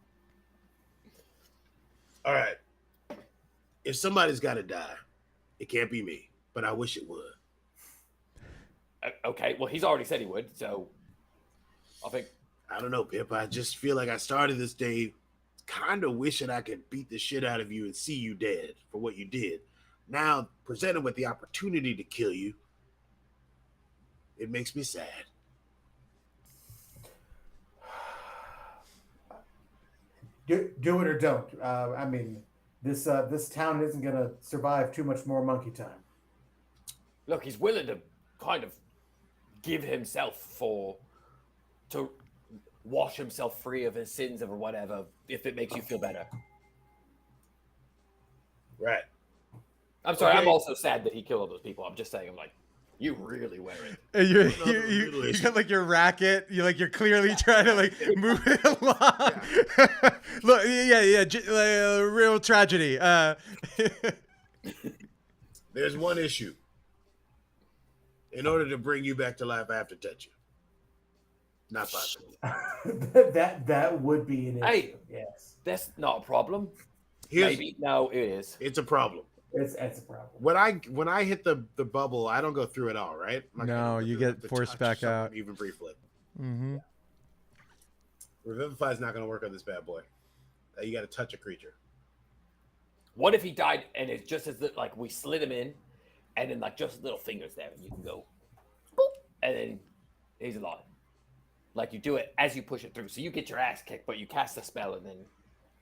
All right. If somebody's got to die, it can't be me, but I wish it would. Okay, well, he's already said he would, so I think. I don't know, Pip. I just feel like I started this day kind of wishing I could beat the shit out of you and see you dead for what you did. Now, presented with the opportunity to kill you, it makes me sad. Do it or don't. I mean, this town isn't gonna survive too much more monkey time. Look, he's willing to kind of give himself to wash himself free of his sins or whatever, if it makes you feel better. Right. I'm sorry, Okay. I'm also sad that he killed all those people. I'm just saying, I'm like, you really wear it. And you got like your racket. You're clearly trying to like move it along. Look, real tragedy. There's one issue. In order to bring you back to life, I have to touch you. Not possible. that would be an issue. Hey. Yes, That's not a problem. Here's- Maybe. No, it is. It's a problem. it's a problem. When I hit the bubble, I don't go through it all, right? Like, I No, don't go you through get the forced touch back someone out. even briefly. Mm-hmm. Revivify is not going to work on this bad boy. You got to touch a creature. What if he died and it's just as like we slid him in, and then like just little fingers there, and you can go, boop, and then he's alive. Like you do it as you push it through, so you get your ass kicked, but you cast the spell, and then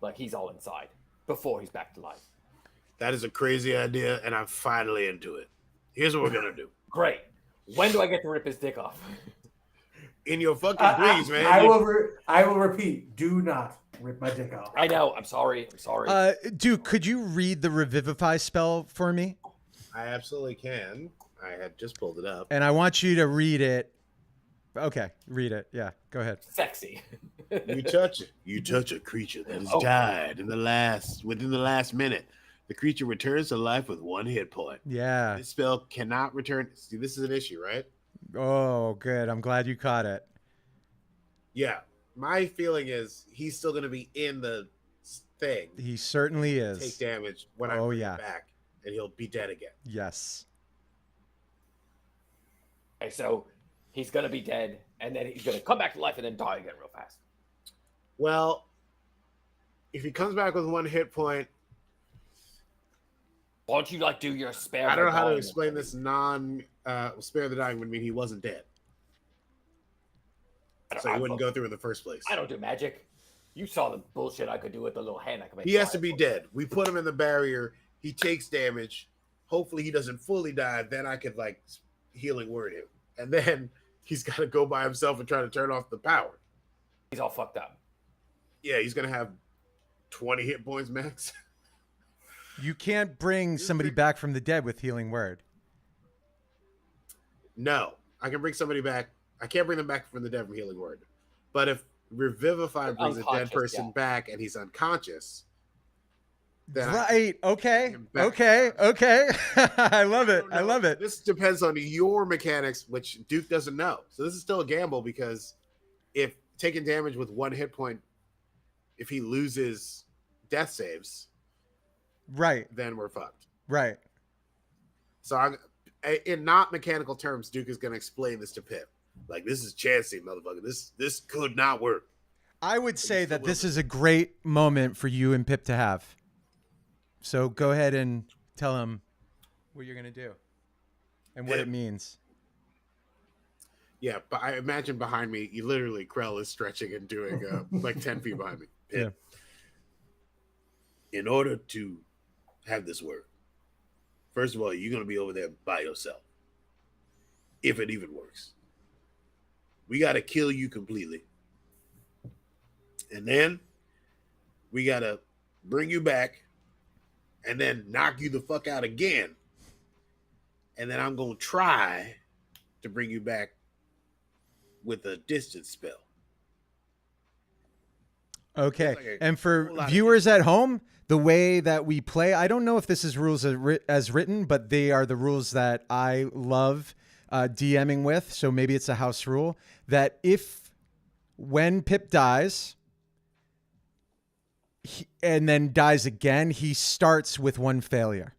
like he's all inside before he's back to life. That is a crazy idea, and I'm finally into it. Here's what we're going to do. Great. When do I get to rip his dick off? In your fucking dreams, man. I will repeat. Do not rip my dick off. I know. I'm sorry. Duke, could you read the revivify spell for me? I absolutely can. I had just pulled it up. And I want you to read it. Okay, read it. Yeah, go ahead. Sexy. You touch a creature that has died within the last minute. The creature returns to life with 1 hit point. Yeah. This spell cannot return. See, this is an issue, right? Oh, good. I'm glad you caught it. Yeah. My feeling is he's still going to be in the thing. He certainly is. Take damage when I bring him back, and he'll be dead again. Yes. Okay, so he's gonna be dead, and then he's gonna come back to life and then die again real fast. Well, if he comes back with 1 hit point, Why don't you like do your spare? I don't know how to dying? explain this. Spare the dying would mean he wasn't dead, so he wouldn't go through in the first place. I don't do magic. You saw the bullshit I could do with the little hand I could make. He has to fly. be dead. We put him in the barrier. He takes damage. Hopefully, he doesn't fully die. Then I could like healing word him, and then he's got to go by himself and try to turn off the power. He's all fucked up. Yeah, he's gonna have 20 hit points max. You can't bring somebody back from the dead with healing word. No, I can bring somebody back. I can't bring them back from the dead from healing word. But if Revivify brings a dead person back and he's unconscious, then Right. Okay. him back. Okay. I love it. I love it. This depends on your mechanics, which Duke doesn't know. So this is still a gamble because if taking damage with 1 hit point, if he loses death saves, Right. then we're fucked. Right. So in not mechanical terms, Duke is going to explain this to Pip. Like, this is chancy, motherfucker. This could not work. I would say that this is a great moment for you and Pip to have. So go ahead and tell him what you're going to do and what Pip. it means. Yeah, but I imagine behind me, you literally, Krell is stretching and doing like 10 feet behind me. Pip. In order to have this work, first of all, you're going to be over there by yourself. If it even works. We got to kill you completely. And then we got to bring you back and then knock you the fuck out again. And then I'm going to try to bring you back with a distance spell. Okay. Like And for whole lot of viewers at home, the way that we play, I don't know if this is rules as written, but they are the rules that I love DMing with. So maybe it's a house rule that when Pip dies and then dies again, he starts with 1 failure.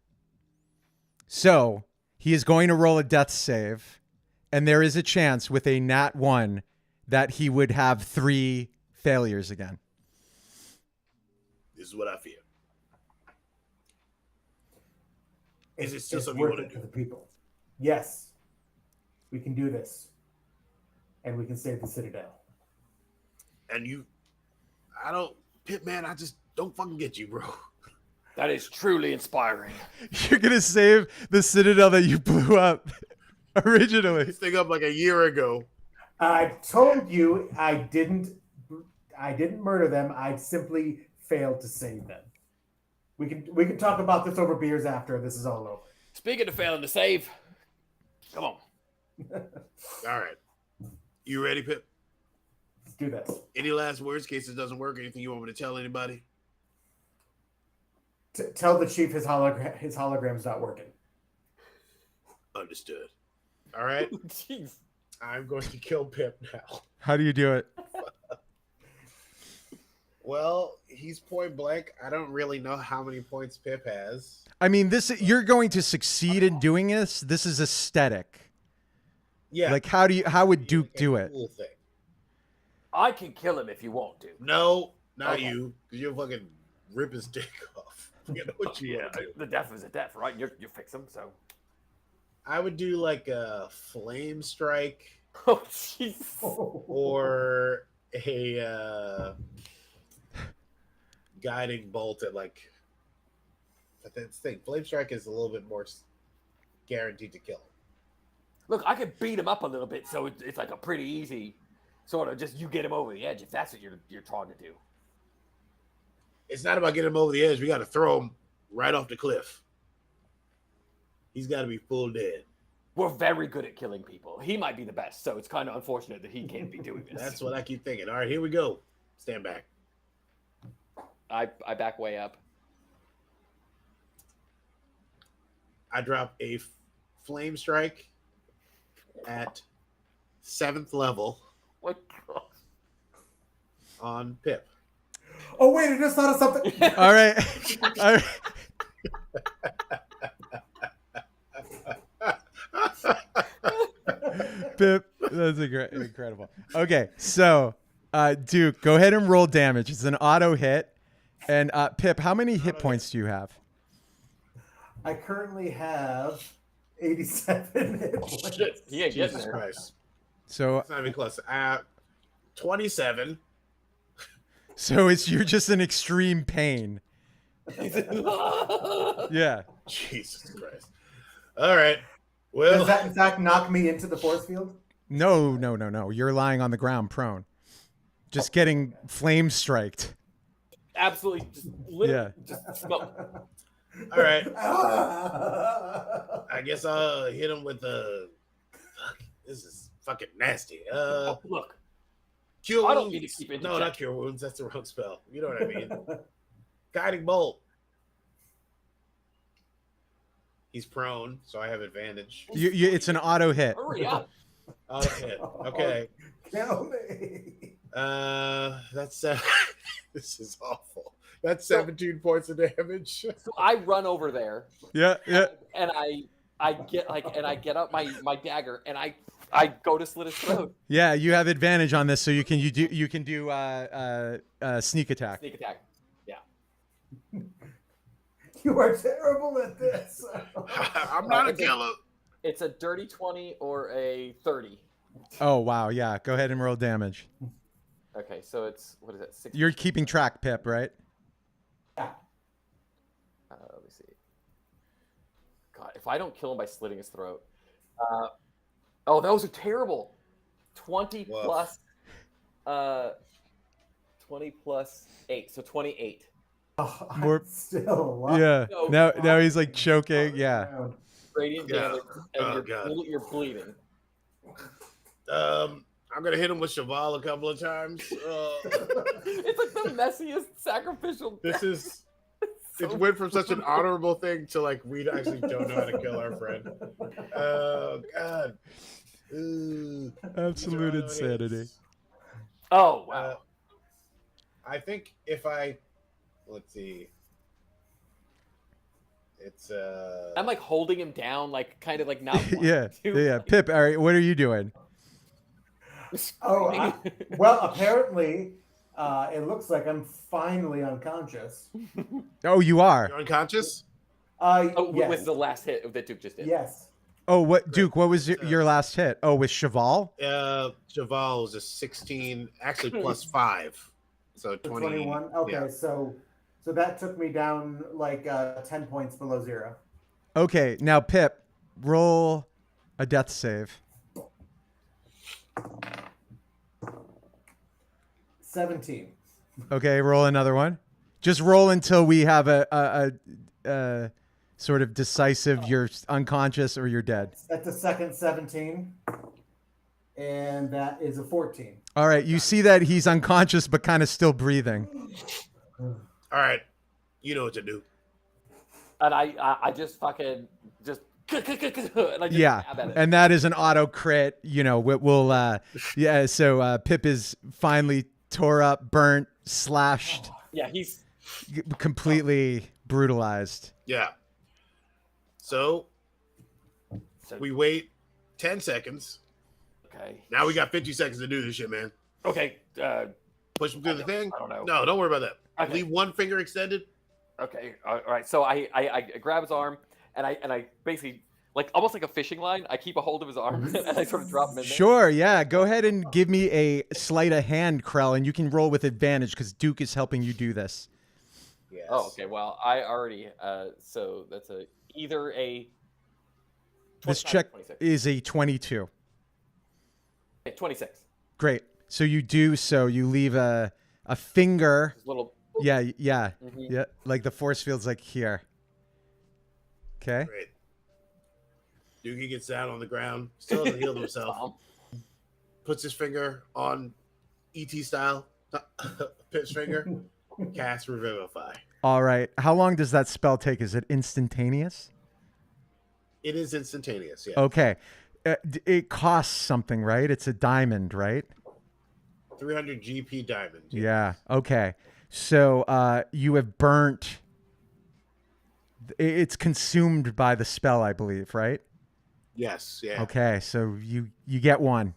So he is going to roll a death save, and there is a chance with a nat 1 that he would have 3 failures again. This is what I fear. Is it still It's something you worth want it to for do? the people. Yes, we can do this, and we can save the Citadel. And Pip, man, I just don't fucking get you, bro. That is truly inspiring. You're gonna save the Citadel that you blew up originally. This thing up like a year ago. I told you I didn't murder them. I simply failed to save them. We can talk about this over beers after this is all over. Speaking of failing to save, come on. All right. You ready, Pip? Let's do this. Any last words in case it doesn't work? Anything you want me to tell anybody? Tell the chief his hologram's not working. Understood. All right. Jeez. I'm going to kill Pip now. How do you do it? Well, he's point blank. I don't really know how many points Pip has. I mean, you're going to succeed in doing this. This is aesthetic. Yeah. Like, how would Duke do it? Cool thing. I can kill him if you want to. No, not Okay. you, because you'll fucking rip his dick off. You know what you want to do. The death is a death, right? You fix him, so. I would do like a flame strike Oh, jeez. or a guiding bolt at like. But that's the thing. Flame strike is a little bit more guaranteed to kill him. Look, I could beat him up a little bit, so it's like a pretty easy sort of just you get him over the edge if that's what you're trying to do. It's not about getting him over the edge. We got to throw him right off the cliff. He's got to be full dead. We're very good at killing people. He might be the best, so it's kind of unfortunate that he can't be doing this. That's what I keep thinking. All right, here we go. Stand back. I back way up. I drop a flame strike at 7th level What? God. on Pip. Oh wait, I just thought of something. All right. All right. Pip, that's incredible. Okay, so Duke, go ahead and roll damage. It's an auto hit. And Pip, how many hit points do you have? I currently have 87 hit points. Shit, he ain't getting Jesus there. Christ. So It's not even close. 27. you're just in extreme pain. Yeah. Jesus Christ. All right. Does Well, that in fact knock me into the force field? No. You're lying on the ground prone. Just getting flame striked. Absolutely, just smoke. all right. I guess I'll hit him with the. Fuck, this is fucking nasty. Look, Cure I don't wounds. need to keep No, interjecting. not cure wounds. That's the wrong spell. You know what I mean? Guiding bolt. He's prone, so I have advantage. It's an auto hit. hurry up. Auto hit. Okay. Kill me. That's this is awful. That's 17 points of damage. So I run over there, Yeah. and I get up my dagger, and I go to slit his throat. Yeah, you have advantage on this, so you can do sneak attack. Sneak attack. Yeah. You are terrible at this. I'm not a killer. It's a dirty 20 or a 30. Oh wow, yeah. Go ahead and roll damage. Okay, so it's what is that? 6. You're keeping track, Pip, right? Let me see. God, if I don't kill him by slitting his throat. Oh, those are terrible. 20 Woof. plus 20 plus 8, so 28. Oh, I'm More- still alive. Yeah. No. Now he's like choking. Yeah. Radiant Yeah. damage, and Oh, God. you're bleeding. I'm gonna hit him with Cheval a couple of times. It's like the messiest sacrificial. This is So it went from such an honorable thing to like we actually don't know how to kill our friend. Oh God. Ooh. Absolute Toronto insanity. hits. Oh wow. I think if I let's see. It's I'm like holding him down, like kind of like not. wanting Yeah. to, Yeah. like, Pip, all right, what are you doing? Oh, screaming. well, apparently, it looks like I'm finally unconscious. Oh, you are. you're unconscious? Oh, yes. with the last hit that Duke just did. Yes. Oh, what Duke? What was your last hit? Oh, with Cheval. Cheval was a 16, actually plus 5, so 21. Okay, yeah. so that took me down like 10 points below 0. Okay, now Pip, roll a death save. 17. Okay, roll another one. Just roll until we have a sort of decisive. You're unconscious or you're dead. That's a second 17, and that is a 14. All right, you see that he's unconscious but kind of still breathing. All right, you know what to do. And I just fucking just and I just Yeah, stab at it. and that is an auto crit. You know, we'll yeah. So Pip is finally tore up, burnt, slashed, Yeah, he's completely brutalized. Yeah. So we wait 10 seconds. okay. Now we got 50 seconds to do this shit, man. Okay. Push him through the thing. I don't know. No, don't worry about that. Okay. Leave one finger extended. Okay. All right. So I grab his arm and I basically like almost like a fishing line. I keep a hold of his arm and I sort of drop him in there. Sure, yeah. Go ahead and give me a sleight of hand, Krell, and you can roll with advantage because Duke is helping you do this. Yes. Oh, okay. Well, I already so that's either a This 25 or check 26. is a 22. Okay, 26. Great. So you do so. You leave a finger. Just little. Yeah. Mhm. Yeah. Like the force field's like here. Okay. Great. Doogie gets down on the ground, still hasn't healed himself. Bomb. Puts his finger on ET style, Pip's finger, cast Revivify. All right. How long does that spell take? Is it instantaneous? It is instantaneous, yeah. Okay. It costs something, right? It's a diamond, right? 300 GP diamond. Yeah. Okay. So you have burnt. It's consumed by the spell, I believe, right? Yes, yeah. Okay. So you get one,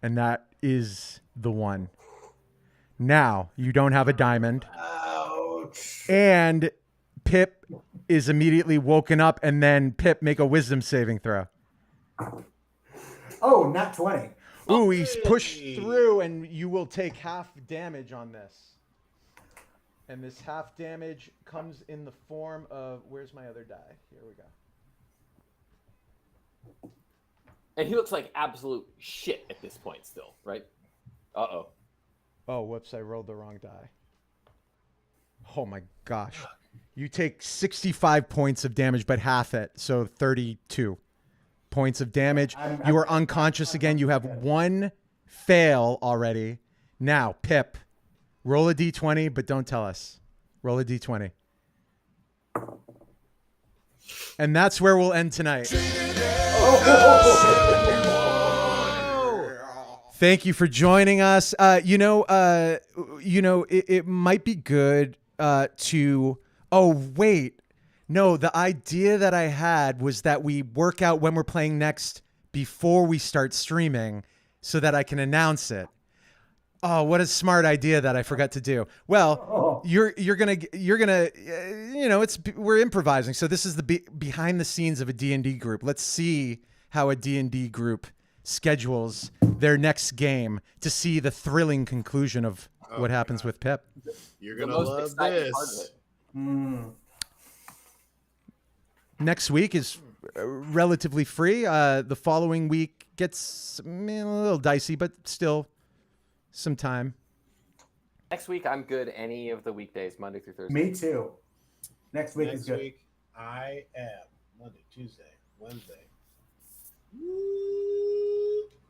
and that is the one. Now you don't have a diamond, Ouch. and Pip is immediately woken up, and then Pip make a wisdom saving throw. Oh, not 20. Ooh, he's pushed through, and you will take half damage on this. And this half damage comes in the form of, where's my other die? Here we go. And he looks like absolute shit at this point still, right? Uh-oh. Oh, whoops, I rolled the wrong die. Oh my gosh. You take 65 points of damage, but half it, so 32 points of damage. You are unconscious again. You have one fail already. Now, Pip, roll a d20, but don't tell us. Roll a d20. And that's where we'll end tonight. Thank you for joining us. It might be good to. Oh wait, no. The idea that I had was that we work out when we're playing next before we start streaming, so that I can announce it. Oh, what a smart idea that I forgot to do. Well, you're gonna we're improvising. So this is the behind the scenes of a D&D group. Let's see how a D&D group schedules their next game to see the thrilling conclusion of what happens with Pip. You're The going to most love exciting part of this. it. Next week is relatively free. The following week gets a little dicey, but still some time. Next week, I'm good any of the weekdays, Monday through Thursday. Me too. Next week is Next good. week, I am Monday, Tuesday, Wednesday.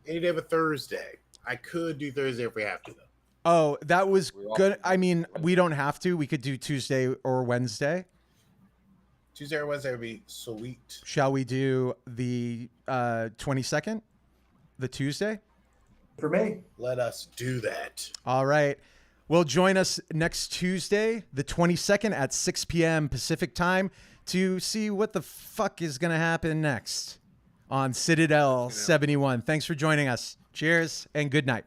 Any day but Thursday. I could do Thursday if we have to, though. Oh, that was We're all- good. I mean, we don't have to. We could do Tuesday or Wednesday. Tuesday or Wednesday would be sweet. Shall we do the 22nd, the Tuesday? For me. Let us do that. All right. Well, join us next Tuesday, the 22nd at 6 p.m. Pacific time to see what the fuck is going to happen next on Citadel 71. Thanks for joining us. Cheers and good night.